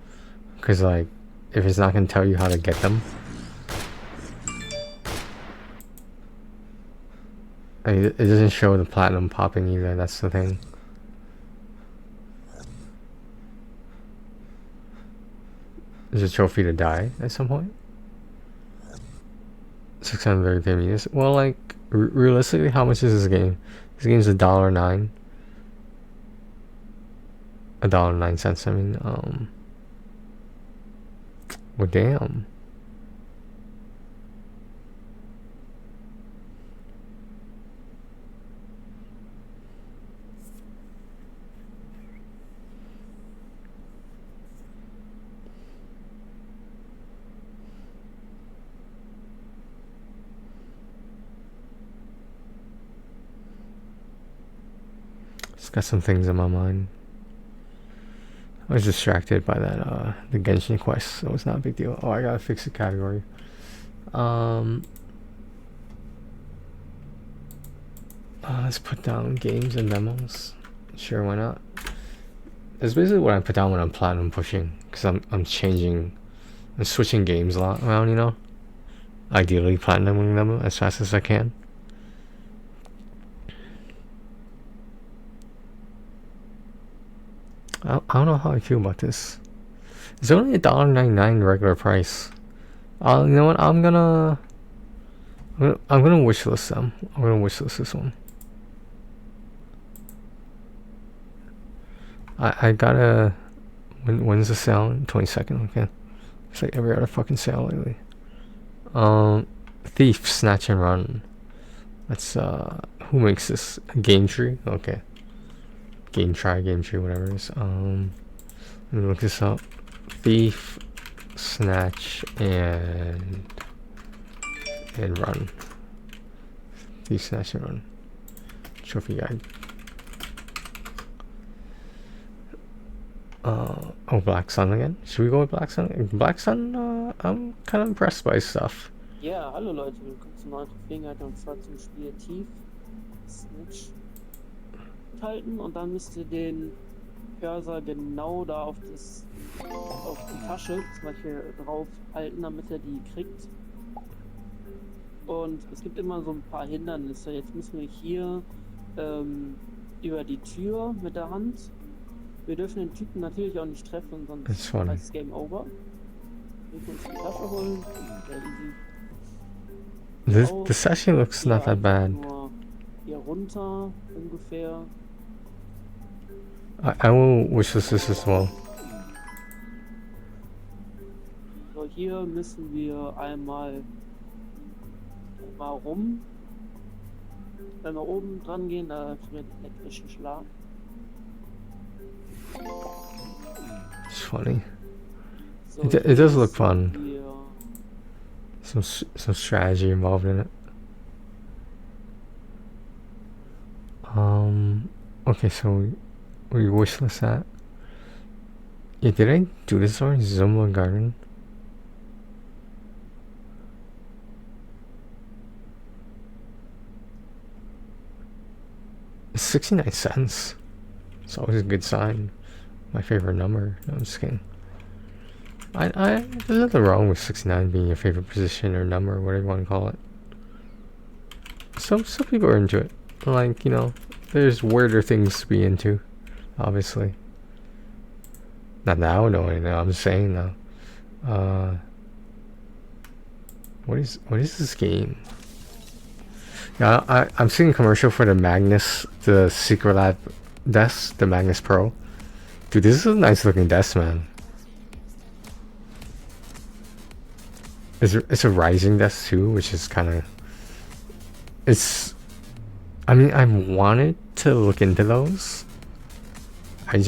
Cause like, if it's not gonna tell you how to get them. It doesn't show the platinum popping either, that's the thing. There's a trophy to die at some point. 633 meters. Well, like, realistically, how much is this game? This game's $1.09. $1.09, I mean, well, damn. Got some things in my mind. I was distracted by that the Genshin quest, so it's not a big deal. Oh, I gotta fix the category. Let's put down games and demos. Sure, why not? That's basically what I put down when I'm platinum pushing, because I'm switching games a lot around, you know. Ideally platinuming them as fast as I can. I don't know how I feel about this. It's only $1.99 regular price. You know what? I'm gonna wishlist them. I'm gonna wishlist this one. I gotta. When's the sale? 22nd. Okay. It's like every other fucking sale lately. Thief, Snatch and Run. That's who makes this? Game Tree. Okay. Game Tree, whatever it is. Let me look this up. Thief, Snatch, and Run. Thief, Snatch, and Run. Trophy guide. Oh, Black Sun again. Should we go with Black Sun? Black Sun, I'm kind of impressed by his stuff. Ja, hallo Leute, willkommen zum neuen Trophäenguide und zwar zum Spiel Thief, Snatch halten und dann müsst ihr den Cursor genau da auf die Tasche zum Beispiel drauf halten, damit er die kriegt. Und es gibt immer so ein paar Hindernisse. Jetzt müssen wir hier über die Tür mit der Hand Wir dürfen den Typen natürlich auch nicht treffen, sonst That's funny. heißt es Game Over. Wir können uns die Tasche holen. Sehr easy. This actually looks not that bad. Nur hier runter ungefähr. I will wishlist this as well. So, hier müssen wir einmal rum. Wenn wir oben dran gehen, da kriegen wir den elektrischen Schlag. It's funny. So, It does look fun. wir Some strategy involved in it. Okay, so we wishlist that. Yeah, did I do this already? Zumba Garden. It's 69 cents. It's always a good sign. My favorite number. No, I'm just kidding. There's nothing wrong with 69 being your favorite position or number or whatever you want to call it. Some people are into it. Like, you know, there's weirder things to be into, obviously. Not that I would know anything, I'm just saying though. What is this game? Yeah, I'm seeing a commercial for the Magnus, the Secret Lab desk, the Magnus Pro. Dude, this is a nice looking desk, man. It's a rising desk too, which is kind of... I mean, I wanted to look into those. I don't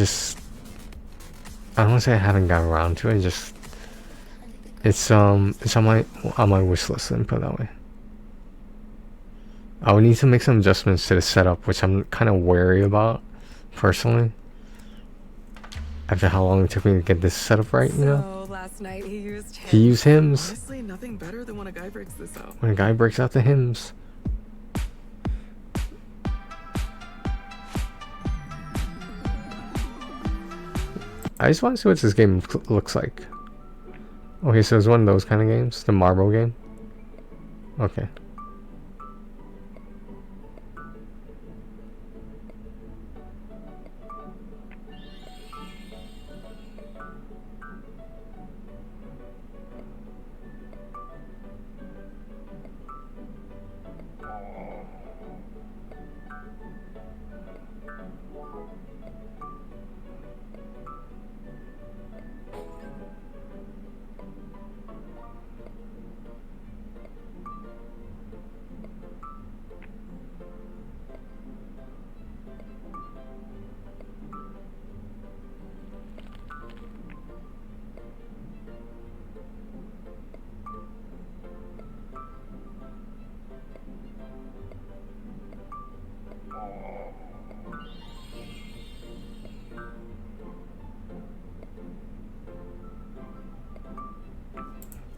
want to say I haven't got around to it. It's on my wish list, let me put it that way. I would need to make some adjustments to the setup, which I'm kind of wary about, personally. After how long it took me to get this setup right, you know? Last night he used hymns. He used hymns. Honestly, nothing better than when a guy breaks this out. When a guy breaks out the hymns. I just want to see what this game looks like. Okay, so it's one of those kind of games, the marble game. Okay.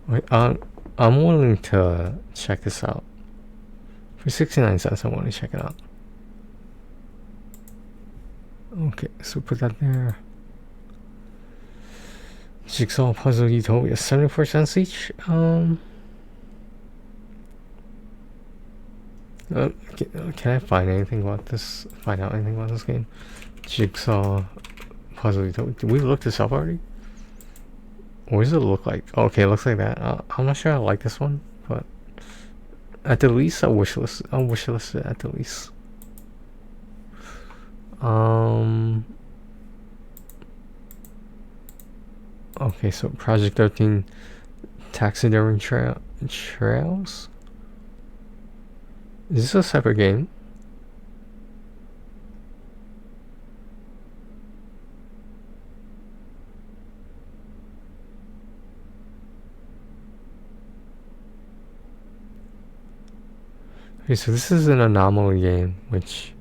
Wait, I'm willing to check this out. For 69 cents, I want to check it out. Okay, so put that there. Jigsaw Puzzle Utopia, 74 cents each. Can I find anything about this? Find out anything about this game? Jigsaw Puzzle Utopia. Did we look this up already? What does it look like? Okay, it looks like that. I'm not sure I like this one, but at the least, I'll wishlist it at the least. Okay, so Project 13 Taxidermy Trails. Is this a separate game? Okay, so this is an anomaly game, which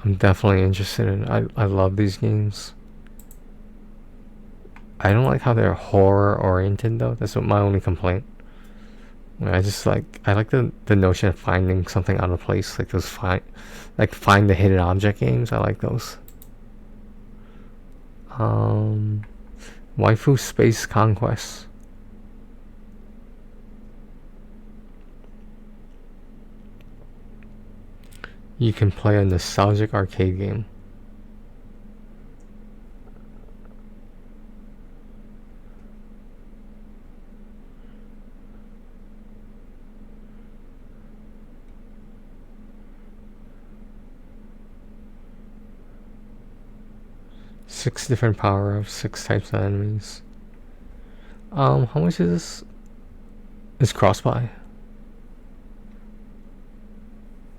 I'm definitely interested in. I love these games. I don't like how they're horror oriented though. That's what my only complaint. I like the notion of finding something out of place, like those find the hidden object games. I like those. Waifu Space Conquest. You can play a nostalgic arcade game. 6 different power-ups, 6 types of enemies. How much is this? It's cross-buy.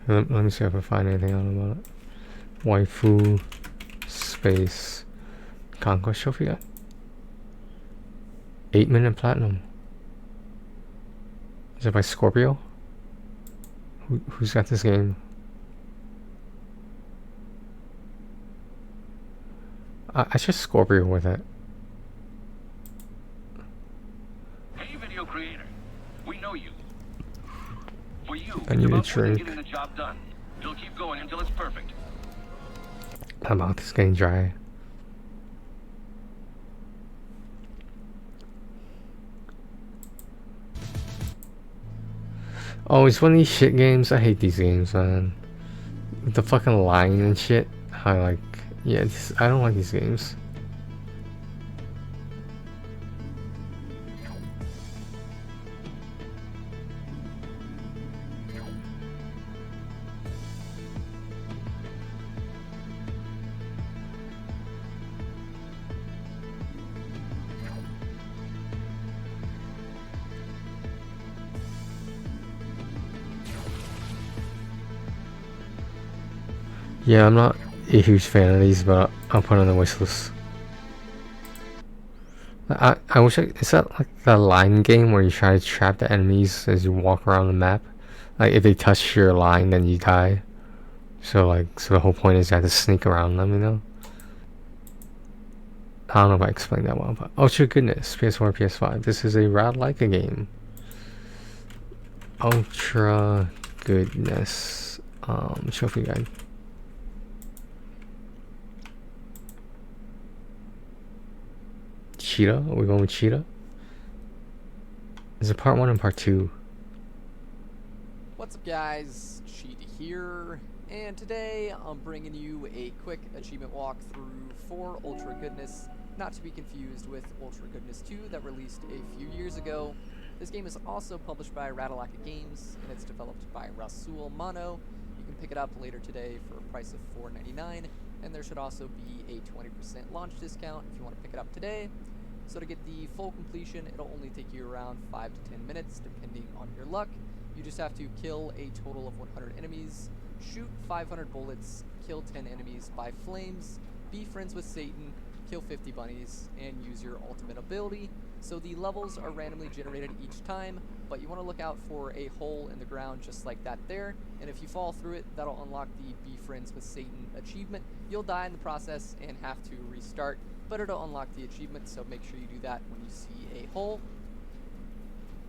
Let me see if I find anything out about it. Waifu, space, conquest trophy guide. 8-minute platinum. Is it by Scorpio? Who's got this game? I just Scorpio with it. Hey, video creator. We know you. For you, I need a it's about drink. getting the job done. You'll keep going until it's perfect. My mouth is getting dry. Oh, it's one of these shit games. I hate these games, man. With the fucking line and shit. Yeah, I don't like these games. Yeah, I'm not a huge fan of these, but I'll put it on the wish list. I wish is that like the line game where you try to trap the enemies as you walk around the map? Like if they touch your line, then you die. So the whole point is you have to sneak around them, you know? I don't know if I explained that well, but Ultra Goodness, PS4, PS5. This is a Rad Leica game. Ultra Goodness, trophy guide. Cheetah? Are we going with Cheetah? Is it part 1 and part 2? What's up guys, Cheetah here, and today I'm bringing you a quick achievement walkthrough for Ultra Goodness, not to be confused with Ultra Goodness 2 that released a few years ago. This game is also published by Radalaka Games, and it's developed by Rasul Mano. You can pick it up later today for a price of $4.99, and there should also be a 20% launch discount if you want to pick it up today. So to get the full completion, it'll only take you around 5 to 10 minutes, depending on your luck. You just have to kill a total of 100 enemies, shoot 500 bullets, kill 10 enemies by flames, be friends with Satan, kill 50 bunnies, and use your ultimate ability. So the levels are randomly generated each time, but you want to look out for a hole in the ground just like that there, and if you fall through it, that'll unlock the Be Friends with Satan achievement. You'll die in the process and have to restart, but it'll unlock the achievement, so make sure you do that when you see a hole.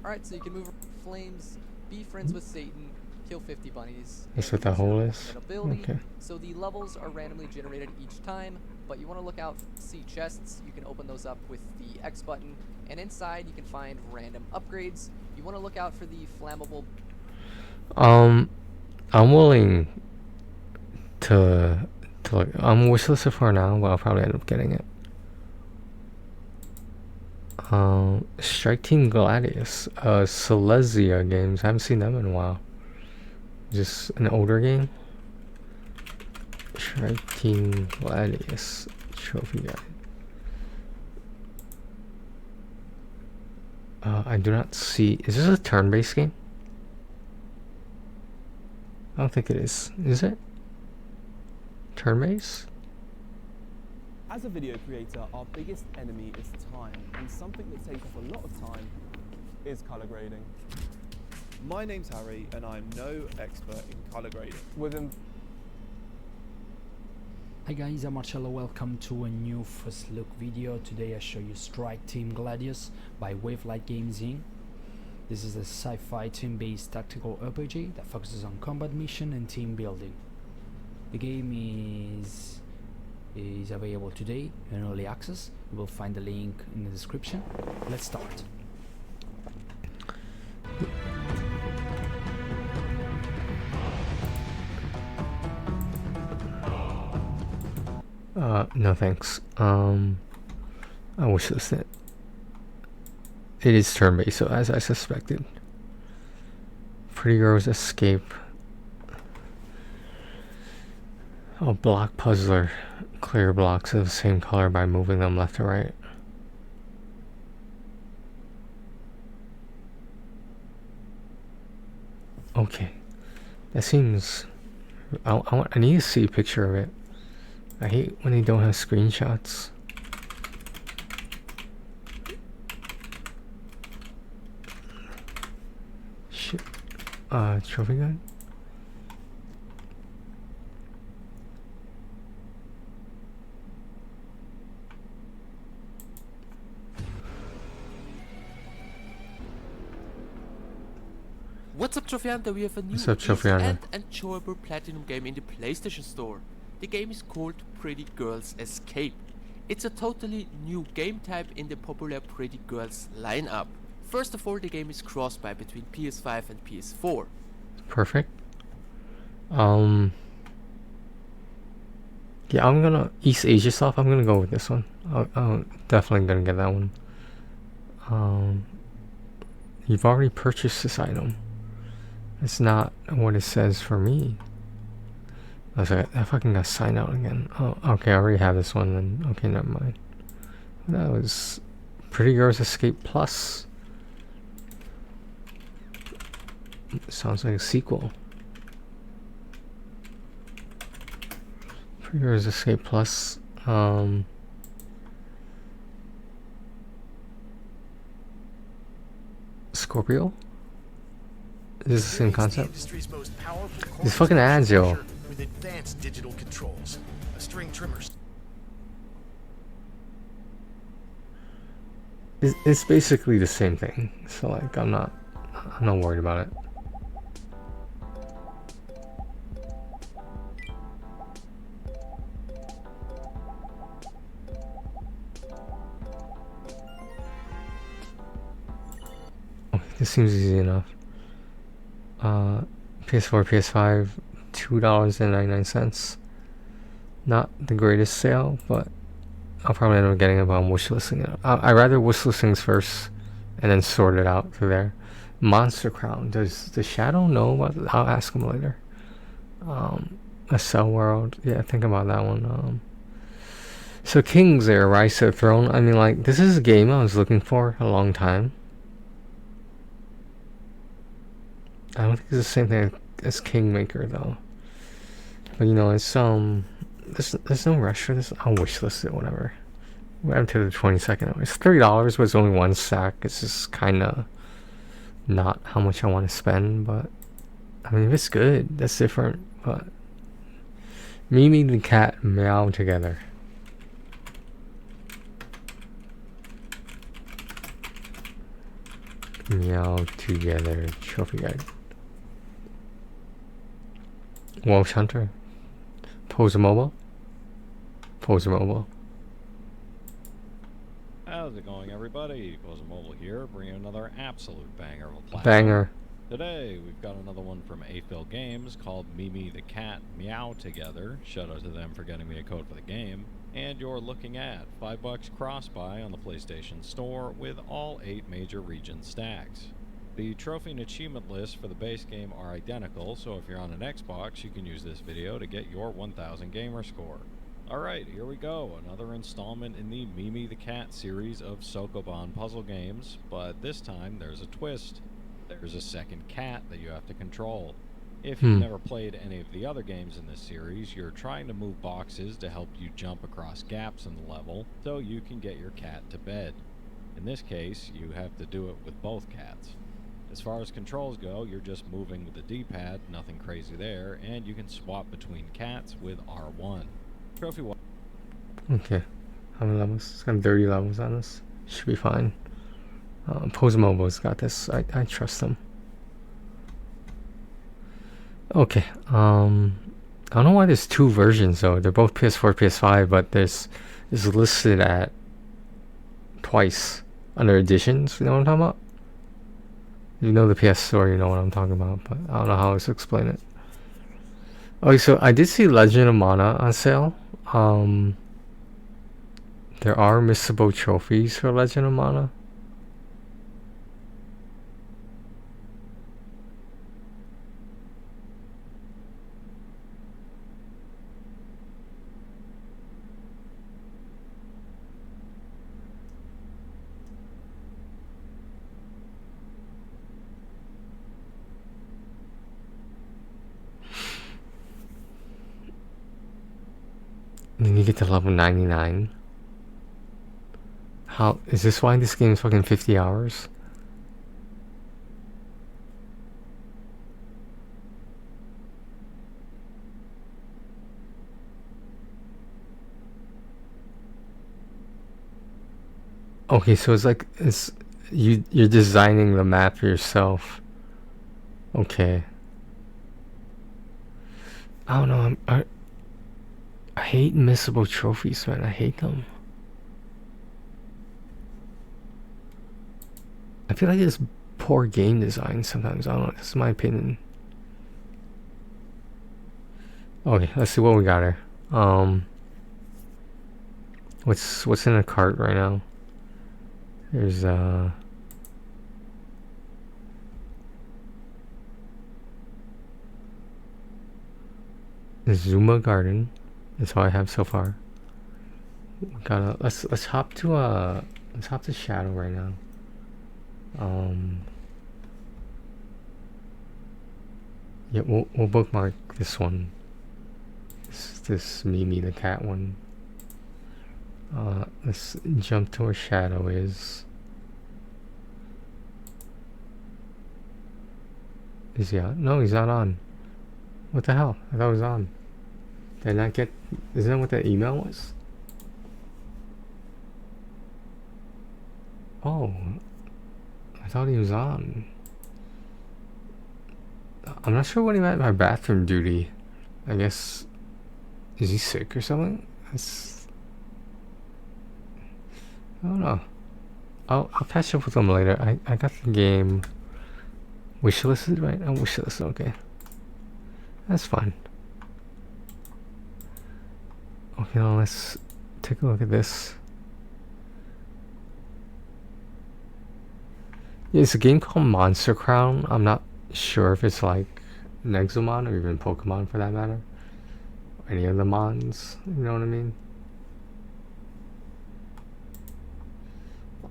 Alright, so you can move flames, be friends with Satan, kill 50 bunnies. That's what the hole is? Okay. So the levels are randomly generated each time, but you want to look out to see chests. You can open those up with the X button, and inside you can find random upgrades. You want to look out for the flammable... I'm willing to I'm wishlisted for now, but I'll probably end up getting it. Strike Team Gladius, Silesia games. I haven't seen them in a while. Just an older game. Strike Team Gladius trophy guide. I do not see. Is this a turn-based game? I don't think it is. Is it? Turn-based? As a video creator, our biggest enemy is time, and something that takes up a lot of time is color grading. My name's Harry, and I'm no expert in color grading. Hi guys, I'm Marcello. Welcome to a new first look video. Today I show you Strike Team Gladius by Wavelight Games Inc. This is a sci-fi team-based tactical RPG that focuses on combat mission and team building. The game is available today in early access. You will find the link in the description. Let's start. No thanks. I wish this it. It is turn-based, so as I suspected. Pretty Girls Escape. Oh, Block Puzzler. clear blocks of the same color by moving them left to right. Okay, that seems. I need to see a picture of it. I hate when they don't have screenshots. Shit. Trophy gun? What's up, Trophy Hunter? We have a new What's up, Trophy easy Hunter? and enjoyable platinum game in the PlayStation Store. The game is called Pretty Girls Escape. It's a totally new game type in the popular Pretty Girls lineup. First of all, the game is cross-buy between PS5 and PS4. Perfect. Yeah, I'm gonna East Asia stuff. I'm gonna go with this one. I'm definitely gonna get that one. You've already purchased this item. It's not what it says for me. I was like, I fucking got signed out again. Oh, okay, I already have this one then. Okay, never mind. That was Pretty Girls Escape Plus. Sounds like a sequel. Pretty Girls Escape Plus. Scorpio? Is this the same concept? These fucking ads, yo. With advanced digital controls, a string trimmers. It's basically the same thing. So like, I'm not worried about it. Okay, this seems easy enough. PS4, PS5, $2.99. Not the greatest sale, but I'll probably end up getting it, but I'm wishlisting it. I'd rather wishlist things first and then sort it out through there. Monster Crown. Does the Shadow know about it? I'll ask him later. A Cell World. Yeah, think about that one. So King's there, Rise to the Throne. I mean, like, this is a game I was looking for a long time. I don't think it's the same thing as Kingmaker though. But you know, it's there's no rush for this. I'll wishlist it, whatever. We're up to the 22nd. It's $30, but it's only one stack. It's just kinda not how much I want to spend, but I mean if it's good, that's different. But Mimi the cat meow together. Meow together. Trophy guide. Welsh Hunter. Poser Mobile. Poser Mobile. How's it going, everybody? Poser Mobile here, bringing another absolute banger of a platform. Banger. Today, we've got another one from Aphil Games called Mimi the Cat Meow Together. Shout out to them for getting me a code for the game. And you're looking at $5 cross-buy on the PlayStation Store with all 8 major region stacks. The trophy and achievement lists for the base game are identical, so if you're on an Xbox, you can use this video to get your 1000 gamer score. Alright, here we go, another installment in the Mimi the Cat series of Sokoban puzzle games, but this time there's a twist. There's a second cat that you have to control. If you've never played any of the other games in this series, you're trying to move boxes to help you jump across gaps in the level, so you can get your cat to bed. In this case, you have to do it with both cats. As far as controls go, you're just moving with the D-pad, nothing crazy there, and you can swap between cats with R1. Trophy 1. Okay. How many levels? It's got 30 levels on this. Should be fine. Poser Mobile's got this. I trust them. Okay. I don't know why there's 2 versions though. They're both PS4, PS5, but it's listed at twice under editions. You know what I'm talking about? You know the PS Store, you know what I'm talking about, but I don't know how else to explain it. Okay, so I did see Legend of Mana on sale. There are missable trophies for Legend of Mana. then you get to level 99. How is this why this game is fucking 50 hours? Okay, so it's like you're designing the map yourself. Okay. I don't know. I hate missable trophies, man. I hate them. I feel like it's poor game design sometimes. I don't know. This is my opinion. Okay, let's see what we got here. What's in the cart right now? There's the Zuma Garden. That's all I have so far. Let's hop to Shadow right now. Yeah, we'll bookmark this one. This Mimi the cat one. Let's jump to where Shadow is. Is he on? No, he's not on. What the hell? I thought he was on. Did I not get... Isn't that what that email was? Oh. I thought he was on. I'm not sure what he meant by bathroom duty. I guess... Is he sick or something? I don't know. I'll catch up with him later. I got the game wishlisted, right? Oh, wishlisted, okay. That's fine. Okay, now let's take a look at this. Yeah, it's a game called Monster Crown. I'm not sure if it's like Nexomon or even Pokemon for that matter. Or any of the Mons, you know what I mean?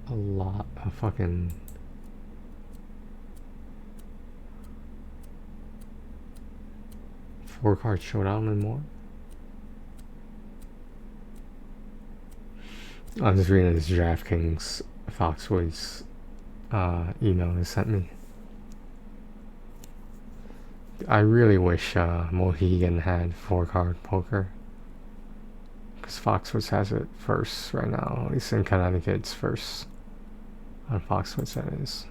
A lot of fucking... Four-card showdown and more. I'm just reading this DraftKings Foxwoods email they sent me. I really wish Mohegan had four-card poker. Because Foxwoods has it first right now. At least in Connecticut it's first. On Foxwoods that is.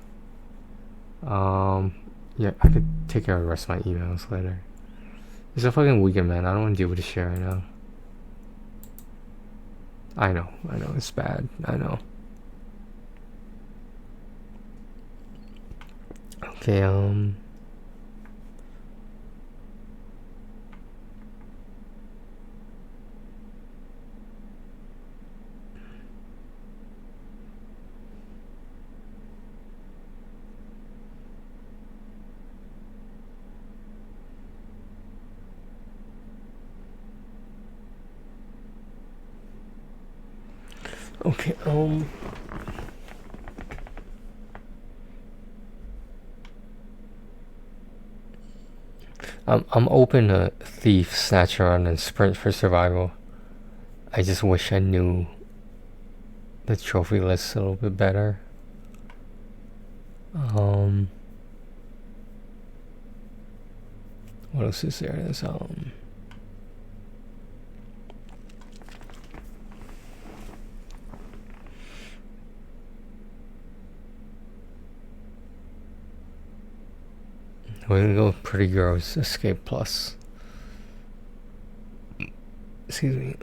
Yeah, I could take care of the rest of my emails later. It's a fucking weekend, man. I don't want to deal with this shit right now. I know, it's bad. I know. Okay, Okay, I'm open to Thief, Snatch Run, and Sprint for Survival. I just wish I knew the trophy list a little bit better. What else is there? There's we're gonna go with Pretty Girls Escape Plus. Excuse me.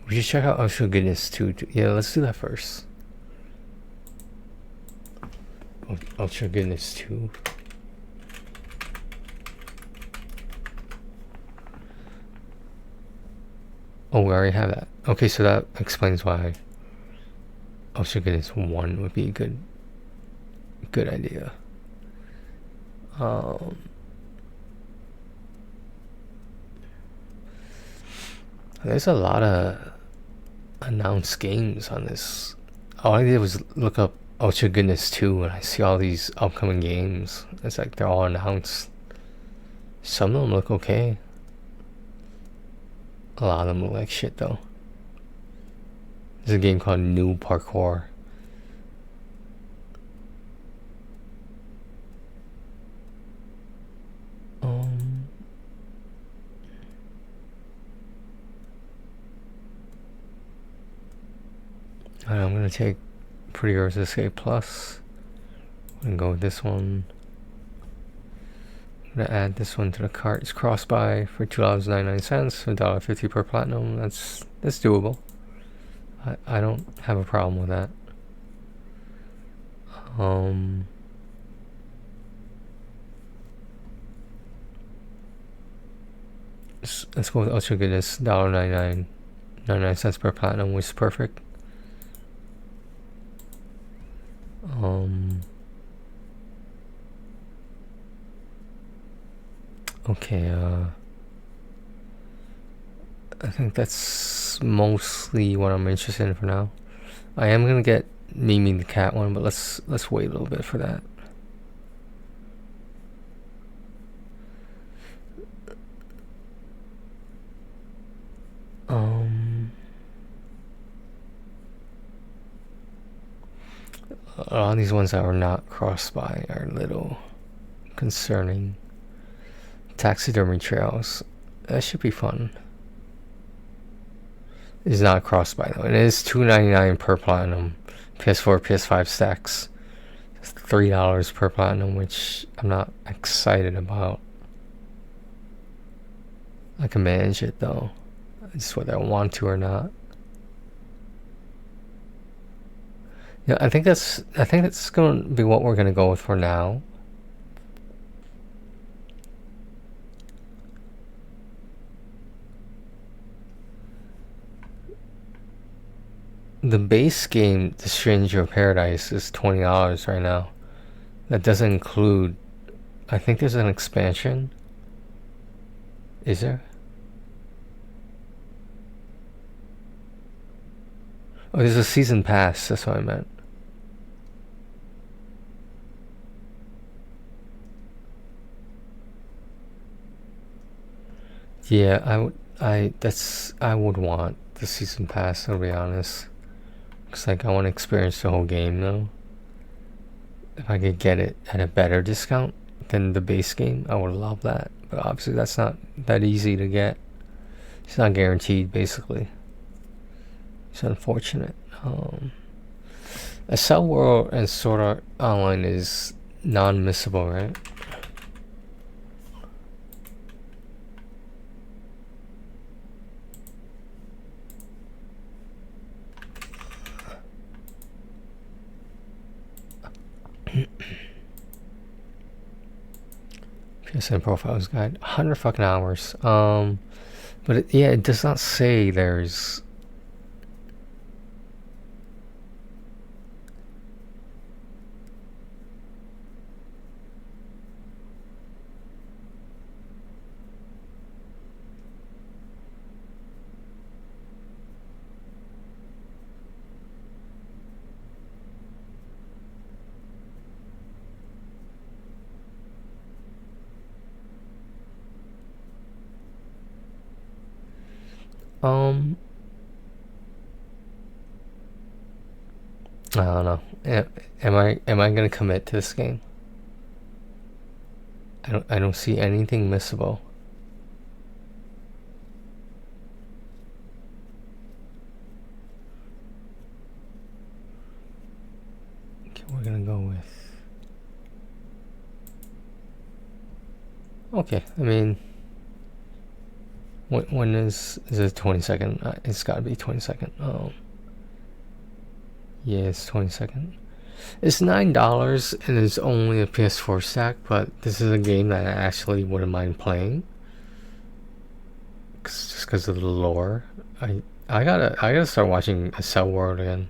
We should check out Ultra Goodness too. Yeah, let's do that first. Ultra Goodness 2. Oh, we already have that. Okay, so that explains why Ultra Goodness 1 would be a good idea. There's a lot of announced games on this. All I did was look up Ultra Goodness 2 and I see all these upcoming games. It's like they're all announced. Some of them look okay. A lot of them look like shit though. There's a game called New Parkour. Alright, I'm gonna take Pretty Girls Escape Plus and go with this one. I'm gonna add this one to the cart. It's cross-buy for $2.99, $1.50 per platinum. That's doable. I don't have a problem with that. Let's go with Ultra Goodness, $1.99, 99 cents per platinum, which is perfect. Okay, I think that's mostly what I'm interested in for now. I am gonna get Mimi the cat one, but let's wait a little bit for that. A lot of these ones that are not cross-buy are a little concerning. Taxidermy Trails, that should be fun. It's not cross-buy though, and it is $2.99 per platinum. PS4, PS5 stacks. It's $3 per platinum, which I'm not excited about. I can manage it though. It's whether I want to or not. Yeah, I think that's gonna be what we're gonna go with for now. The base game, The Stranger of Paradise, is $20 right now. That doesn't include, I think there's an expansion. Is there? Oh, there's a season pass, that's what I meant. Yeah, I would want the season pass, to be honest. Cause like I want to experience the whole game though. If I could get it at a better discount than the base game, I would love that. But obviously that's not that easy to get. It's not guaranteed, basically. It's unfortunate. Cell World and Sword Art Online is non-missable, right? PSN Profiles Guide, 100 fucking hours. But it does not say there's. I don't know. Am I gonna commit to this game? I don't see anything missable. Okay, we're gonna go with. Okay, I mean, when is it 22nd? It's gotta be 22nd. Oh. Yeah, it's 22nd. It's $9 and it's only a PS4 stack, but this is a game that I actually wouldn't mind playing. Just because of the lore. I gotta start watching Cell World again.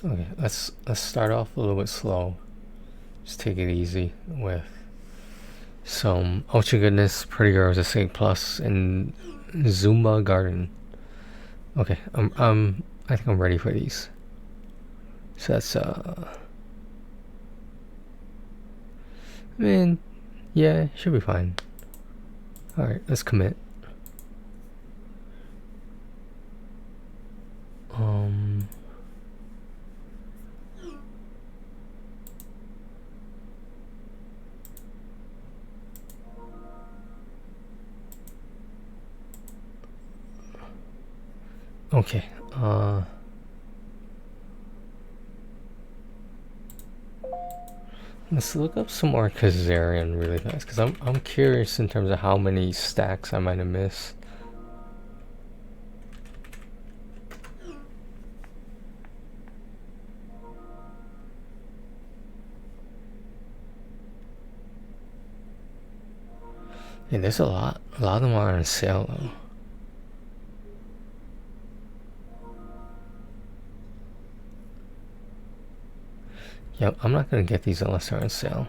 Okay, let's start off a little bit slow. Just take it easy with some Ultra Goodness, Pretty Girls Escape Plus, and Zumba Garden. Okay, I think I'm ready for these. So that's I mean, yeah, should be fine. All right, let's commit. Okay, let's look up some more Crazier really fast, because I'm curious in terms of how many stacks I might have missed. Yeah, there's a lot of them are on sale though. Yep, I'm not gonna get these unless they're on sale.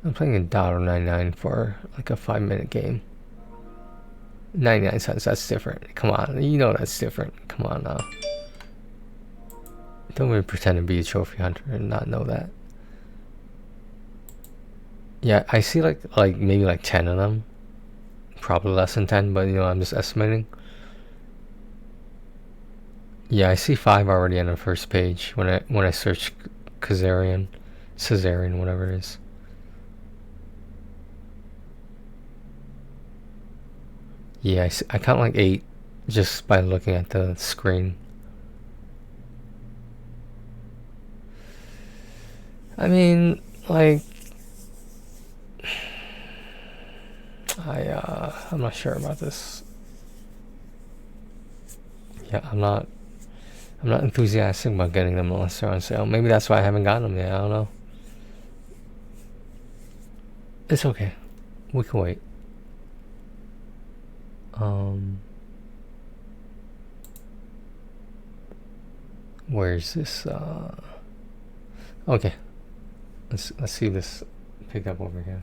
I'm playing $1.99 for like a 5-minute game. 99 cents, that's different. Come on, you know that's different. Come on now. Don't really pretend to be a trophy hunter and not know that. Yeah, I see like maybe like 10 of them. Probably less than 10, but you know, I'm just estimating. Yeah, I see 5 already on the first page when I search Crazier, whatever it is. Yeah, I count like 8 just by looking at the screen. I mean, like, I'm not sure about this. Yeah, I'm not enthusiastic about getting them unless they're on sale. Maybe that's why I haven't gotten them yet. I don't know. It's okay. We can wait. Where's this? Okay. Let's see this pick up over here.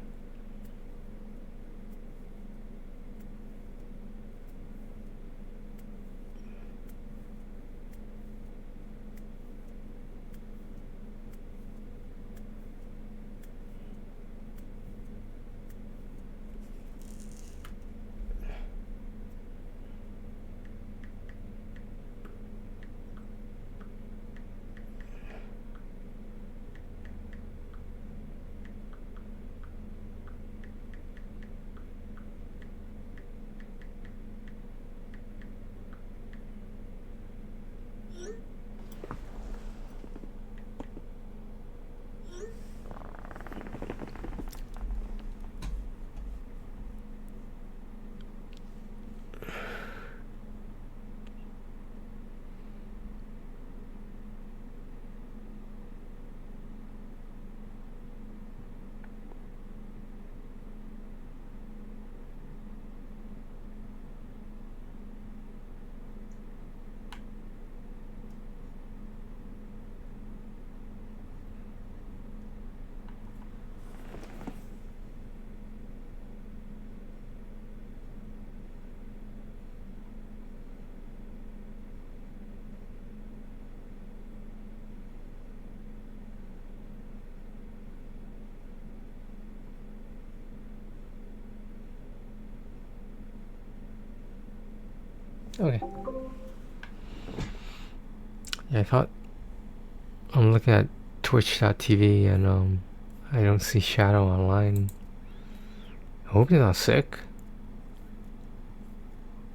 Okay. Yeah, I thought I'm looking at Twitch.tv and I don't see Shadow online. I hope he's not sick.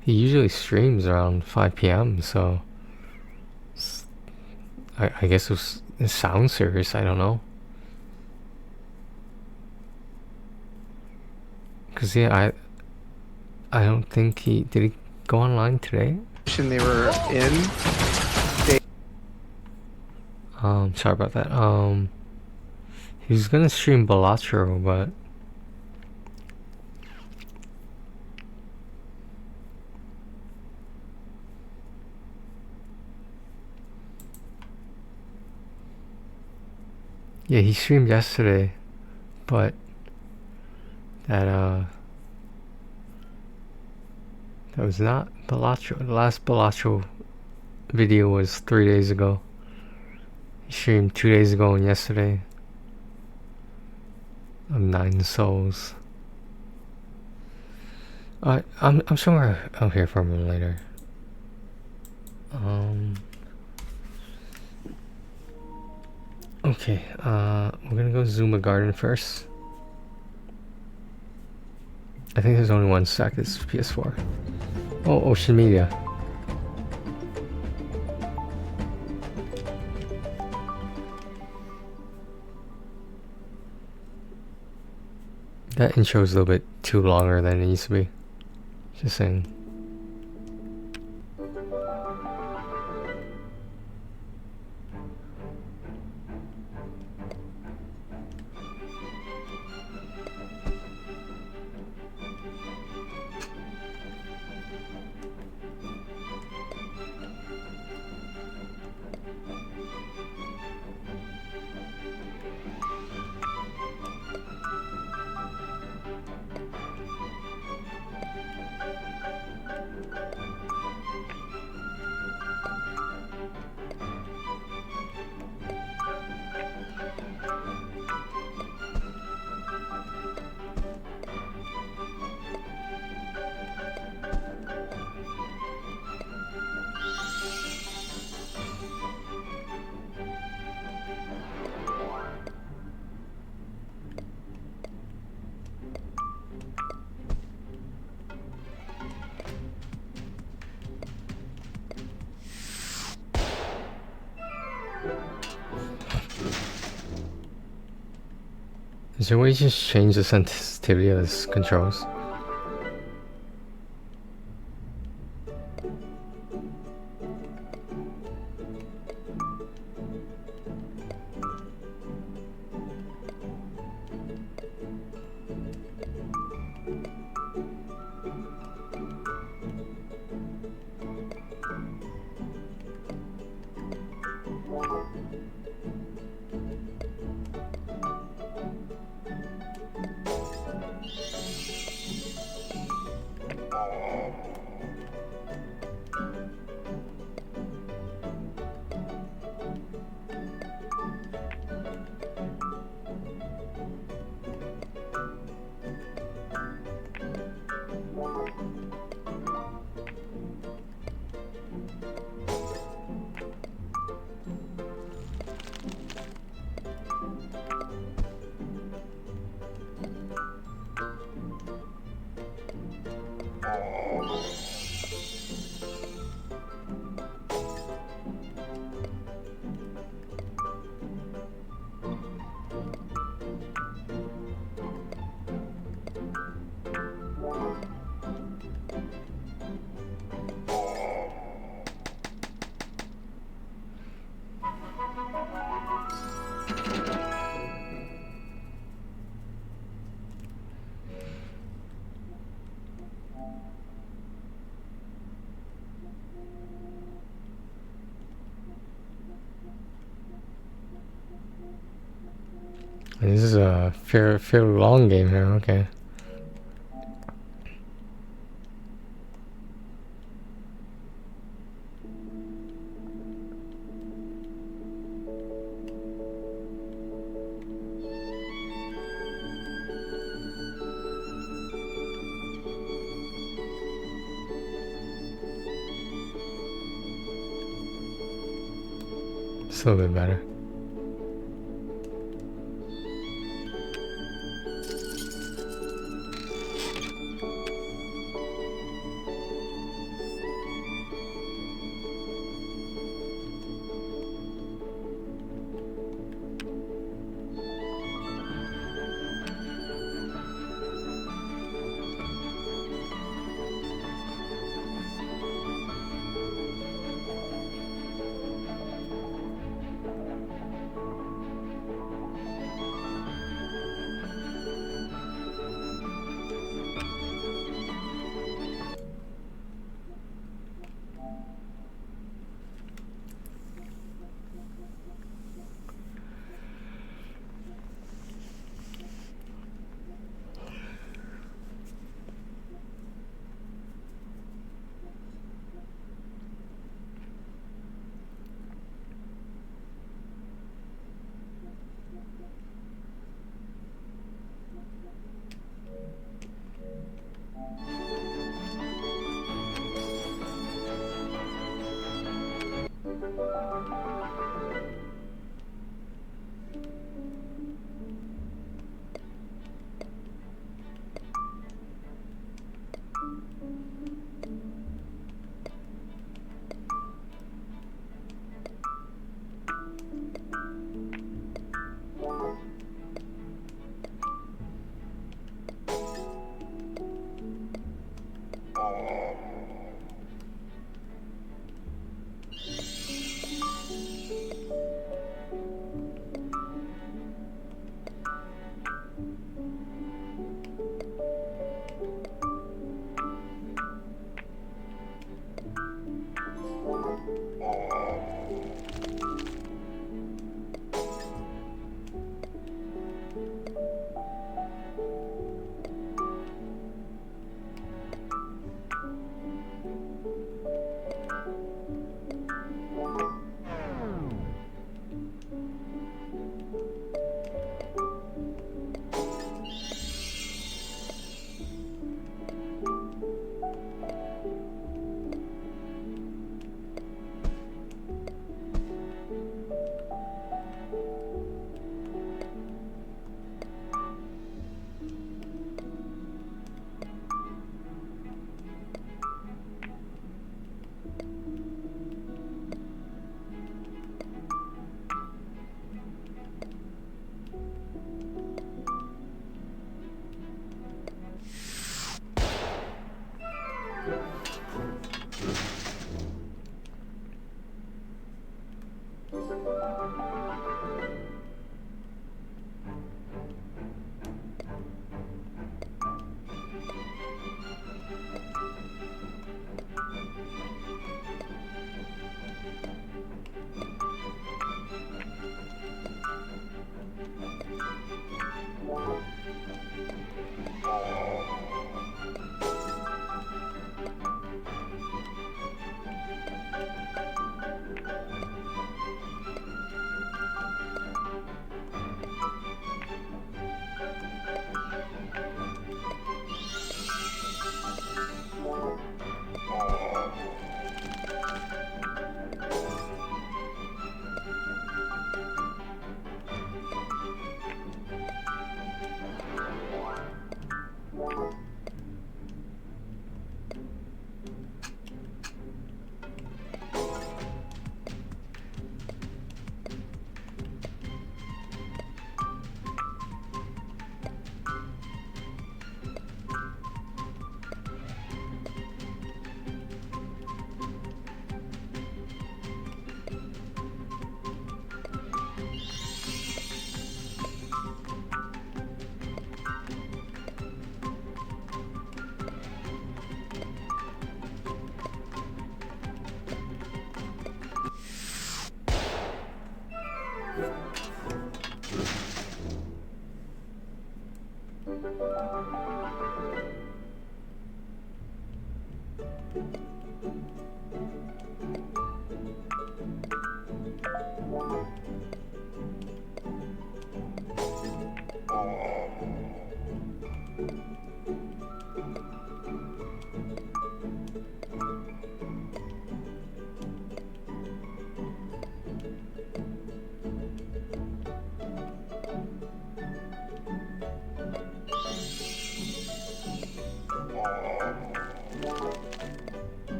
He usually streams around 5 p.m. so I guess it sounds serious. I don't know. Cause yeah, I don't think did he go online today? They were in. Sorry about that. He was gonna stream Balatro, but Yeah, he streamed yesterday, but that was not Balatro. The last Balatro video was 3 days ago. He streamed 2 days ago and yesterday of 9 Souls. I'm sure I'll hear from him later. Okay, we're gonna go Zuma Garden first. I think there's only one stack that's PS4. Oh, Ocean Media. That intro is a little bit too longer than it needs to be. Just saying. Is there a way to just change the sensitivity of this controls? This is a fairly long game here, okay. It's a little bit better.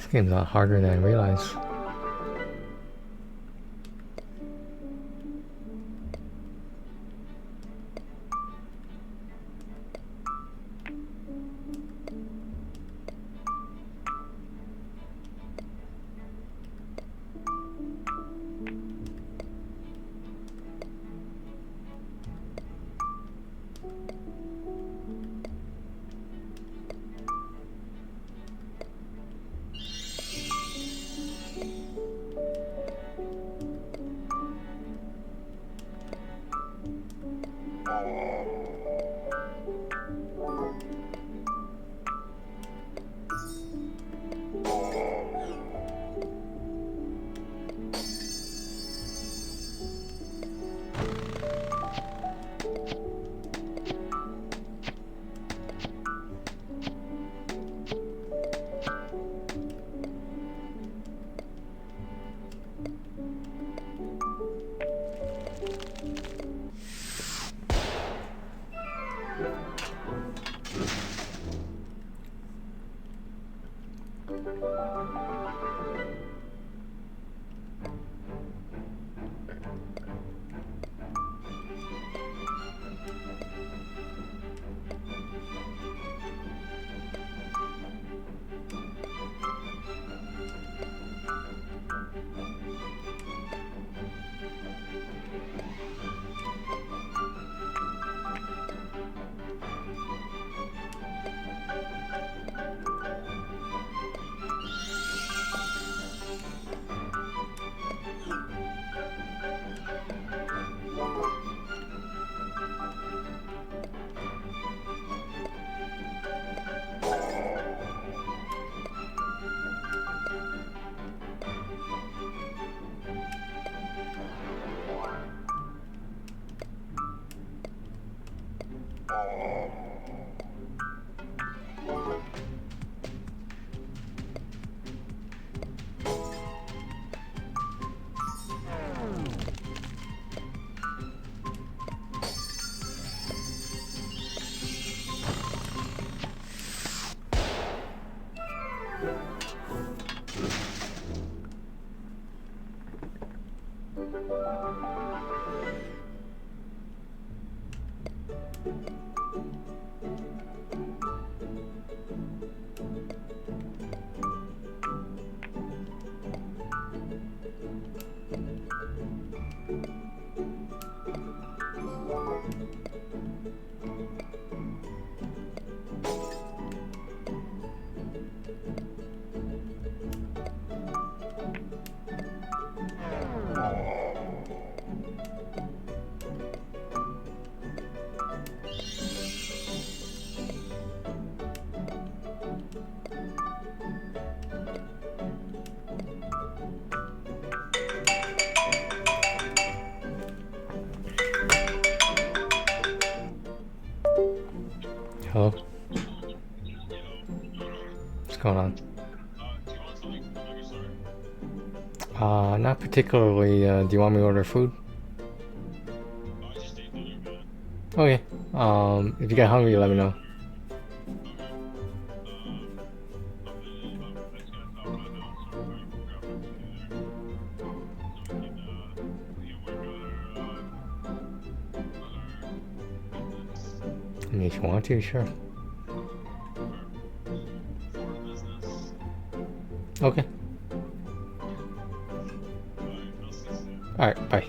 This game's a lot harder than I realized. Hello? What's going on? Not particularly. Do you want me to order food? Okay. If you get hungry, let me know. I mean, if you want to, sure. Okay. Alright, bye.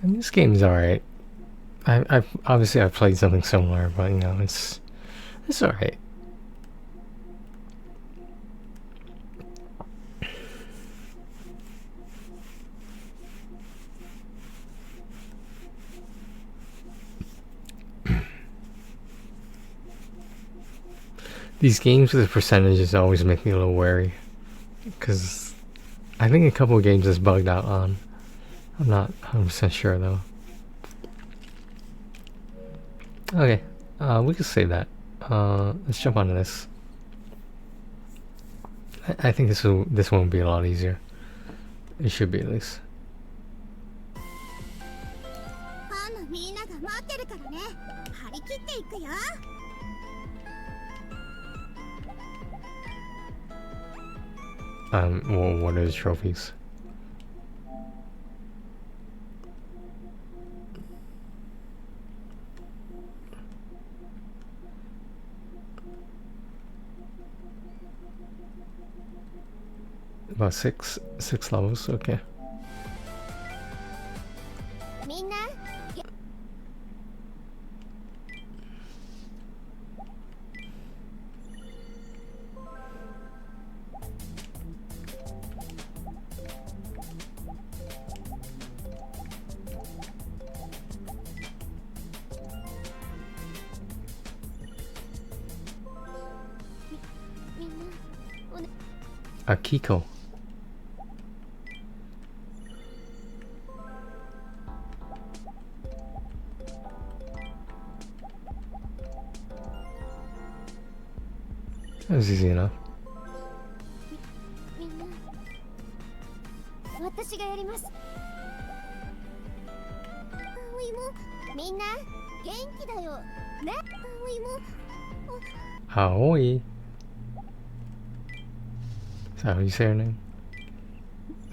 And this game's alright. I've obviously I've played something similar, but you know it's alright. These games with the percentages always make me a little wary, because I think a couple of games is bugged out on. I'm not 100% sure though. Okay, we can save that. Let's jump onto this. I think this one will be a lot easier. It should be at least. Well, what are the trophies? About six levels, okay. Akiko. That was easy enough. Aoi. Is that how you say her name?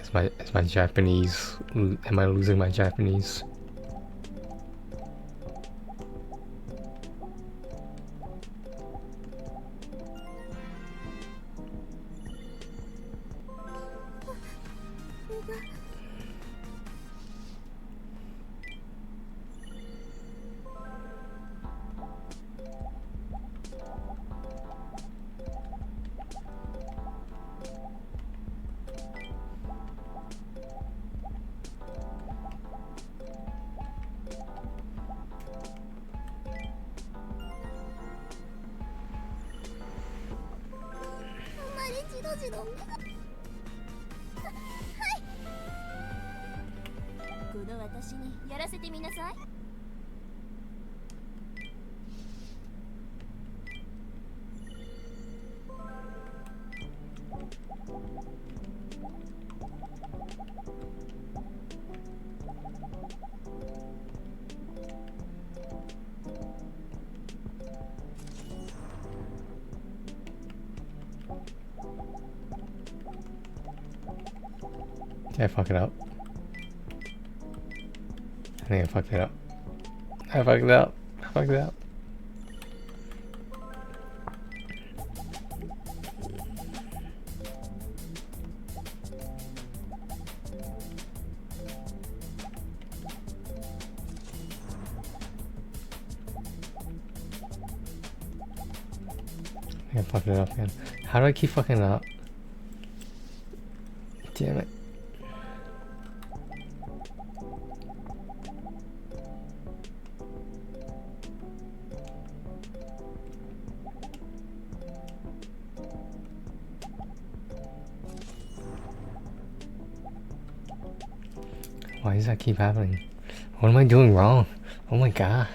Is my Japanese? Am I losing my Japanese? Did I fuck it up? I think I fucked it up. I fucked it up. I fucked it up. I fucked it up again. How do I keep fucking it up? Damn it. Why does that keep happening? What am I doing wrong? Oh my god.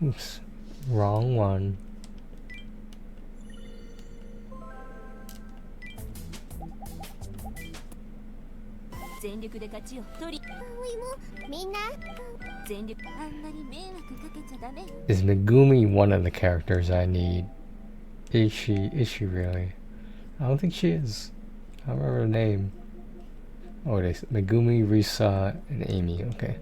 Oops, wrong one. Is Megumi one of the characters I need? Is she really? I don't think she is. I don't remember her name. Oh, it is Megumi, Risa, and Amy. Okay.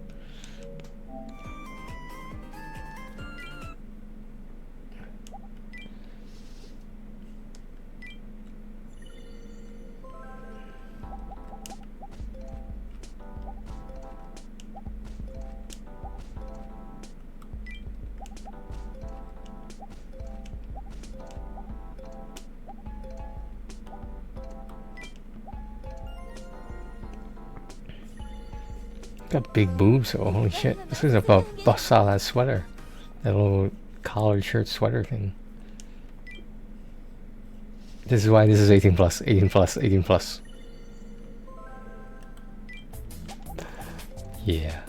Got big boobs, oh holy shit. This is a bust out that sweater. That little collared shirt sweater thing. This is why this is 18 plus, 18 plus, 18 plus. Yeah.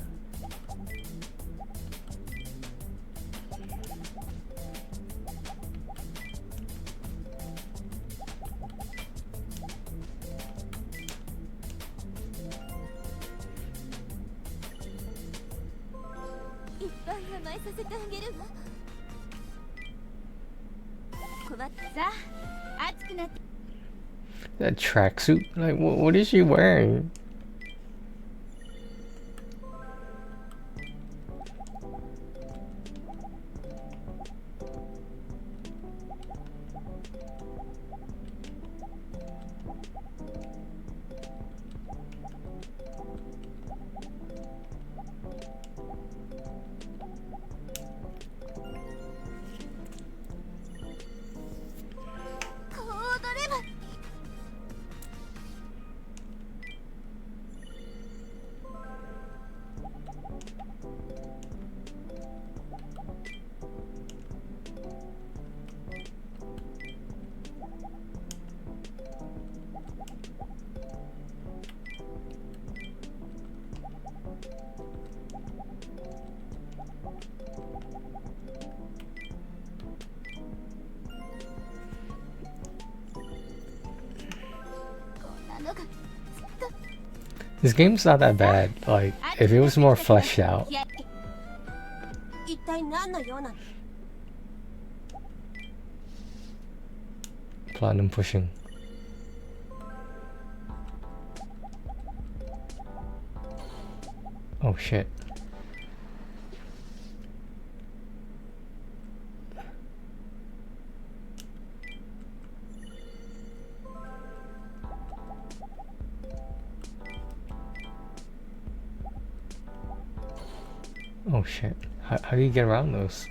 That tracksuit? Like, what is she wearing? This game's not that bad. Like, if it was more fleshed out. Platinum pushing. Oh shit. Oh shit. How do you get around those?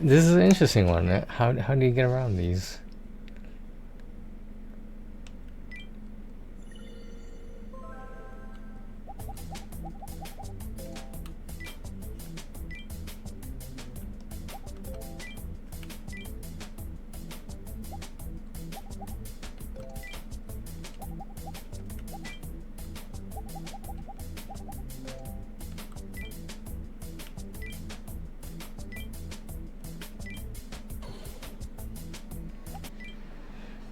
This is an interesting one. How do you get around these?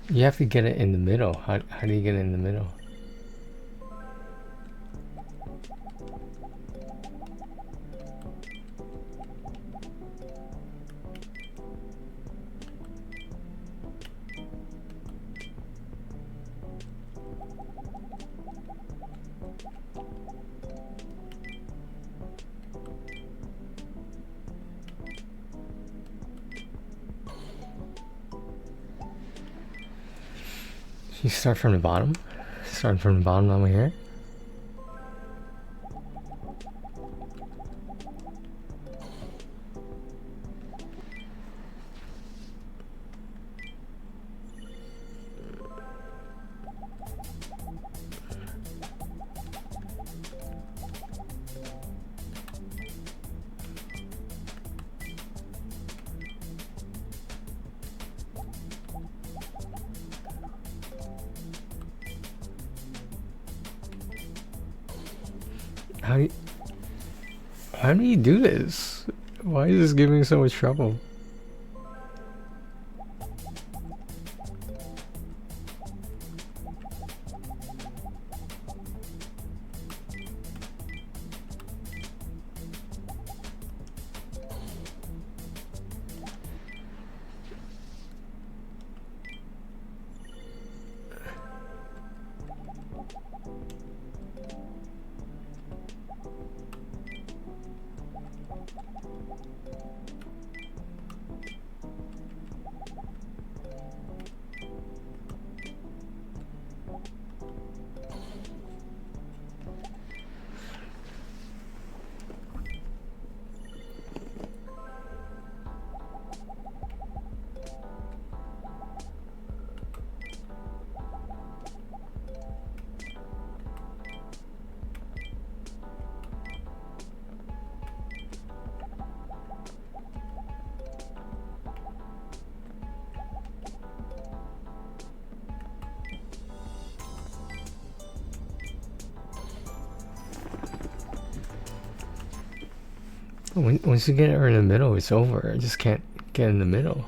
You have to get it in the middle. How do you get it in the middle? You start from the bottom? Starting from the bottom over here? How do you do this? Why is this giving me so much trouble? Once you get her in the middle, it's over. I just can't get in the middle.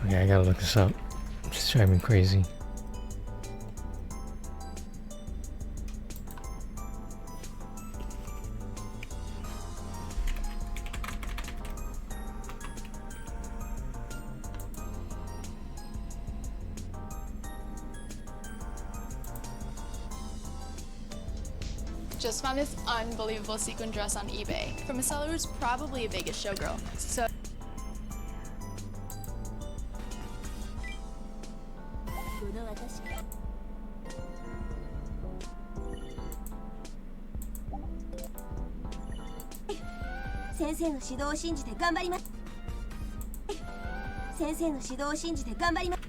Okay, I gotta look this up. It's driving me crazy. Just found this unbelievable sequin dress on eBay from a seller who's probably a Vegas showgirl. So 先生の指導を信じて頑張ります。先生の指導を信じて頑張ります。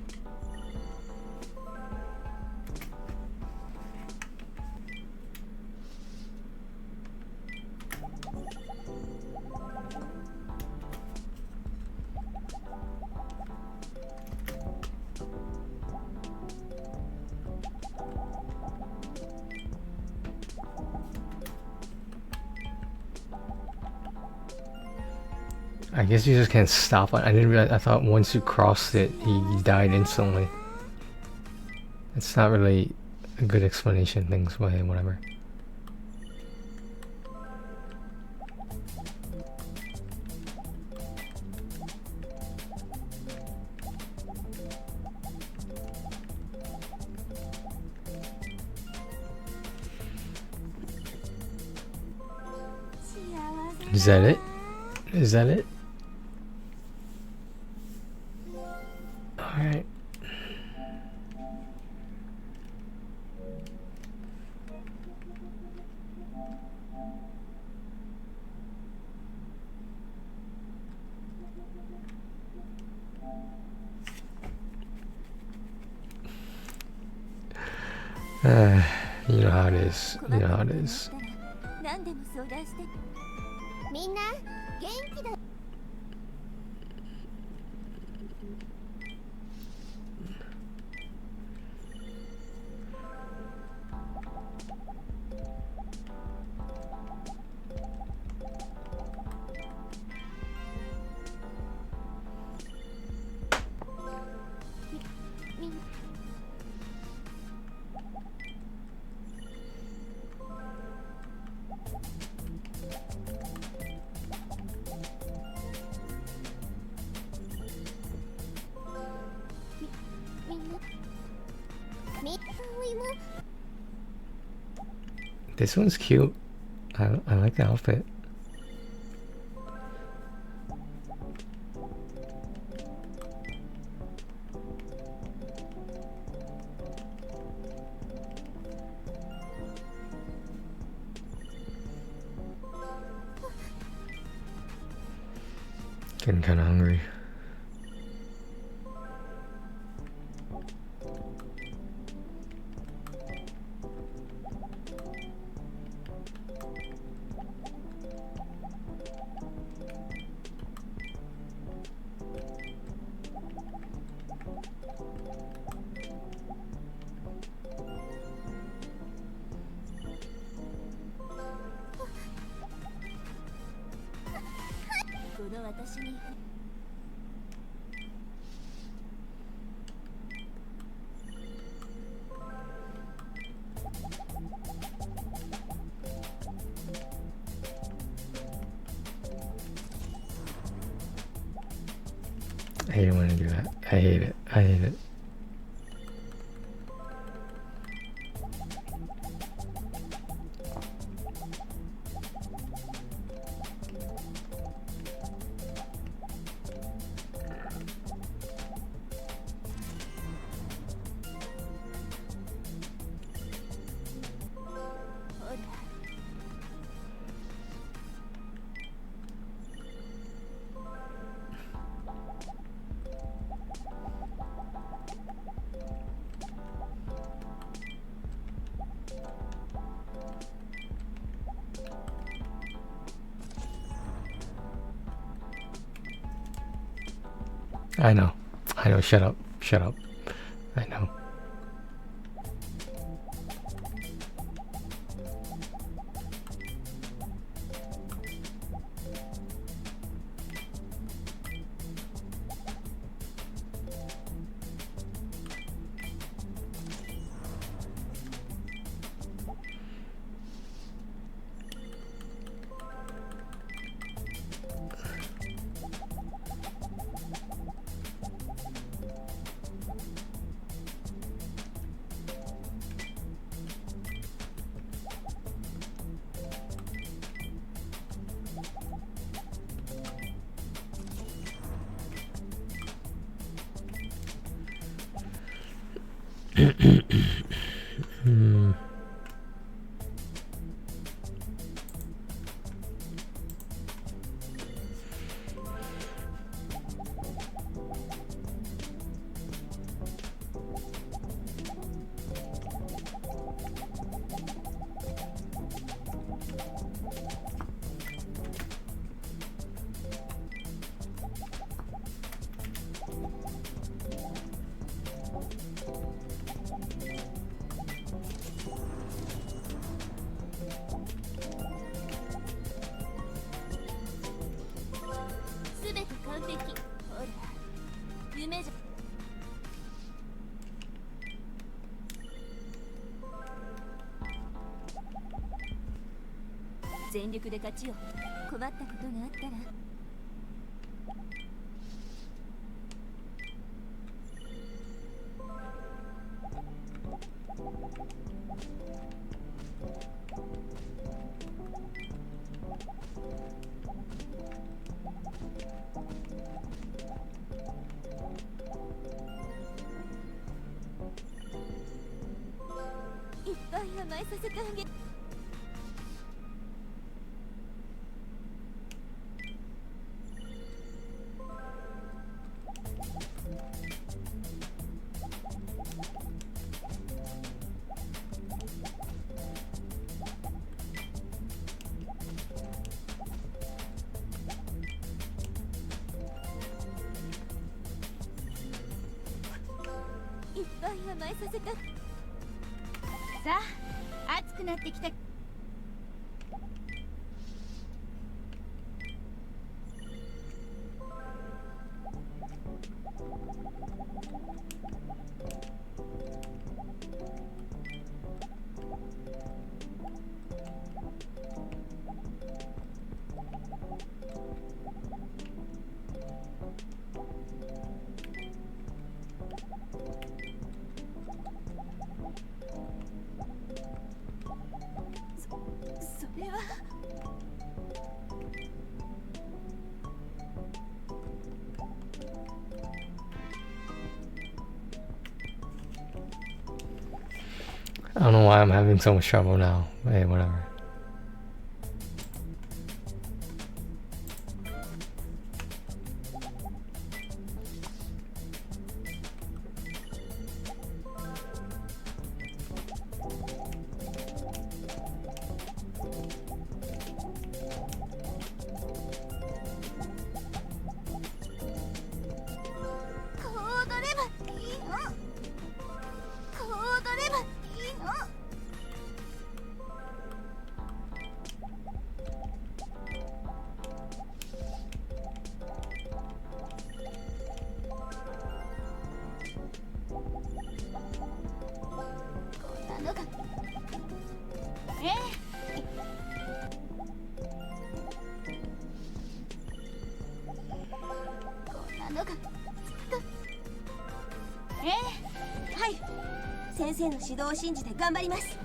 I guess you just can't stop it. I didn't realize. I thought once you crossed it, he died instantly. It's not really a good explanation. Things, whatever. Is that it? Is that it? Alright. You know how it is. You know how it is. 何でも相談して。みんな元気だ。This one's cute. I like the outfit. Getting kind of hungry. I hate it when I do that. I hate it. I hate it. I know. I know. Shut up. Shut up. I know. 全力で勝ちよ。困ったことがあったら。いっぱい甘えさせてあげ。いっぱい甘えさせた。さあ、暑くなってきた。それは。I don't know why I'm having so much trouble now. Hey, whatever.はい。先生の指導を信じて頑張ります。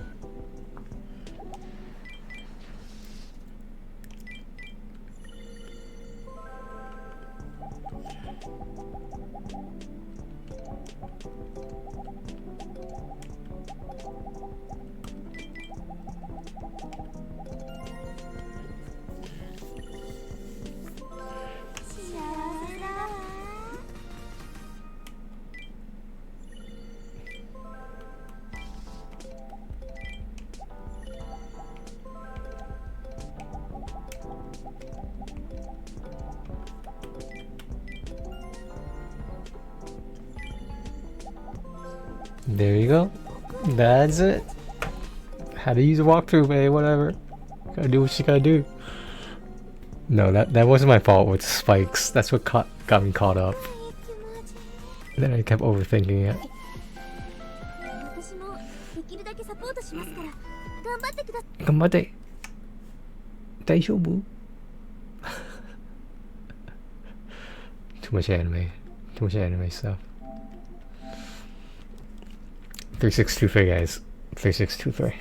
There you go. That's it. How to use a walkthrough, man. Whatever. Gotta do what you gotta do. No, that wasn't my fault with spikes. That's what got me caught up. Then I kept overthinking it. 私もできるだけサポートしますから頑張ってください。頑張って。大丈夫? Too much anime. Too much anime stuff. 3623 guys. 3623.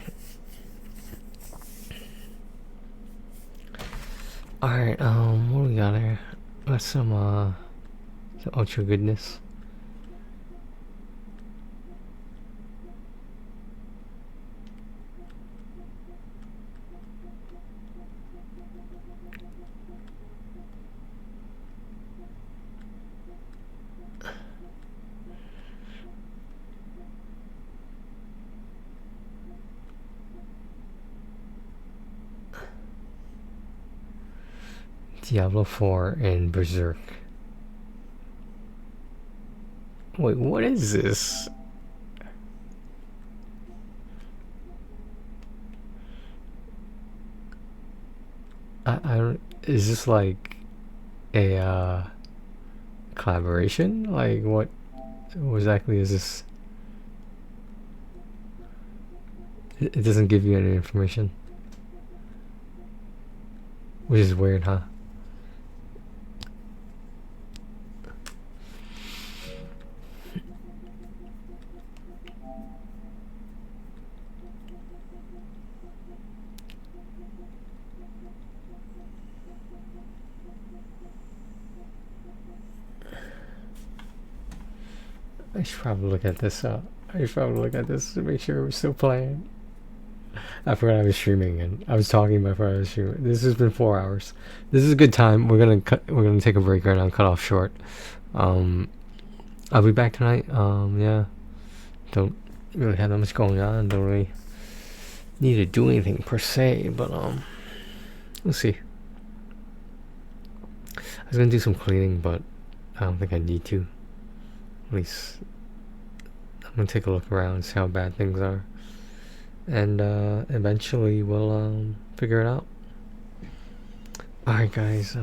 Alright, what do we got here? Got some ultra goodness. Diablo 4 and Berserk. Wait, what is this? I don't. Is this like a collaboration? Like what exactly is this? It doesn't give you any information. Which is weird, huh? I should probably look at this. I should probably look at this to make sure we're still playing. I forgot I was streaming and I was talking before I was streaming. This has been 4 hours. This is a good time. We're gonna take a break right now. Cut off short. I'll be back tonight. Yeah. Don't really have that much going on. Don't really need to do anything per se. But we'll see. I was gonna do some cleaning, but I don't think I need to. At least I'm gonna take a look around, see how bad things are, and eventually we'll figure it out. Alright guys,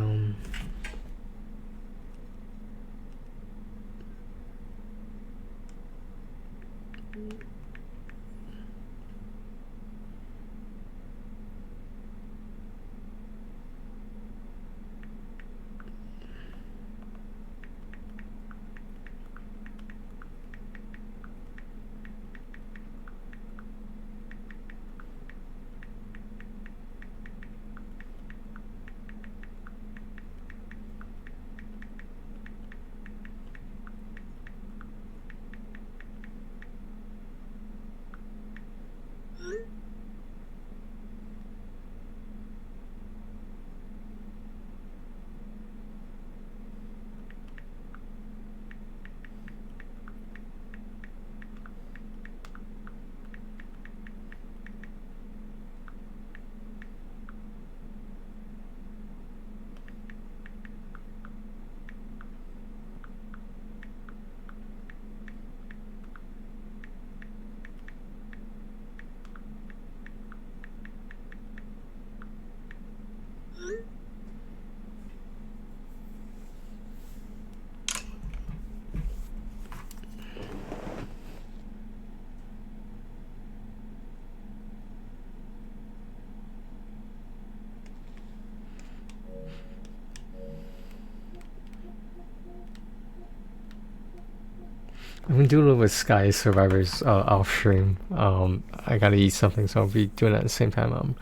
I'm gonna do a little bit of Sky Survivors off stream. I gotta eat something, so I'll be doing that at the same time.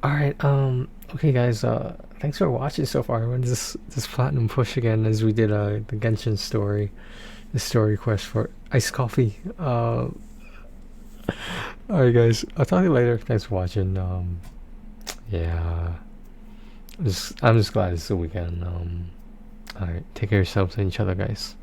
Alright, okay guys, thanks for watching so far. I went this platinum push again as we did the Genshin story, the story quest for Iced Coffee. Alright guys, I'll talk to you later. Thanks for watching. Yeah, I'm just glad it's the weekend. Alright, take care of yourselves and each other, guys.